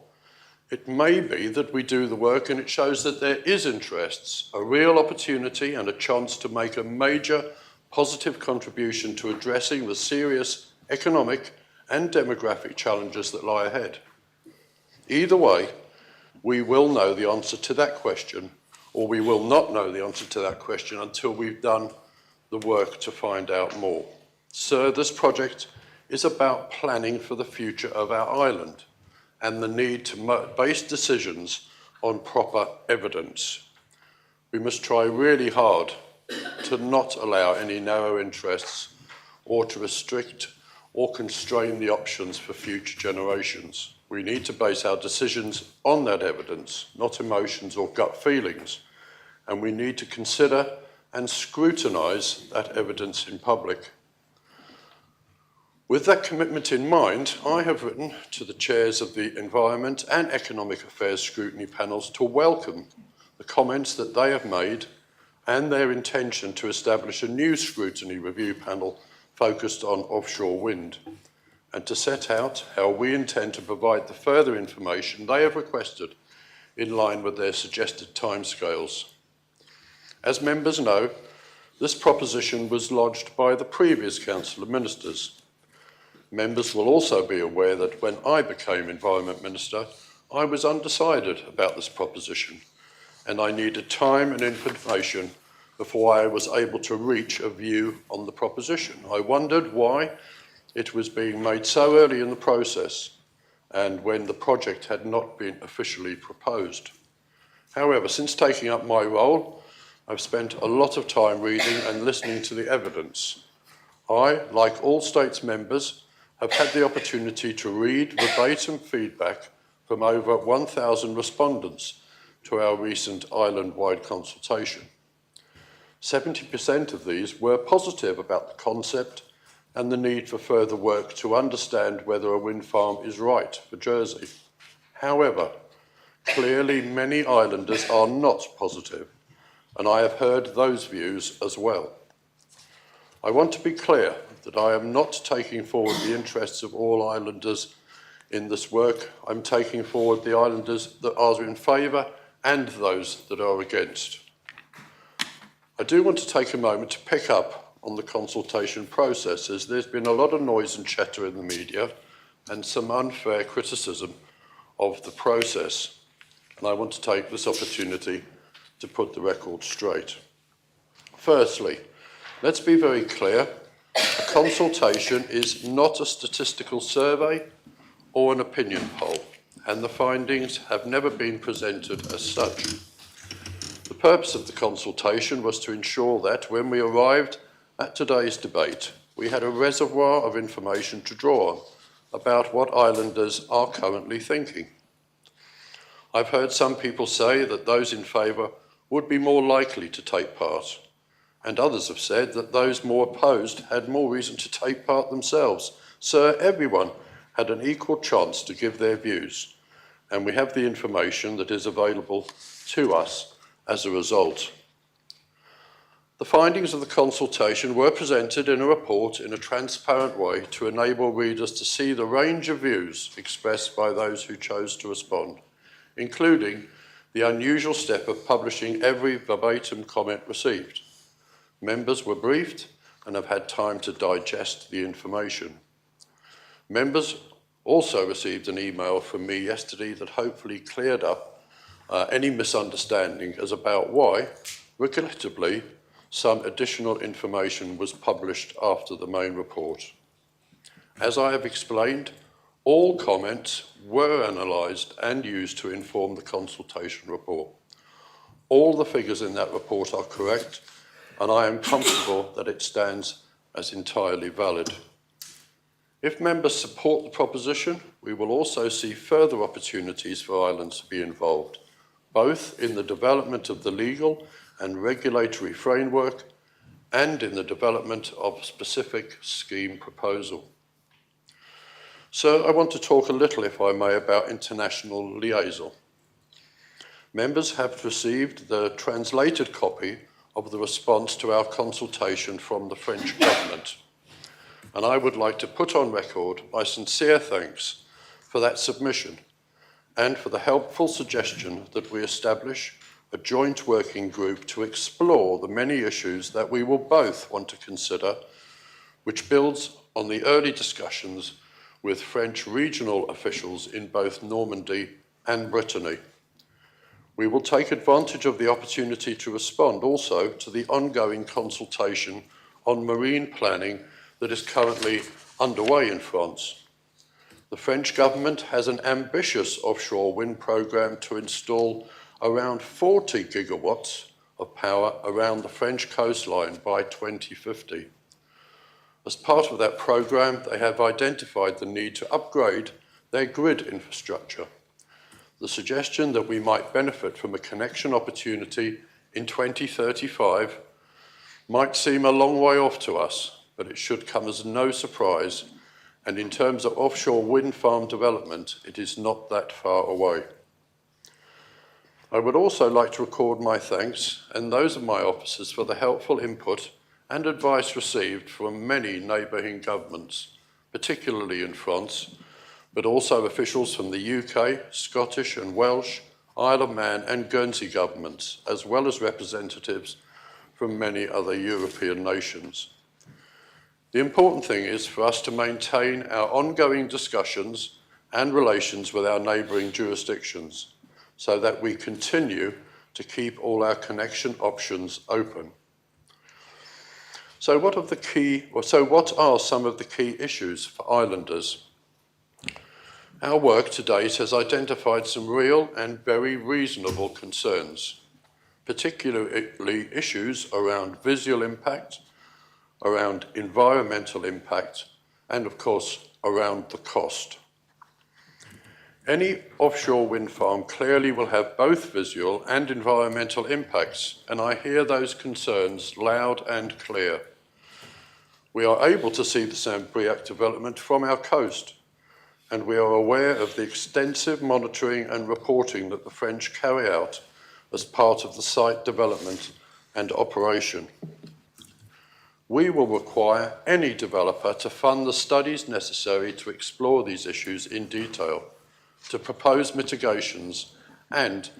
it may be that we do the work and it shows that there is interests, a real opportunity and a chance to make a major positive contribution to addressing the serious economic and demographic challenges that lie ahead. Either way, we will know the answer to that question, or we will not know the answer to that question until we've done the work to find out more. So this project is about planning for the future of our island and the need to base decisions on proper evidence. We must try really hard to not allow any narrow interests or to restrict or constrain the options for future generations. We need to base our decisions on that evidence, not emotions or gut feelings, and we need to consider and scrutinise that evidence in public. With that commitment in mind, I have written to the chairs of the Environment and Economic Affairs Scrutiny panels to welcome the comments that they have made and their intention to establish a new scrutiny review panel focused on offshore wind, and to set out how we intend to provide the further information they have requested in line with their suggested timescales. As members know, this proposition was lodged by the previous Council of Ministers. Members will also be aware that when I became Environment Minister, I was undecided about this proposition, and I needed time and information before I was able to reach a view on the proposition. I wondered why it was being made so early in the process and when the project had not been officially proposed. However, since taking up my role, I've spent a lot of time reading and listening to the evidence. I, like all States members, have had the opportunity to read verbatim feedback from over 1,000 respondents to our recent island-wide consultation. 70% of these were positive about the concept and the need for further work to understand whether a wind farm is right for Jersey. However, clearly many islanders are not positive, and I have heard those views as well. I want to be clear that I am not taking forward the interests of all islanders in this work. I'm taking forward the islanders that are in favour and those that are against. I do want to take a moment to pick up on the consultation process, as there's been a lot of noise and chatter in the media and some unfair criticism of the process. And I want to take this opportunity to put the record straight. Firstly, let's be very clear. A consultation is not a statistical survey or an opinion poll, and the findings have never been presented as such. The purpose of the consultation was to ensure that when we arrived at today's debate, we had a reservoir of information to draw on about what islanders are currently thinking. I've heard some people say that those in favour would be more likely to take part, and others have said that those more opposed had more reason to take part themselves. Sir, everyone had an equal chance to give their views, and we have the information that is available to us as a result. The findings of the consultation were presented in a report in a transparent way to enable readers to see the range of views expressed by those who chose to respond, including the unusual step of publishing every verbatim comment received. Members were briefed and have had time to digest the information. Members also received an email from me yesterday that hopefully cleared up any misunderstanding as about why, regrettably, some additional information was published after the main report. As I have explained, all comments were analysed and used to inform the consultation report. All the figures in that report are correct, and I am comfortable that it stands as entirely valid. If members support the proposition, we will also see further opportunities for islands to be involved, both in the development of the legal and regulatory framework and in the development of a specific scheme proposal. So I want to talk a little, if I may, about international liaison. Members have received the translated copy of the response to our consultation from the French government, and I would like to put on record my sincere thanks for that submission and for the helpful suggestion that we establish a joint working group to explore the many issues that we will both want to consider, which builds on the early discussions with French regional officials in both Normandy and Brittany. We will take advantage of the opportunity to respond also to the ongoing consultation on marine planning that is currently underway in France. The French government has an ambitious offshore wind programme to install around 40 gigawatts of power around the French coastline by 2050. As part of that programme, they have identified the need to upgrade their grid infrastructure. The suggestion that we might benefit from a connection opportunity in 2035 might seem a long way off to us, but it should come as no surprise, and in terms of offshore wind farm development, it is not that far away. I would also like to record my thanks and those of my officers for the helpful input and advice received from many neighbouring governments, particularly in France, but also officials from the UK, Scottish and Welsh, Isle of Man and Guernsey governments, as well as representatives from many other European nations. The important thing is for us to maintain our ongoing discussions and relations with our neighbouring jurisdictions so that we continue to keep all our connection options open. So what are some of the key issues for islanders? Our work to date has identified some real and very reasonable concerns, particularly issues around visual impact, around environmental impact, and of course, around the cost. Any offshore wind farm clearly will have both visual and environmental impacts, and I hear those concerns loud and clear. We are able to see the Saint-Briac development from our coast, and we are aware of the extensive monitoring and reporting that the French carry out as part of the site development and operation. We will require any developer to fund the studies necessary to explore these issues in detail, to propose mitigations, and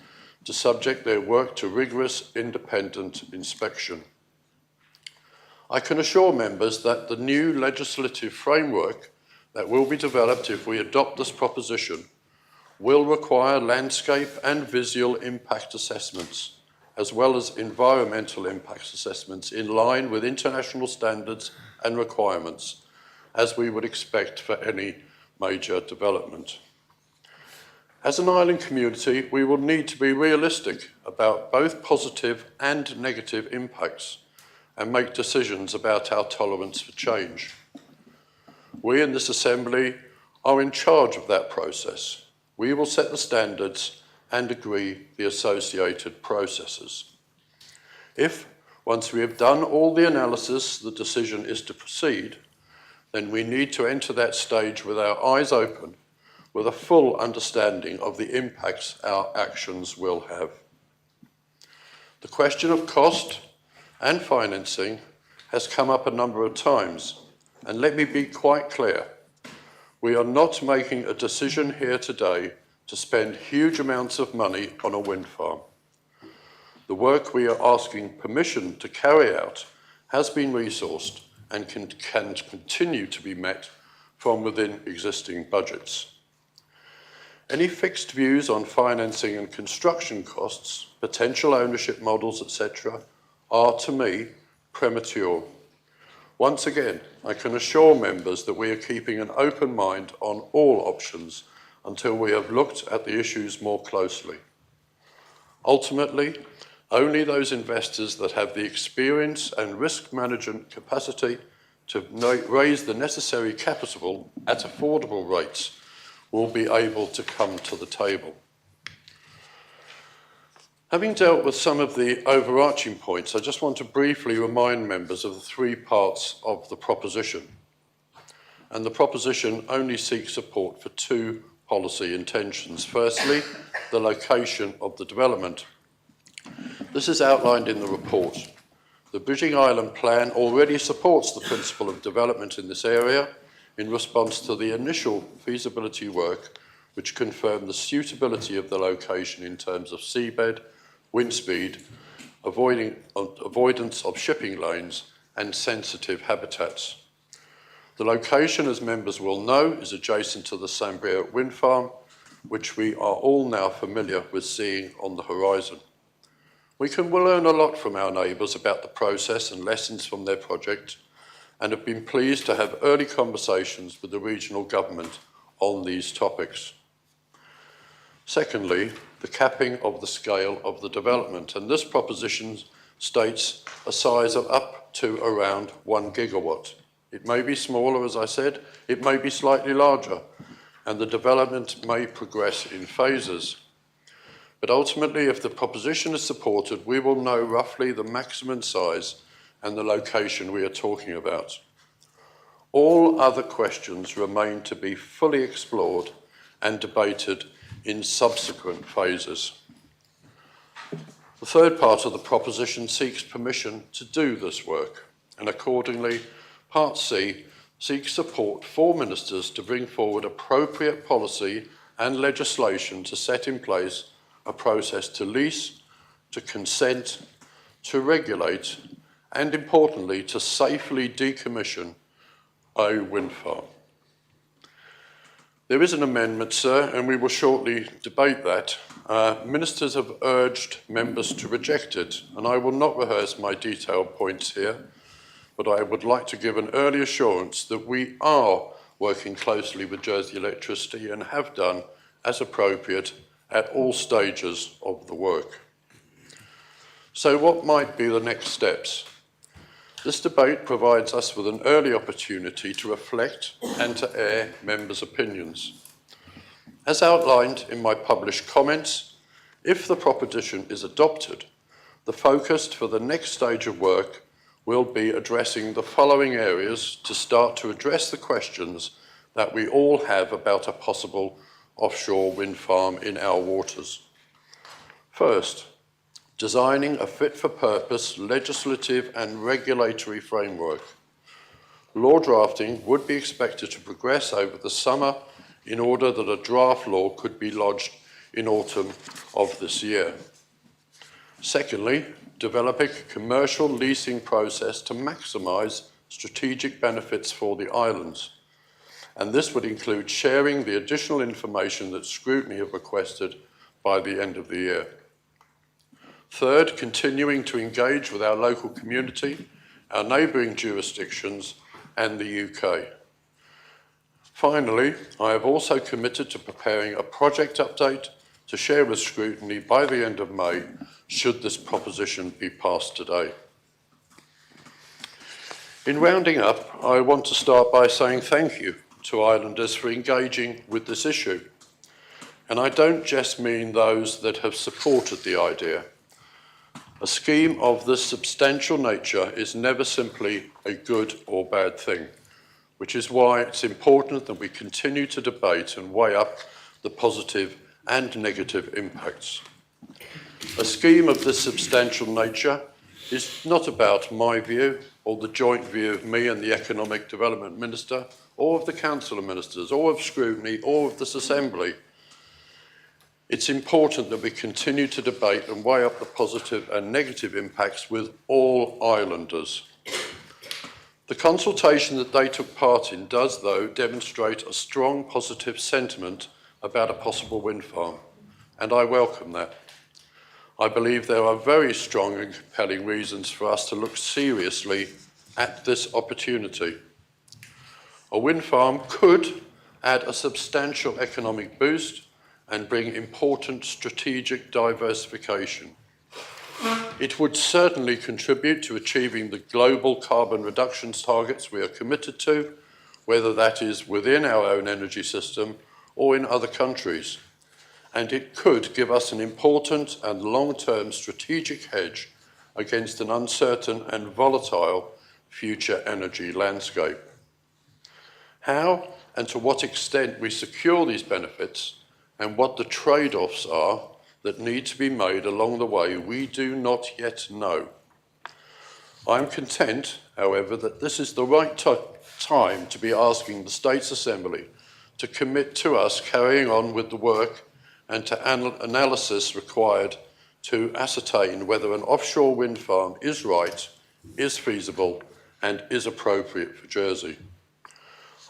to subject their work to rigorous independent inspection. I can assure members that the new legislative framework that will be developed if we adopt this proposition will require landscape and visual impact assessments, as well as environmental impact assessments in line with international standards and requirements, as we would expect for any major development. As an island community, we will need to be realistic about both positive and negative impacts and make decisions about our tolerance for change. We in this Assembly are in charge of that process. We will set the standards and agree the associated processes. If, once we have done all the analysis, the decision is to proceed, then we need to enter that stage with our eyes open, with a full understanding of the impacts our actions will have. The question of cost and financing has come up a number of times, and let me be quite clear. We are not making a decision here today to spend huge amounts of money on a wind farm. The work we are asking permission to carry out has been resourced and can continue to be met from within existing budgets. Any fixed views on financing and construction costs, potential ownership models, etc., are, to me, premature. Once again, I can assure members that we are keeping an open mind on all options until we have looked at the issues more closely. Ultimately, only those investors that have the experience and risk management capacity to raise the necessary capital at affordable rates will be able to come to the table. Having dealt with some of the overarching points, I just want to briefly remind members of the three parts of the proposition. And the proposition only seeks support for two policy intentions. Firstly, the location of the development. This is outlined in the report. The Bridging Island Plan already supports the principle of development in this area in response to the initial feasibility work, which confirmed the suitability of the location in terms of seabed, wind speed, avoidance of shipping lanes, and sensitive habitats. The location, as members will know, is adjacent to the Saint-Briac wind farm, which we are all now familiar with seeing on the horizon. We can learn a lot from our neighbours about the process and lessons from their project, and have been pleased to have early conversations with the regional government on these topics. Secondly, the capping of the scale of the development, and this proposition states a size of up to around 1 gigawatt. It may be smaller, as I said, it may be slightly larger, and the development may progress in phases. But ultimately, if the proposition is supported, we will know roughly the maximum size and the location we are talking about. All other questions remain to be fully explored and debated in subsequent phases. The third part of the proposition seeks permission to do this work, and accordingly, Part C seeks support for ministers to bring forward appropriate policy and legislation to set in place a process to lease, to consent, to regulate, and importantly, to safely decommission a wind farm. There is an amendment, sir, and we will shortly debate that. Ministers have urged members to reject it, and I will not rehearse my detailed points here, but I would like to give an early assurance that we are working closely with Jersey Electricity and have done as appropriate at all stages of the work. So what might be the next steps? This debate provides us with an early opportunity to reflect and to air members' opinions. As outlined in my published comments, if the proposition is adopted, the focus for the next stage of work will be addressing the following areas to start to address the questions that we all have about a possible offshore wind farm in our waters. First, designing a fit-for-purpose legislative and regulatory framework. Law drafting would be expected to progress over the summer in order that a draft law could be lodged in autumn of this year. Secondly, developing a commercial leasing process to maximise strategic benefits for the islands. And this would include sharing the additional information that Scrutiny have requested by the end of the year. Third, continuing to engage with our local community, our neighbouring jurisdictions and the UK. Finally, I have also committed to preparing a project update to share with Scrutiny by the end of May, should this proposition be passed today. In rounding up, I want to start by saying thank you to islanders for engaging with this issue. And I don't just mean those that have supported the idea. A scheme of this substantial nature is never simply a good or bad thing, which is why it's important that we continue to debate and weigh up the positive and negative impacts. A scheme of this substantial nature is not about my view or the joint view of me and the Economic Development Minister, or of the Council of Ministers, or of Scrutiny, or of this Assembly. It's important that we continue to debate and weigh up the positive and negative impacts with all islanders. The consultation that they took part in does, though, demonstrate a strong positive sentiment about a possible wind farm, and I welcome that. I believe there are very strong and compelling reasons for us to look seriously at this opportunity. A wind farm could add a substantial economic boost and bring important strategic diversification. It would certainly contribute to achieving the global carbon reductions targets we are committed to, whether that is within our own energy system or in other countries. And it could give us an important and long-term strategic hedge against an uncertain and volatile future energy landscape. How and to what extent we secure these benefits and what the trade-offs are that need to be made along the way, we do not yet know. I'm content, however, that this is the right time to be asking the States Assembly to commit to us carrying on with the work and to analysis required to ascertain whether an offshore wind farm is right, is feasible, and is appropriate for Jersey.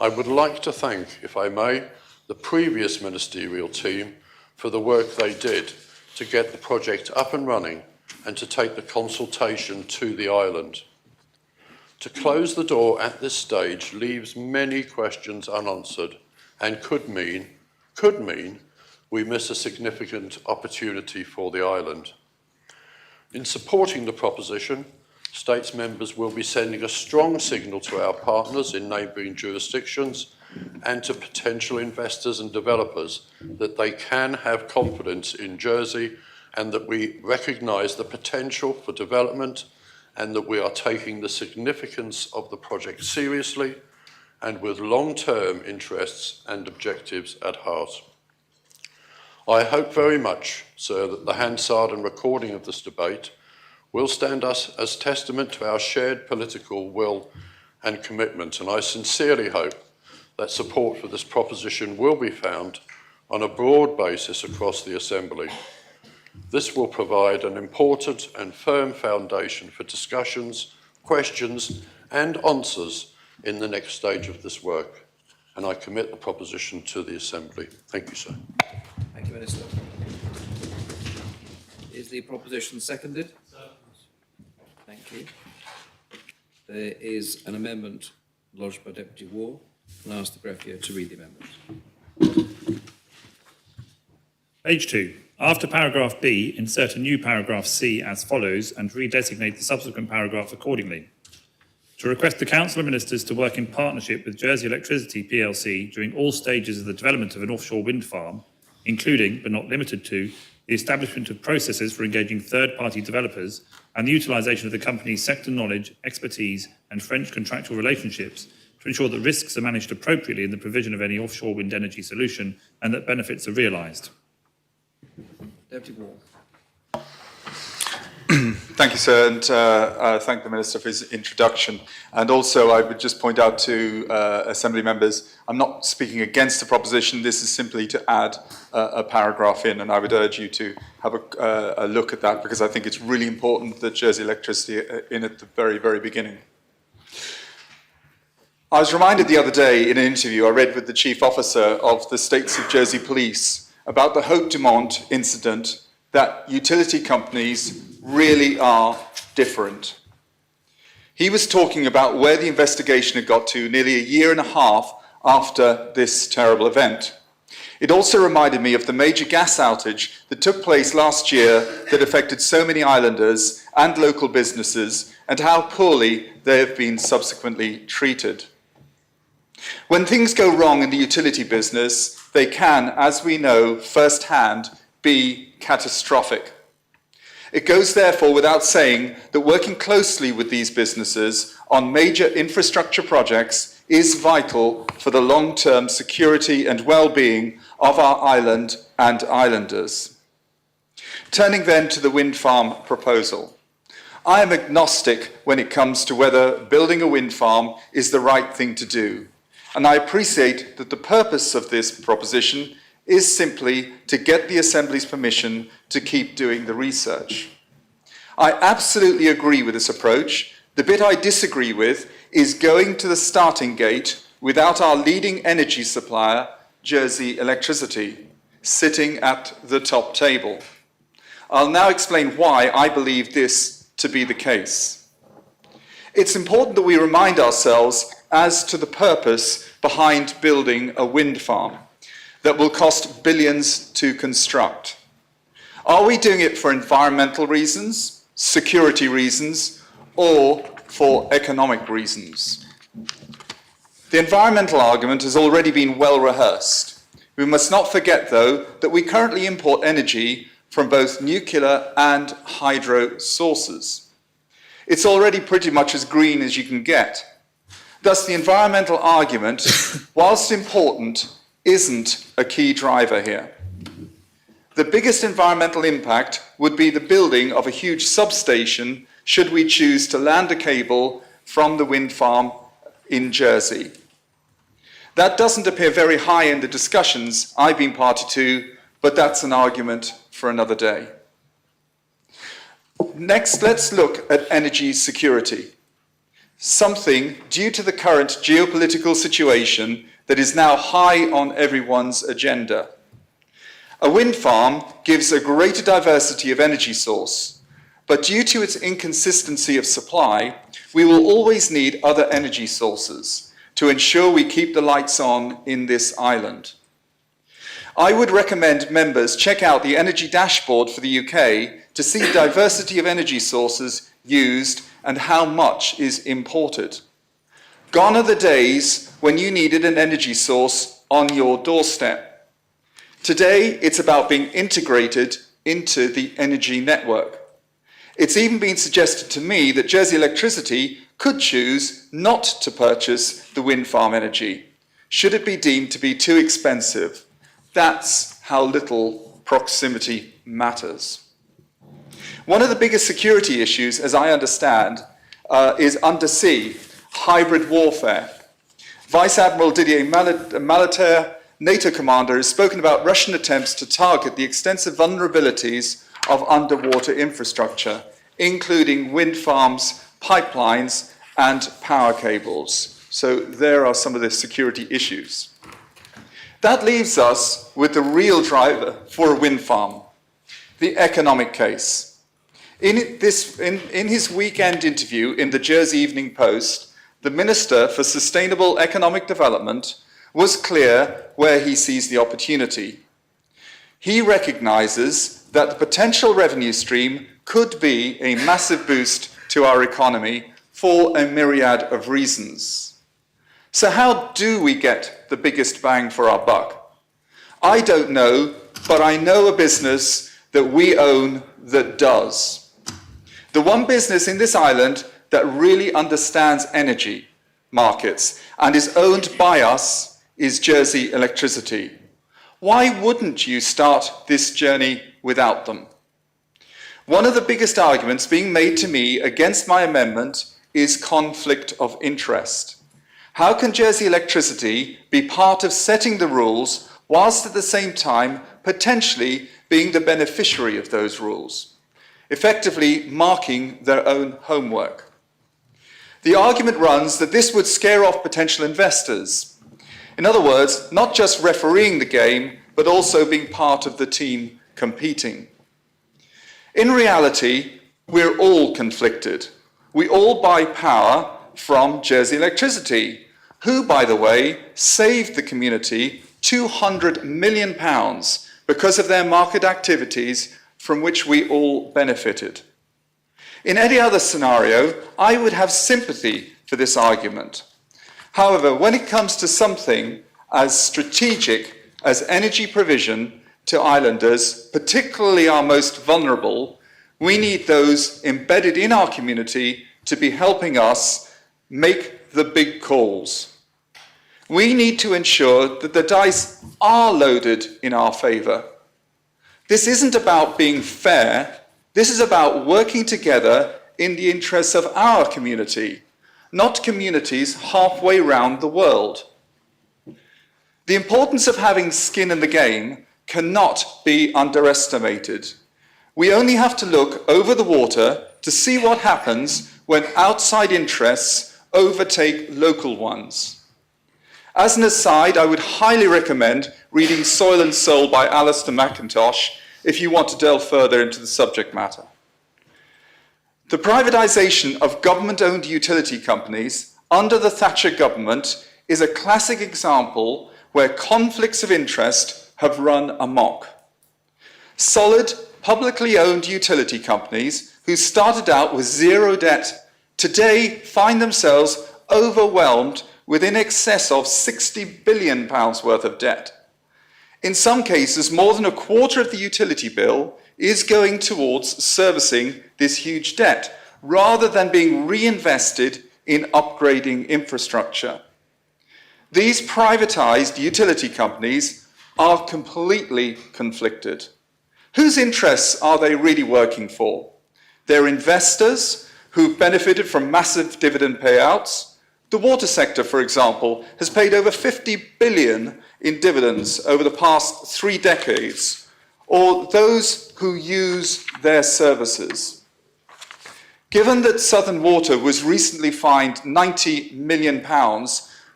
I would like to thank, if I may, the previous ministerial team for the work they did to get the project up and running and to take the consultation to the island. To close the door at this stage leaves many questions unanswered and could mean we miss a significant opportunity for the island. In supporting the proposition, States members will be sending a strong signal to our partners in neighbouring jurisdictions and to potential investors and developers that they can have confidence in Jersey and that we recognise the potential for development and that we are taking the significance of the project seriously and with long-term interests and objectives at heart. I hope very much, sir, that the Hansard and recording of this debate will stand us as testament to our shared political will and commitment, and I sincerely hope that support for this proposition will be found on a broad basis across the Assembly. This will provide an important and firm foundation for discussions, questions and answers in the next stage of this work, and I commit the proposition to the Assembly. Thank you, sir. Thank you, Minister. Is the proposition seconded? Thank you. There is an amendment lodged by Deputy War. I'll ask the greffier to read the amendment. Page 2. After paragraph B, insert a new paragraph C as follows and redesignate the subsequent paragraph accordingly. to request the Council of Ministers to work in partnership with Jersey Electricity plc during all stages of the development of an offshore wind farm, including, but not limited to, the establishment of processes for engaging third-party developers and the utilisation of the company's sector knowledge, expertise and French contractual relationships to ensure that risks are managed appropriately in the provision of any offshore wind energy solution and that benefits are realised. Deputy Ward. Thank you, sir, and thank the Minister for his introduction. And also, I would just point out to Assembly members, I'm not speaking against the proposition. This is simply to add a paragraph in, and I would urge you to have a look at that, because I think it's really important that Jersey Electricity are in at the very, very beginning. I was reminded the other day in an interview I read with the Chief Officer of the States of Jersey Police about the Haute-Dumont incident, that utility companies really are different. He was talking about where the investigation had got to nearly a year and a half after this terrible event. It also reminded me of the major gas outage that took place last year that affected so many islanders and local businesses, and how poorly they have been subsequently treated. When things go wrong in the utility business, they can, as we know firsthand, be catastrophic. It goes therefore without saying that working closely with these businesses on major infrastructure projects is vital for the long-term security and well-being of our island and islanders. Turning then to the wind farm proposal. I am agnostic when it comes to whether building a wind farm is the right thing to do, and I appreciate that the purpose of this proposition is simply to get the Assembly's permission to keep doing the research. I absolutely agree with this approach. The bit I disagree with is going to the starting gate without our leading energy supplier, Jersey Electricity, sitting at the top table. I'll now explain why I believe this to be the case. It's important that we remind ourselves as to the purpose behind building a wind farm that will cost billions to construct. Are we doing it for environmental reasons, security reasons, or for economic reasons? The environmental argument has already been well rehearsed. We must not forget, though, that we currently import energy from both nuclear and hydro sources. It's already pretty much as green as you can get. Thus, the environmental argument, whilst important, isn't a key driver here. The biggest environmental impact would be the building of a huge substation should we choose to land a cable from the wind farm in Jersey. That doesn't appear very high in the discussions I've been party to, but that's an argument for another day. Next, let's look at energy security, something due to the current geopolitical situation that is now high on everyone's agenda. A wind farm gives a greater diversity of energy source, but due to its inconsistency of supply, we will always need other energy sources to ensure we keep the lights on in this island. I would recommend members check out the energy dashboard for the UK to see the diversity of energy sources used and how much is imported. Gone are the days when you needed an energy source on your doorstep. Today, it's about being integrated into the energy network. It's even been suggested to me that Jersey Electricity could choose not to purchase the wind farm energy, should it be deemed to be too expensive. That's how little proximity matters. One of the biggest security issues, as I understand, is undersea hybrid warfare. Vice Admiral Didier Malater, NATO commander, has spoken about Russian attempts to target the extensive vulnerabilities of underwater infrastructure, including wind farms, pipelines, and power cables. So there are some of the security issues. That leaves us with the real driver for a wind farm, the economic case. In his weekend interview in the Jersey Evening Post, the Minister for Sustainable Economic Development was clear where he sees the opportunity. He recognises that the potential revenue stream could be a massive boost to our economy for a myriad of reasons. So how do we get the biggest bang for our buck? I don't know, but I know a business that we own that does. The one business in this island that really understands energy markets and is owned by us is Jersey Electricity. Why wouldn't you start this journey without them? One of the biggest arguments being made to me against my amendment is conflict of interest. How can Jersey Electricity be part of setting the rules whilst at the same time potentially being the beneficiary of those rules, effectively marking their own homework? The argument runs that this would scare off potential investors. In other words, not just refereeing the game, but also being part of the team competing. In reality, we're all conflicted. We all buy power from Jersey Electricity, who, by the way, saved the community £200 million because of their market activities from which we all benefited. In any other scenario, I would have sympathy for this argument. However, when it comes to something as strategic as energy provision to islanders, particularly our most vulnerable, we need those embedded in our community to be helping us make the big calls. We need to ensure that the dice are loaded in our favour. This isn't about being fair. This is about working together in the interests of our community, not communities halfway round the world. The importance of having skin in the game cannot be underestimated. We only have to look over the water to see what happens when outside interests overtake local ones. As an aside, I would highly recommend reading Soil and Soul by Alistair McIntosh if you want to delve further into the subject matter. The privatisation of government-owned utility companies under the Thatcher government is a classic example where conflicts of interest have run amok. Solid, publicly owned utility companies who started out with zero debt today find themselves overwhelmed with in excess of £60 billion worth of debt. In some cases, more than a quarter of the utility bill is going towards servicing this huge debt, rather than being reinvested in upgrading infrastructure. These privatised utility companies are completely conflicted. Whose interests are they really working for? They're investors who've benefited from massive dividend payouts. The water sector, for example, has paid over 50 billion in dividends over the past 3 decades, or those who use their services. Given that Southern Water was recently fined £90 million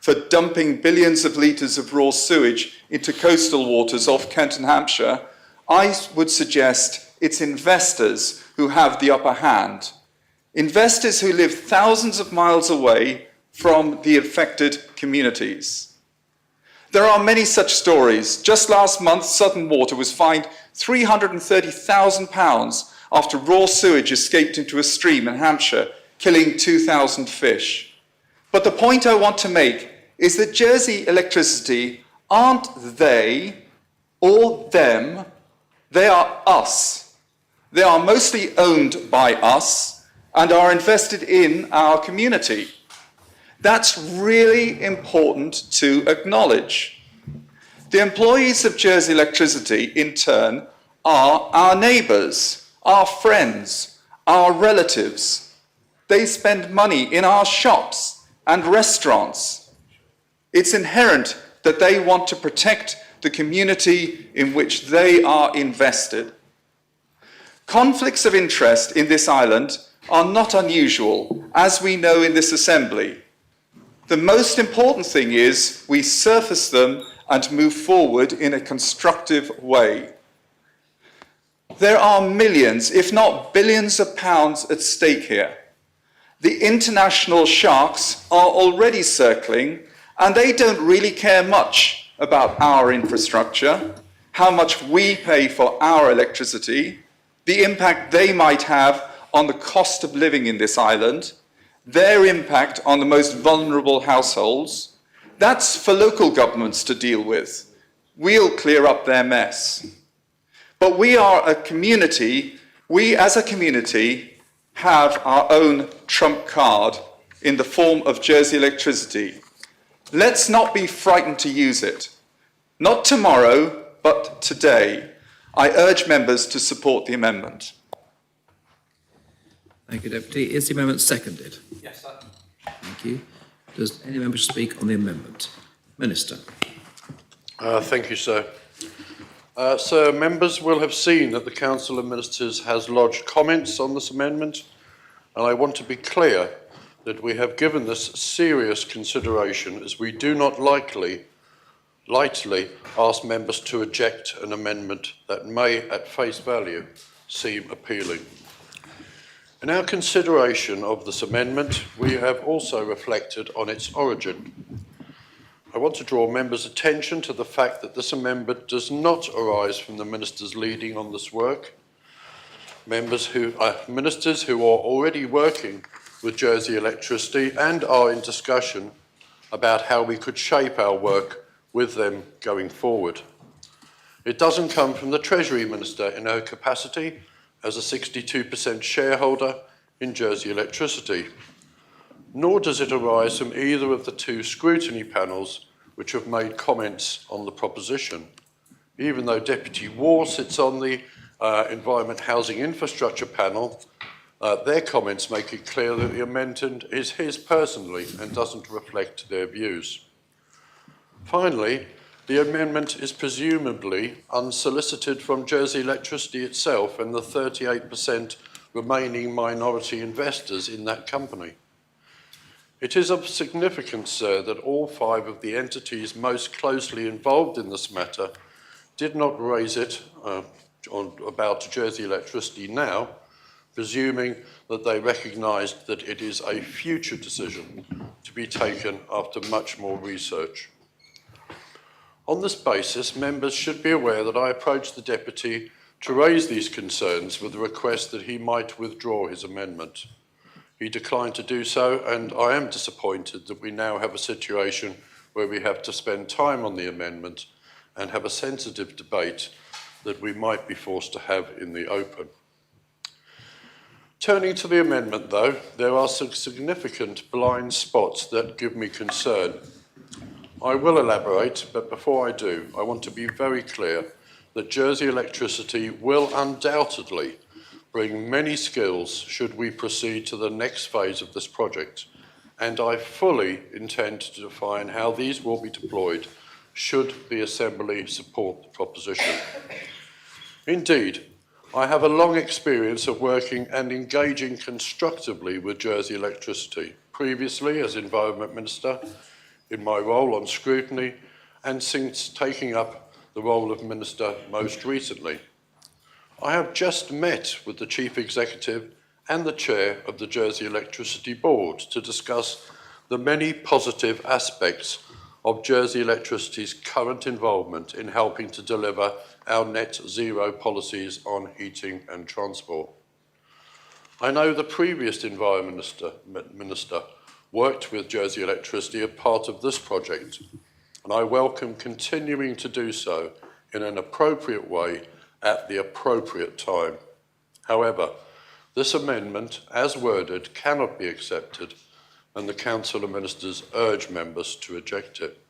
for dumping billions of litres of raw sewage into coastal waters off Kent and Hampshire, I would suggest it's investors who have the upper hand. Investors who live thousands of miles away from the affected communities. There are many such stories. Just last month, Southern Water was fined £330,000 after raw sewage escaped into a stream in Hampshire, killing 2,000 fish. But the point I want to make is that Jersey Electricity aren't they or them, they are us. They are mostly owned by us and are invested in our community. That's really important to acknowledge. The employees of Jersey Electricity, in turn, are our neighbours, our friends, our relatives. They spend money in our shops and restaurants. It's inherent that they want to protect the community in which they are invested. Conflicts of interest in this island are not unusual, as we know in this assembly. The most important thing is we surface them and move forward in a constructive way. There are millions, if not billions of pounds at stake here. The international sharks are already circling, and they don't really care much about our infrastructure, how much we pay for our electricity, the impact they might have on the cost of living in this island. their impact on the most vulnerable households, that's for local governments to deal with. We'll clear up their mess. But we are a community, we as a community have our own trump card in the form of Jersey Electricity. Let's not be frightened to use it. Not tomorrow, but today. I urge members to support the amendment. Thank you, Deputy. Is the amendment seconded? Yes, sir. Thank you. Does any member speak on the amendment? Minister. Thank you, sir. Sir, members will have seen that the Council of Ministers has lodged comments on this amendment, and I want to be clear that we have given this serious consideration, as we do not lightly ask members to reject an amendment that may, at face value, seem appealing. In our consideration of this amendment, we have also reflected on its origin. I want to draw members' attention to the fact that this amendment does not arise from the ministers leading on this work. Ministers who are already working with Jersey Electricity and are in discussion about how we could shape our work with them going forward. It doesn't come from the Treasury Minister in her capacity as a 62% shareholder in Jersey Electricity, nor does it arise from either of the two scrutiny panels which have made comments on the proposition. Even though Deputy Waugh sits on the Environment Housing Infrastructure panel, their comments make it clear that the amendment is his personally and doesn't reflect their views. Finally, the amendment is presumably unsolicited from Jersey Electricity itself and the 38% remaining minority investors in that company. It is of significance, sir, that all 5 of the entities most closely involved in this matter did not raise it about Jersey Electricity now, presuming that they recognised that it is a future decision to be taken after much more research. On this basis, members should be aware that I approached the Deputy to raise these concerns with the request that he might withdraw his amendment. He declined to do so, and I am disappointed that we now have a situation where we have to spend time on the amendment and have a sensitive debate that we might be forced to have in the open. Turning to the amendment, though, there are some significant blind spots that give me concern. I will elaborate, but before I do, I want to be very clear that Jersey Electricity will undoubtedly bring many skills should we proceed to the next phase of this project, and I fully intend to define how these will be deployed should the Assembly support the proposition. Indeed, I have a long experience of working and engaging constructively with Jersey Electricity, previously as Environment Minister, in my role on scrutiny, and since taking up the role of Minister most recently. I have just met with the Chief Executive and the Chair of the Jersey Electricity Board to discuss the many positive aspects of Jersey Electricity's current involvement in helping to deliver our net zero policies on heating and transport. I know the previous Environment Minister worked with Jersey Electricity as part of this project, and I welcome continuing to do so in an appropriate way at the appropriate time. However, this amendment, as worded, cannot be accepted, and the Council of Ministers urge members to reject it.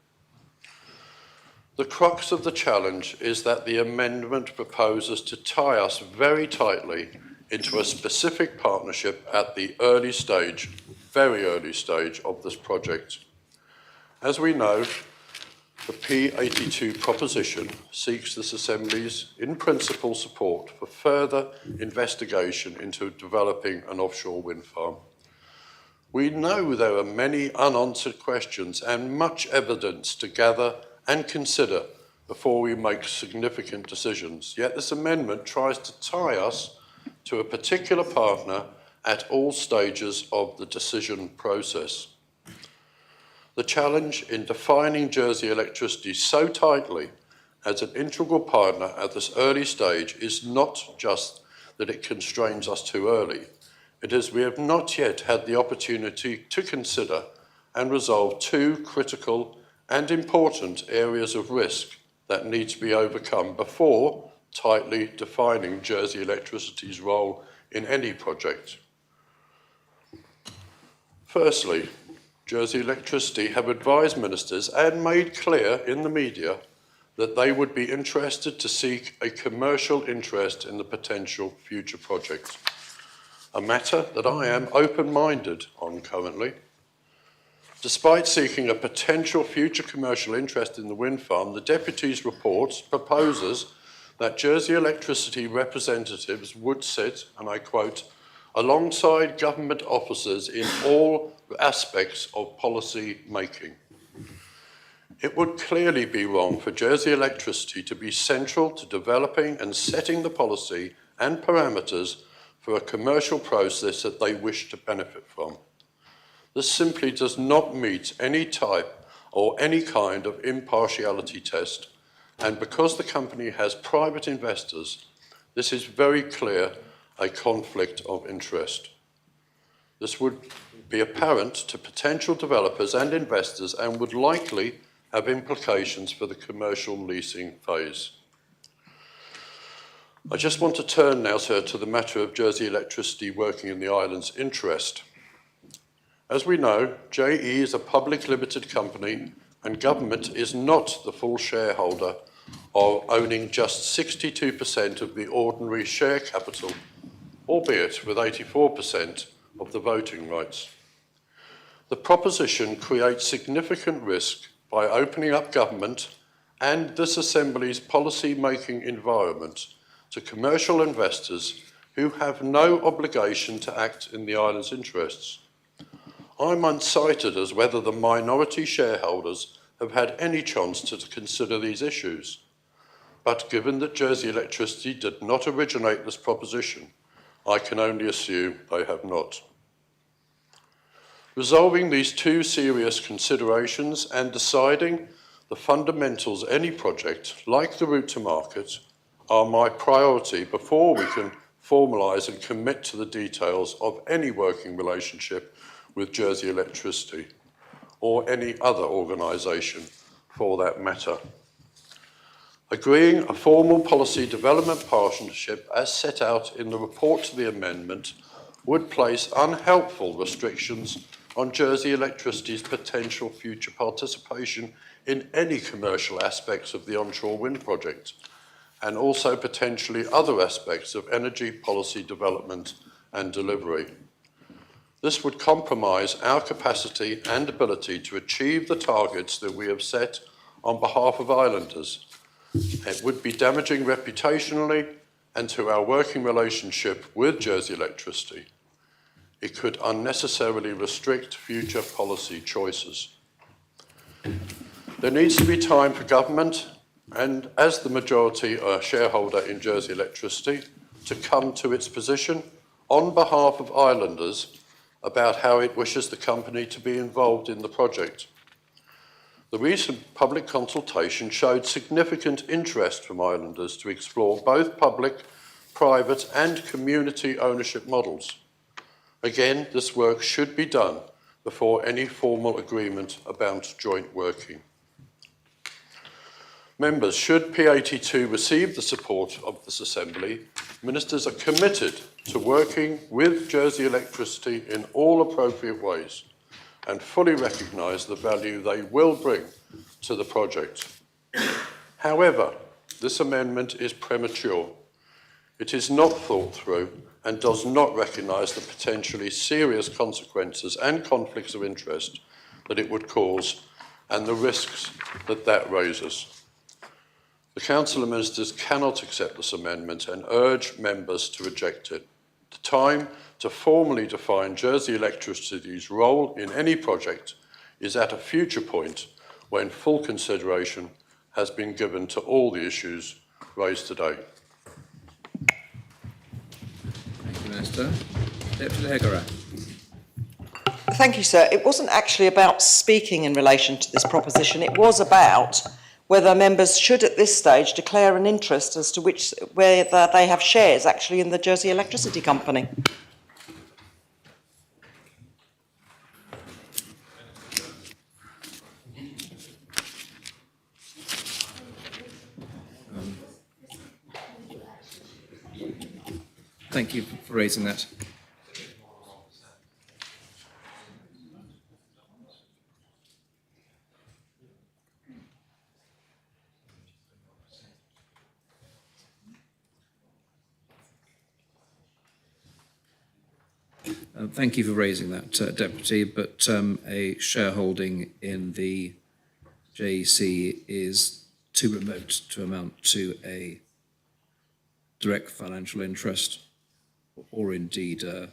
The crux of the challenge is that the amendment proposes to tie us very tightly into a specific partnership at the early stage, very early stage of this project. As we know, the P82 proposition seeks this Assembly's in-principle support for further investigation into developing an offshore wind farm. We know there are many unanswered questions and much evidence to gather and consider before we make significant decisions, yet this amendment tries to tie us to a particular partner at all stages of the decision process. The challenge in defining Jersey Electricity so tightly as an integral partner at this early stage is not just that it constrains us too early. it is we have not yet had the opportunity to consider and resolve two critical and important areas of risk that need to be overcome before tightly defining Jersey Electricity's role in any project. Firstly, Jersey Electricity have advised ministers and made clear in the media that they would be interested to seek a commercial interest in the potential future project, a matter that I am open-minded on currently. Despite seeking a potential future commercial interest in the wind farm, the Deputy's report proposes that Jersey Electricity representatives would sit, and I quote, alongside government officers in all aspects of policy making. It would clearly be wrong for Jersey Electricity to be central to developing and setting the policy and parameters for a commercial process that they wish to benefit from. This simply does not meet any type or any kind of impartiality test, and because the company has private investors, this is very clear a conflict of interest. This would be apparent to potential developers and investors and would likely have implications for the commercial leasing phase. I just want to turn now, sir, to the matter of Jersey Electricity working in the island's interest. As we know, JE is a public limited company and government is not the full shareholder of owning just 62% of the ordinary share capital, albeit with 84% of the voting rights. The proposition creates significant risk by opening up government and this Assembly's policy-making environment to commercial investors who have no obligation to act in the island's interests. I'm unsighted as whether the minority shareholders have had any chance to consider these issues. But given that Jersey Electricity did not originate this proposition, I can only assume they have not. Resolving these two serious considerations and deciding the fundamentals of any project, like the route to market, are my priority before we can formalise and commit to the details of any working relationship with Jersey Electricity or any other organisation for that matter. Agreeing a formal policy development partnership as set out in the report to the amendment would place unhelpful restrictions on Jersey Electricity's potential future participation in any commercial aspects of the onshore wind project, and also potentially other aspects of energy policy development and delivery. This would compromise our capacity and ability to achieve the targets that we have set on behalf of islanders. It would be damaging reputationally and to our working relationship with Jersey Electricity. It could unnecessarily restrict future policy choices. There needs to be time for government, and as the majority shareholder in Jersey Electricity, to come to its position on behalf of islanders about how it wishes the company to be involved in the project. The recent public consultation showed significant interest from islanders to explore both public, private and community ownership models. Again, this work should be done before any formal agreement about joint working. Members, should P82 receive the support of this Assembly, ministers are committed to working with Jersey Electricity in all appropriate ways and fully recognise the value they will bring to the project. However, this amendment is premature. It is not thought through and does not recognise the potentially serious consequences and conflicts of interest that it would cause and the risks that that raises. The Council of Ministers cannot accept this amendment and urge members to reject it. The time to formally define Jersey Electricity's role in any project is at a future point when full consideration has been given to all the issues raised today. Thank you, Minister. Deputy Hegarah. Thank you, sir. It wasn't actually about speaking in relation to this proposition. It was about whether members should at this stage declare an interest as to whether they have shares actually in the Jersey Electricity Company. Thank you for raising that. Thank you for raising that, Deputy, but a shareholding in the JEC is too remote to amount to a direct financial interest or indeed a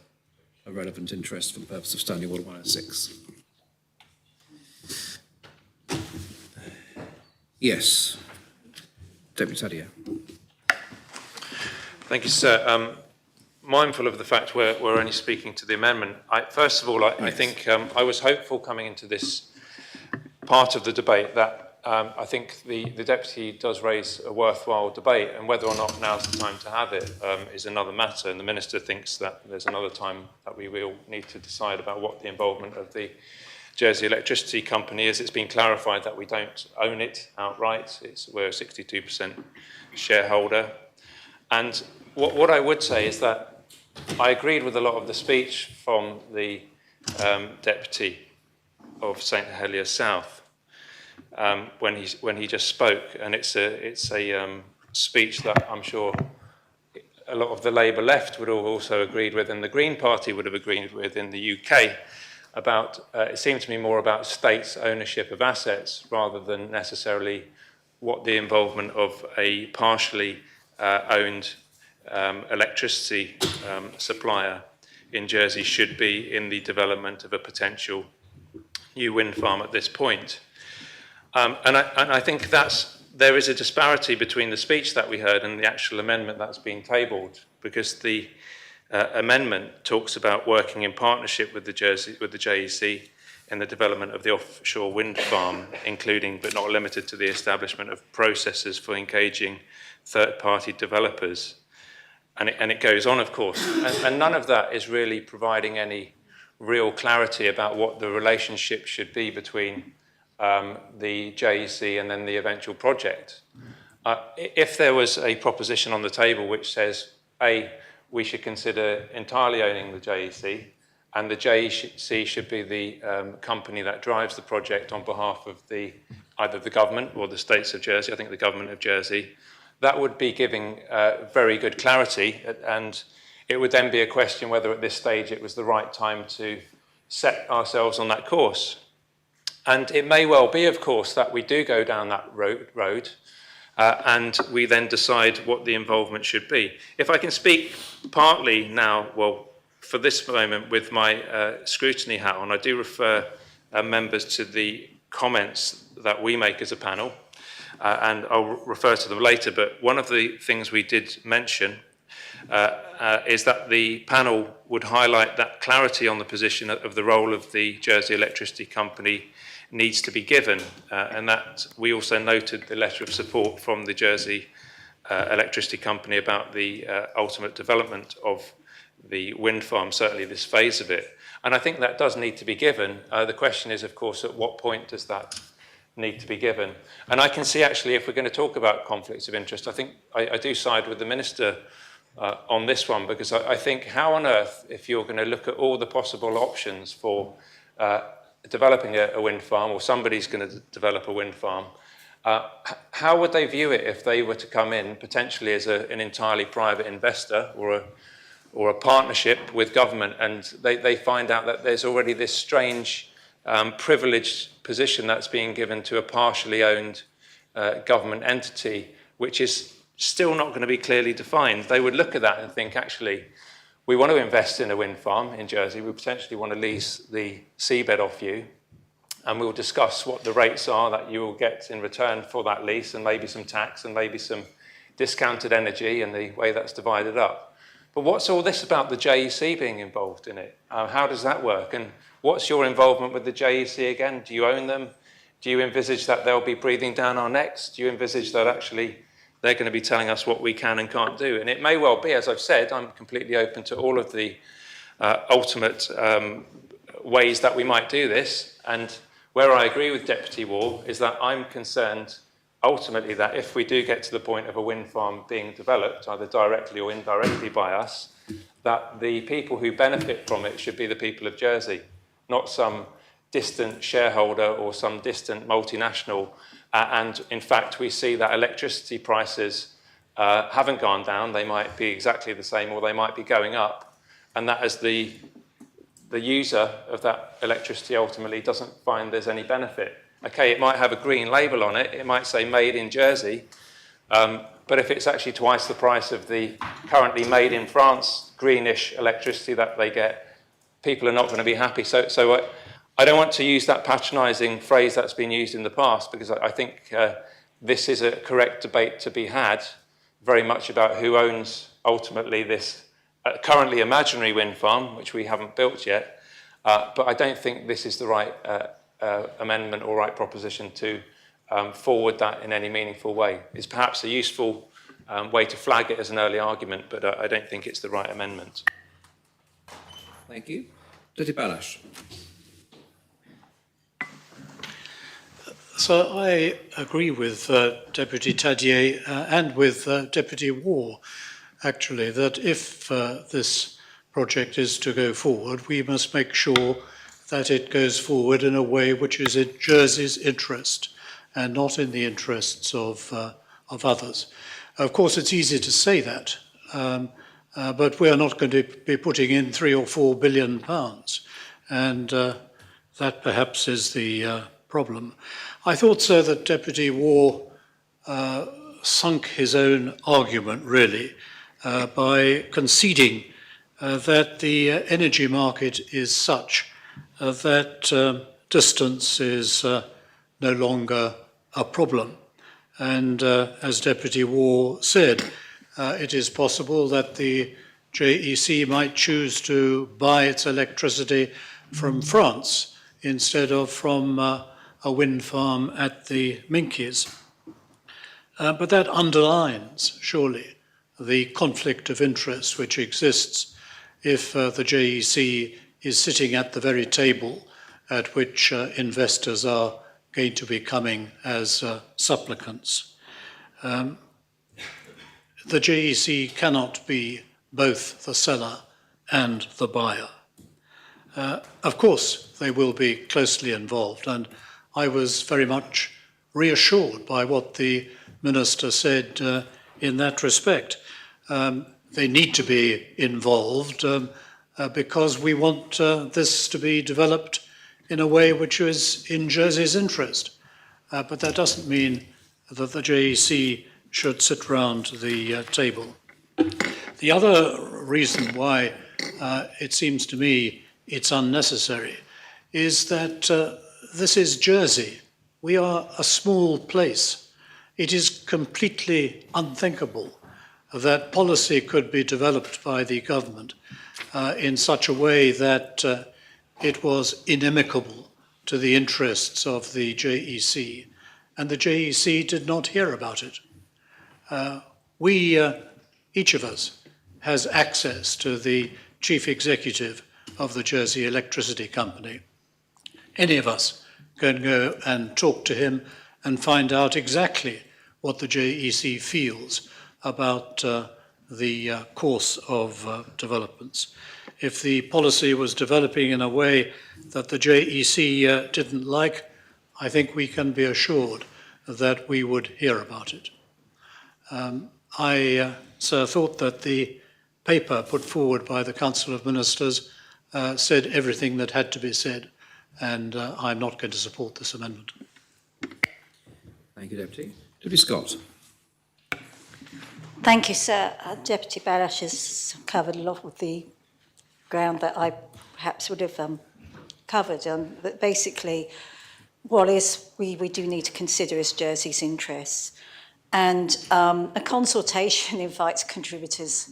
relevant interest for the purpose of Standing Order 106. Yes. Deputy Tadia. Thank you, sir. Mindful of the fact we're only speaking to the amendment, first of all, I think I was hopeful coming into this part of the debate that I think the Deputy does raise a worthwhile debate, and whether or not now's the time to have it is another matter, and the Minister thinks that there's another time that we will need to decide about what the involvement of the Jersey Electricity Company is. It's been clarified that we don't own it outright. We're a 62% shareholder. And what I would say is that I agreed with a lot of the speech from the Deputy of St Helier South when he just spoke, and it's a speech that I'm sure a lot of the Labour left would have also agreed with, and the Green Party would have agreed with in the UK about, it seemed to me more about states' ownership of assets rather than necessarily what the involvement of a partially owned electricity supplier in Jersey should be in the development of a potential new wind farm at this point. And I think there is a disparity between the speech that we heard and the actual amendment that's been tabled, because the amendment talks about working in partnership with the JEC in the development of the offshore wind farm, including but not limited to the establishment of processes for engaging third-party developers. And it goes on, of course. And none of that is really providing any real clarity about what the relationship should be between the JEC and then the eventual project. If there was a proposition on the table which says, A, we should consider entirely owning the JEC, and the JEC should be the company that drives the project on behalf of either the government or the states of Jersey, I think the government of Jersey, that would be giving very good clarity, and it would then be a question whether at this stage it was the right time to set ourselves on that course. And it may well be, of course, that we do go down that road and we then decide what the involvement should be. If I can speak partly now, well, for this moment with my scrutiny hat on, I do refer members to the comments that we make as a panel, and I'll refer to them later, but one of the things we did mention is that the panel would highlight that clarity on the position of the role of the Jersey Electricity Company needs to be given, and that we also noted the letter of support from the Jersey Electricity Company about the ultimate development of the wind farm, certainly this phase of it. And I think that does need to be given. The question is, of course, at what point does that need to be given? And I can see, actually, if we're going to talk about conflicts of interest, I think I do side with the Minister on this one, because I think how on earth, if you're going to look at all the possible options for developing a wind farm, or somebody's going to develop a wind farm, how would they view it if they were to come in potentially as an entirely private investor or a partnership with government, and they find out that there's already this strange privileged position that's being given to a partially owned government entity, which is still not going to be clearly defined. They would look at that and think, actually, we want to invest in a wind farm in Jersey. We potentially want to lease the seabed off you, and we'll discuss what the rates are that you will get in return for that lease, and maybe some tax and maybe some discounted energy and the way that's divided up. But what's all this about the JEC being involved in it? How does that work? And what's your involvement with the JEC again? Do you own them? Do you envisage that they'll be breathing down our necks? Do you envisage that actually they're going to be telling us what we can and can't do? And it may well be, as I've said, I'm completely open to all of the ultimate ways that we might do this. And where I agree with Deputy Wall is that I'm concerned ultimately that if we do get to the point of a wind farm being developed, either directly or indirectly by us, that the people who benefit from it should be the people of Jersey, not some distant shareholder or some distant multinational. And in fact, we see that electricity prices haven't gone down. They might be exactly the same, or they might be going up. And that as the user of that electricity ultimately doesn't find there's any benefit. Okay, it might have a green label on it. It might say made in Jersey. But if it's actually twice the price of the currently made in France greenish electricity that they get, people are not going to be happy. So I don't want to use that patronising phrase that's been used in the past, because I think this is a correct debate to be had, very much about who owns ultimately this currently imaginary wind farm, which we haven't built yet. But I don't think this is the right amendment or right proposition to forward that in any meaningful way. It's perhaps a useful way to flag it as an early argument, but I don't think it's the right amendment. Thank you. Deputy Balash. So I agree with Deputy Tadier and with Deputy War, actually, that if this project is to go forward, we must make sure that it goes forward in a way which is in Jersey's interest and not in the interests of others. Of course, it's easy to say that, but we are not going to be putting in £3 or £4 billion, and that perhaps is the problem. I thought, sir, that Deputy War sunk his own argument, really, by conceding that the energy market is such that distance is no longer a problem. And as Deputy War said, it is possible that the JEC might choose to buy its electricity from France instead of from a wind farm at the Minkies. But that underlines, surely, the conflict of interest which exists if the JEC is sitting at the very table at which investors are going to be coming as supplicants. The JEC cannot be both the seller and the buyer. Of course, they will be closely involved, and I was very much reassured by what the Minister said in that respect. They need to be involved because we want this to be developed in a way which is in Jersey's interest. But that doesn't mean that the JEC should sit round the table. The other reason why it seems to me it's unnecessary is that this is Jersey. We are a small place. It is completely unthinkable that policy could be developed by the government in such a way that it was inimical to the interests of the JEC, and the JEC did not hear about it. Each of us has access to the chief executive of the Jersey Electricity Company. Any of us can go and talk to him and find out exactly what the JEC feels about the course of developments. If the policy was developing in a way that the JEC didn't like, I think we can be assured that we would hear about it. I thought that the paper put forward by the Council of Ministers said everything that had to be said, and I'm not going to support this amendment. Thank you, Deputy. Deputy Scott. Thank you, sir. Deputy Balash has covered a lot of the ground that I perhaps would have covered. But basically, what we do need to consider is Jersey's interests. And a consultation invites contributors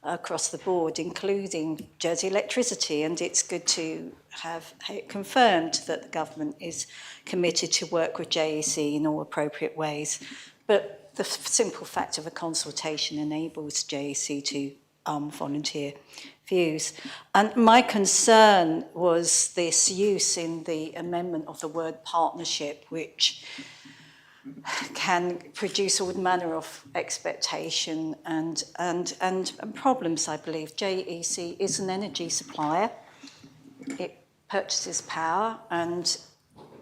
across the board, including Jersey Electricity, and it's good to have it confirmed that the government is committed to work with JEC in all appropriate ways. But the simple fact of a consultation enables JEC to volunteer views. And my concern was this use in the amendment of the word partnership, which can produce all manner of expectation and problems, I believe. JEC is an energy supplier. It purchases power, and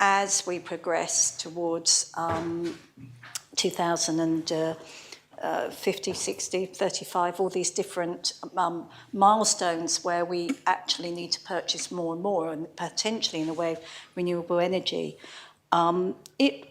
as we progress towards 2050, 60, 35, all these different milestones where we actually need to purchase more and more, and potentially in a way of renewable energy, it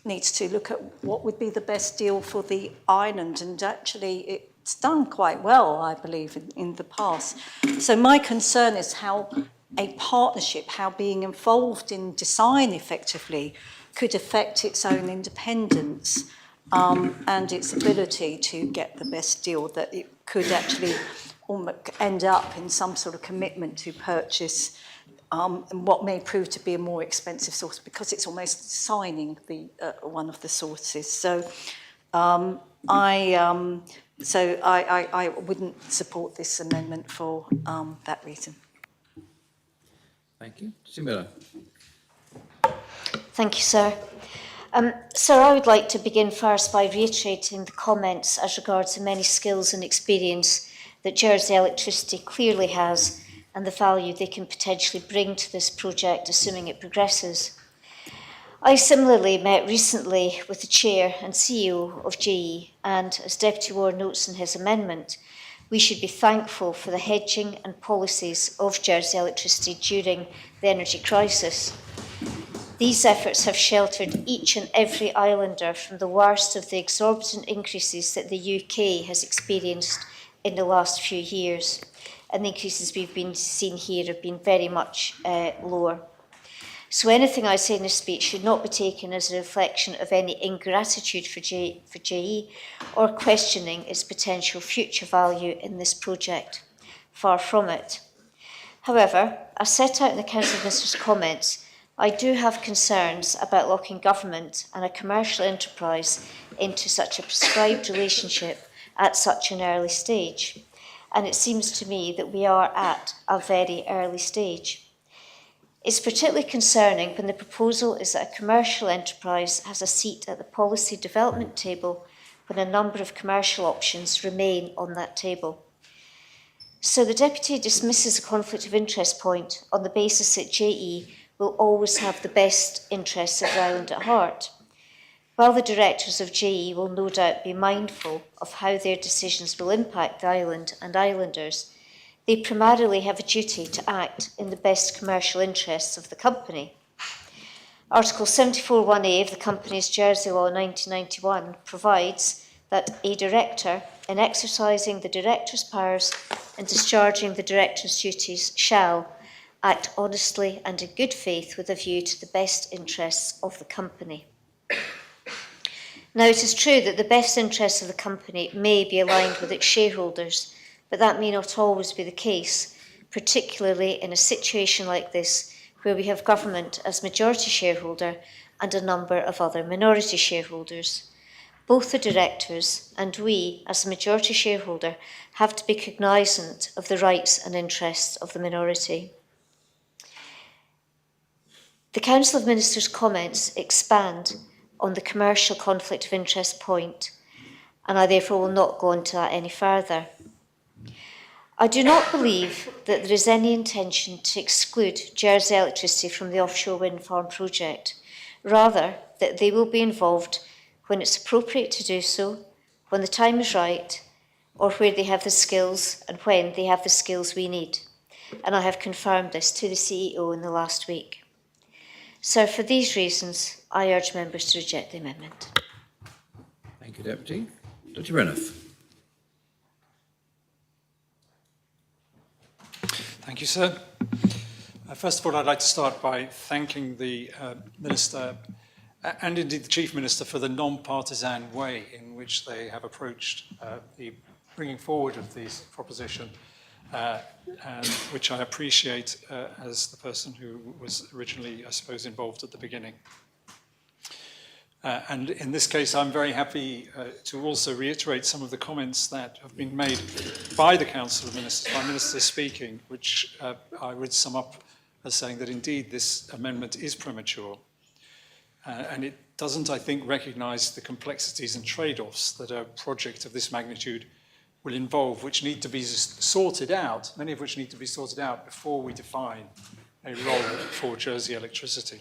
needs to look at what would be the best deal for the island, and actually it's done quite well, I believe, in the past. So my concern is how a partnership, how being involved in design effectively could affect its own independence and its ability to get the best deal, that it could actually end up in some sort of commitment to purchase what may prove to be a more expensive source, because it's almost signing the one of the sources. So I wouldn't support this amendment for that reason. Thank you. Mr. Miller. Thank you, sir. Sir, I would like to begin first by reiterating the comments as regards the many skills and experience that Jersey Electricity clearly has, and the value they can potentially bring to this project, assuming it progresses. I similarly met recently with the Chair and CEO of GE, and as Deputy Ward notes in his amendment, we should be thankful for the hedging and policies of Jersey Electricity during the energy crisis. These efforts have sheltered each and every islander from the worst of the exorbitant increases that the UK has experienced in the last few years. And the increases we've been seen here have been very much lower. So anything I say in this speech should not be taken as a reflection of any ingratitude for GE or questioning its potential future value in this project. Far from it. However, as set out in the Council of Ministers' comments, I do have concerns about locking government and a commercial enterprise into such a prescribed relationship at such an early stage. And it seems to me that we are at a very early stage. It's particularly concerning when the proposal is that a commercial enterprise has a seat at the policy development table when a number of commercial options remain on that table. So the Deputy dismisses a conflict of interest point on the basis that JE will always have the best interests of the island at heart. While the directors of JE will no doubt be mindful of how their decisions will impact the island and islanders, they primarily have a duty to act in the best commercial interests of the company. Article 74(1)(a) of the Companies Jersey Law 1991 provides that a director, in exercising the director's powers and discharging the director's duties, shall act honestly and in good faith with a view to the best interests of the company. Now, it is true that the best interests of the company may be aligned with its shareholders, but that may not always be the case, particularly in a situation like this, where we have government as majority shareholder and a number of other minority shareholders. Both the directors and we, as a majority shareholder, have to be cognizant of the rights and interests of the minority. The Council of Ministers' comments expand on the commercial conflict of interest point, and I therefore will not go into that any further. I do not believe that there is any intention to exclude Jersey Electricity from the offshore wind farm project, rather that they will be involved when it's appropriate to do so, when the time is right, or where they have the skills and when they have the skills we need. And I have confirmed this to the CEO in the last week. So for these reasons, I urge members to reject the amendment. Thank you, Deputy. Dr. Renouf. Thank you, sir. First of all, I'd like to start by thanking the Minister and indeed the Chief Minister for the non-partisan way in which they have approached the bringing forward of this proposition, and which I appreciate as the person who was originally, I suppose, involved at the beginning. And in this case, I'm very happy to also reiterate some of the comments that have been made by the Council of Ministers, by Ministers speaking, which I would sum up as saying that indeed this amendment is premature. And it doesn't, I think, recognise the complexities and trade-offs that a project of this magnitude will involve, which need to be sorted out, many of which need to be sorted out before we define a role for Jersey Electricity.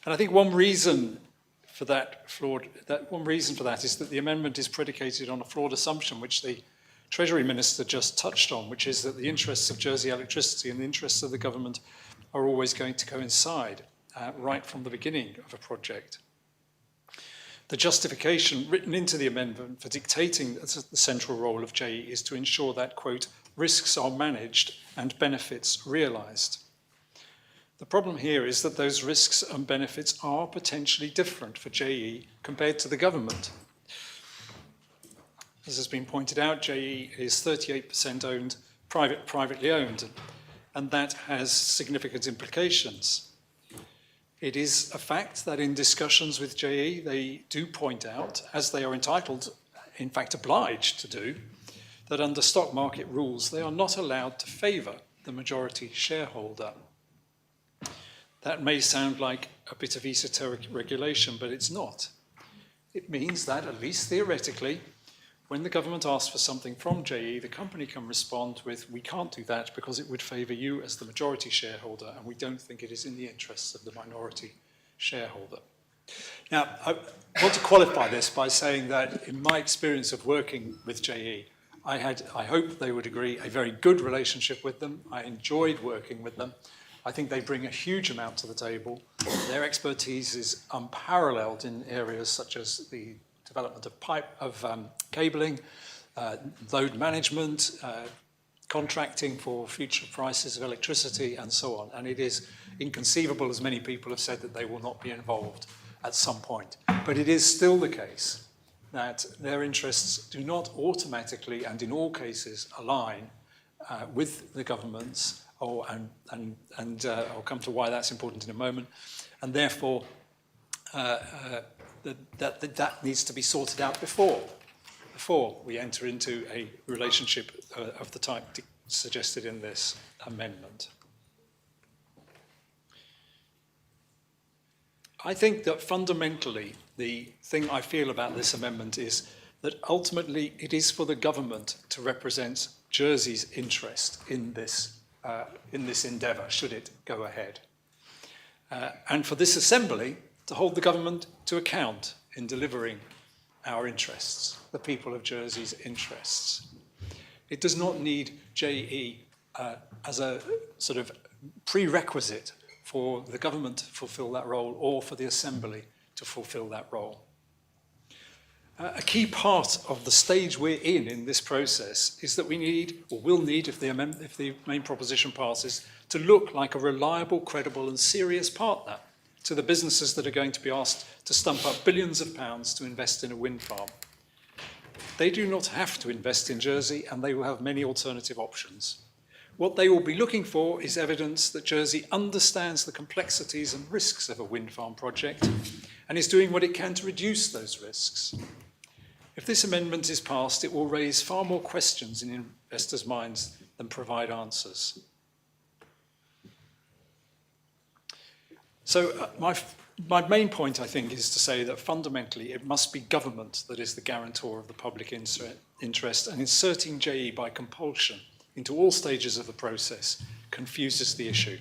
And I think one reason for that is that the amendment is predicated on a flawed assumption, which the Treasury Minister just touched on, which is that the interests of Jersey Electricity and the interests of the government are always going to coincide right from the beginning of a project. The justification written into the amendment for dictating the central role of JE is to ensure that, quote, risks are managed and benefits realised. The problem here is that those risks and benefits are potentially different for JE compared to the government. As has been pointed out, JE is 38% owned, privately owned, and that has significant implications. It is a fact that in discussions with JE, they do point out, as they are entitled, in fact obliged to do, that under stock market rules, they are not allowed to favour the majority shareholder. That may sound like a bit of esoteric regulation, but it's not. It means that, at least theoretically, when the government asks for something from JE, the company can respond with, we can't do that because it would favour you as the majority shareholder, and we don't think it is in the interests of the minority shareholder. Now, I want to qualify this by saying that in my experience of working with JE, I hope they would agree, a very good relationship with them. I enjoyed working with them. I think they bring a huge amount to the table. Their expertise is unparalleled in areas such as the development of cabling, load management, contracting for future prices of electricity, and so on. And it is inconceivable, as many people have said, that they will not be involved at some point. But it is still the case that their interests do not automatically and in all cases align with the government's, and I'll come to why that's important in a moment, and therefore that needs to be sorted out before we enter into a relationship of the type suggested in this amendment. I think that fundamentally the thing I feel about this amendment is that ultimately it is for the government to represent Jersey's interest in this endeavour, should it go ahead. And for this assembly to hold the government to account in delivering our interests, the people of Jersey's interests. It does not need JE as a sort of prerequisite for the government to fulfil that role or for the assembly to fulfil that role. A key part of the stage we're in this process is that we need, or will need if the main proposition passes, to look like a reliable, credible and serious partner to the businesses that are going to be asked to stump up billions of pounds to invest in a wind farm. They do not have to invest in Jersey, and they will have many alternative options. What they will be looking for is evidence that Jersey understands the complexities and risks of a wind farm project and is doing what it can to reduce those risks. If this amendment is passed, it will raise far more questions in investors' minds than provide answers. So my main point, I think, is to say that fundamentally it must be government that is the guarantor of the public interest, and inserting JE by compulsion into all stages of the process confuses the issue.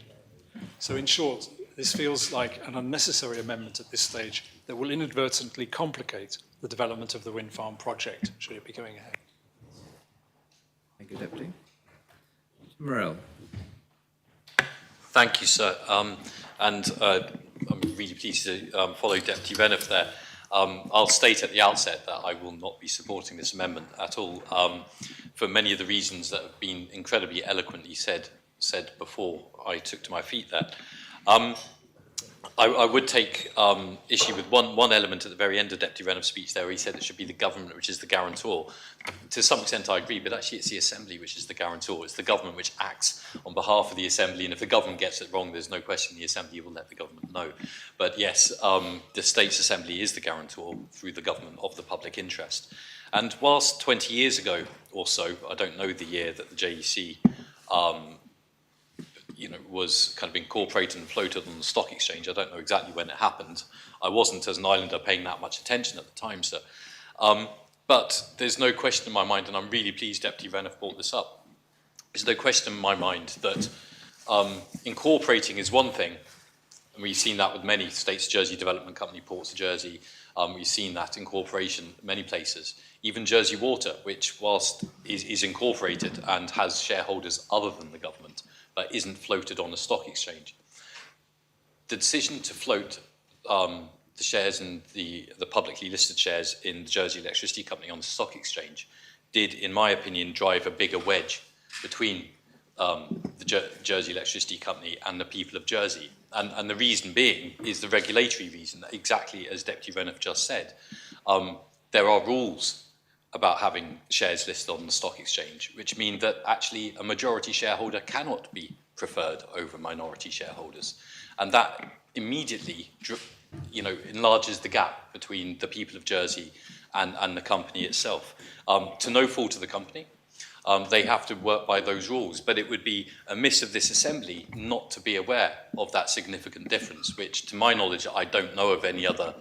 So in short, this feels like an unnecessary amendment at this stage that will inadvertently complicate the development of the wind farm project, should it be going ahead. Thank you, Deputy. Morel. Thank you, sir. I'm really pleased to follow Deputy Reniff there. I'll state at the outset that I will not be supporting this amendment at all, for many of the reasons that have been incredibly eloquently said before I took to my feet there. I would take issue with one element at the very end of Deputy Reniff's speech there, where he said it should be the government which is the guarantor. To some extent I agree, but actually it's the Assembly which is the guarantor. It's the government which acts on behalf of the Assembly, and if the government gets it wrong, there's no question the Assembly will let the government know. But yes, the States Assembly is the guarantor through the government of the public interest. And whilst 20 years ago or so, I don't know the year that the JEC was kind of incorporated and floated on the stock exchange. I don't know exactly when it happened. I wasn't, as an islander, paying that much attention at the time, sir. But there's no question in my mind, and I'm really pleased Deputy Renniff brought this up, there's no question in my mind that incorporating is one thing, and we've seen that with many States Jersey Development Company, Ports of Jersey. We've seen that incorporation many places. Even Jersey Water, which whilst is incorporated and has shareholders other than the government, but isn't floated on a stock exchange. The decision to float the shares in the publicly listed shares in the Jersey Electricity Company on the stock exchange did, in my opinion, drive a bigger wedge between the Jersey Electricity Company and the people of Jersey. And the reason being is the regulatory reason, exactly as Deputy Renniff just said. There are rules about having shares listed on the stock exchange, which mean that actually a majority shareholder cannot be preferred over minority shareholders. And that immediately enlarges the gap between the people of Jersey and the company itself. To no fault of the company, they have to work by those rules, but it would be amiss of this assembly not to be aware of that significant difference, which, to my knowledge, I don't know of any other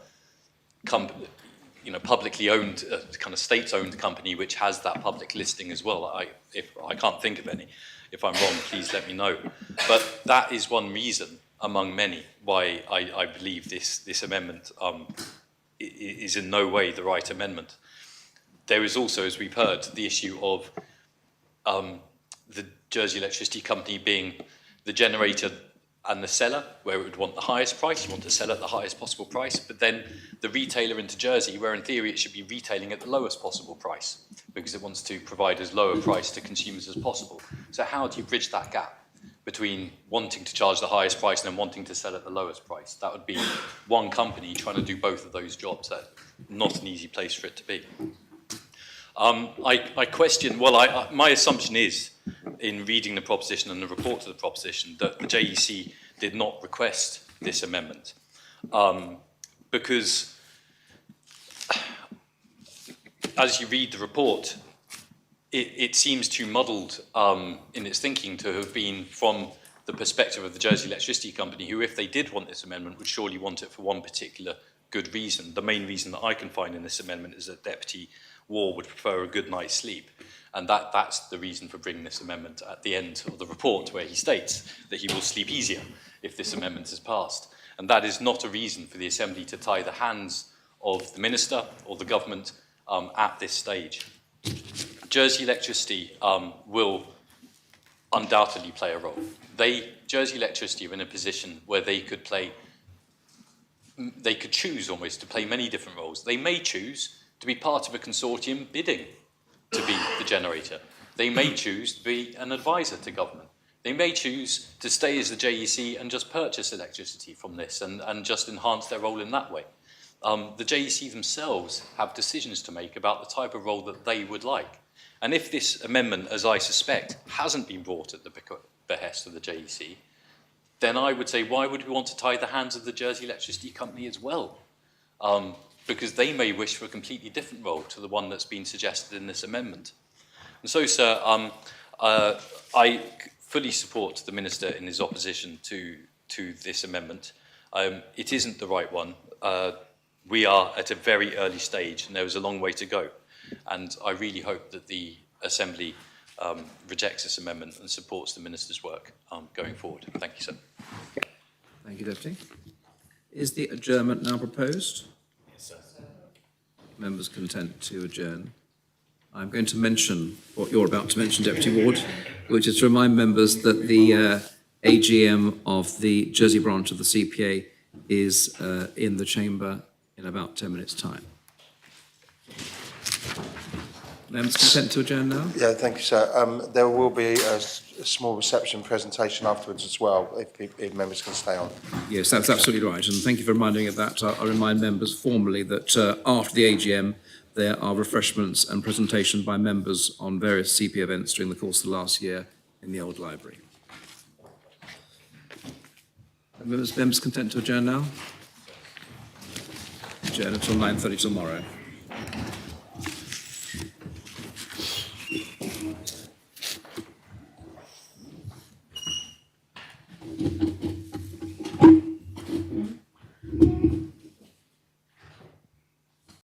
publicly owned, kind of state-owned company which has that public listing as well. I can't think of any. If I'm wrong, please let me know. But that is one reason, among many, why I believe this amendment is in no way the right amendment. There is also, as we've heard, the issue of the Jersey Electricity Company being the generator and the seller, where it would want the highest price, you want to sell at the highest possible price, but then the retailer into Jersey, where in theory it should be retailing at the lowest possible price, because it wants to provide as low a price to consumers as possible. So how do you bridge that gap between wanting to charge the highest price and then wanting to sell at the lowest price? That would be one company trying to do both of those jobs. That's not an easy place for it to be. I question, my assumption is, in reading the proposition and the report to the proposition, that the JEC did not request this amendment. Because as you read the report, it seems too muddled in its thinking to have been from the perspective of the Jersey Electricity Company, who, if they did want this amendment, would surely want it for one particular good reason. The main reason that I can find in this amendment is that Deputy War would prefer a good night's sleep. And that's the reason for bringing this amendment at the end of the report, where he states that he will sleep easier if this amendment is passed. And that is not a reason for the Assembly to tie the hands of the Minister or the Government at this stage. Jersey Electricity will undoubtedly play a role. Jersey Electricity are in a position where they could choose almost to play many different roles. They may choose to be part of a consortium bidding to be the generator. They may choose to be an advisor to government. They may choose to stay as the JEC and just purchase electricity from this and just enhance their role in that way. The JEC themselves have decisions to make about the type of role that they would like. And if this amendment, as I suspect, hasn't been brought at the behest of the JEC, then I would say, why would we want to tie the hands of the Jersey Electricity Company as well? Because they may wish for a completely different role to the one that's been suggested in this amendment. And so, sir, I fully support the Minister in his opposition to this amendment. It isn't the right one. We are at a very early stage, and there is a long way to go. And I really hope that the Assembly rejects this amendment and supports the Minister's work going forward. Thank you, sir. Thank you, Deputy. Is the adjournment now proposed? Members content to adjourn. I'm going to mention what you're about to mention, Deputy Ward, which is to remind members that the AGM of the Jersey branch of the CPA is in the chamber in about 10 minutes' time. Members content to adjourn now? Yeah, thank you, sir. There will be a small reception presentation afterwards as well, if members can stay on. Yes, that's absolutely right, and thank you for reminding me of that. I'll remind members formally that after the AGM, there are refreshments and presentation by members on various CP events during the course of the last year in the old library. Members content to adjourn now? Adjourn until 9:30 tomorrow.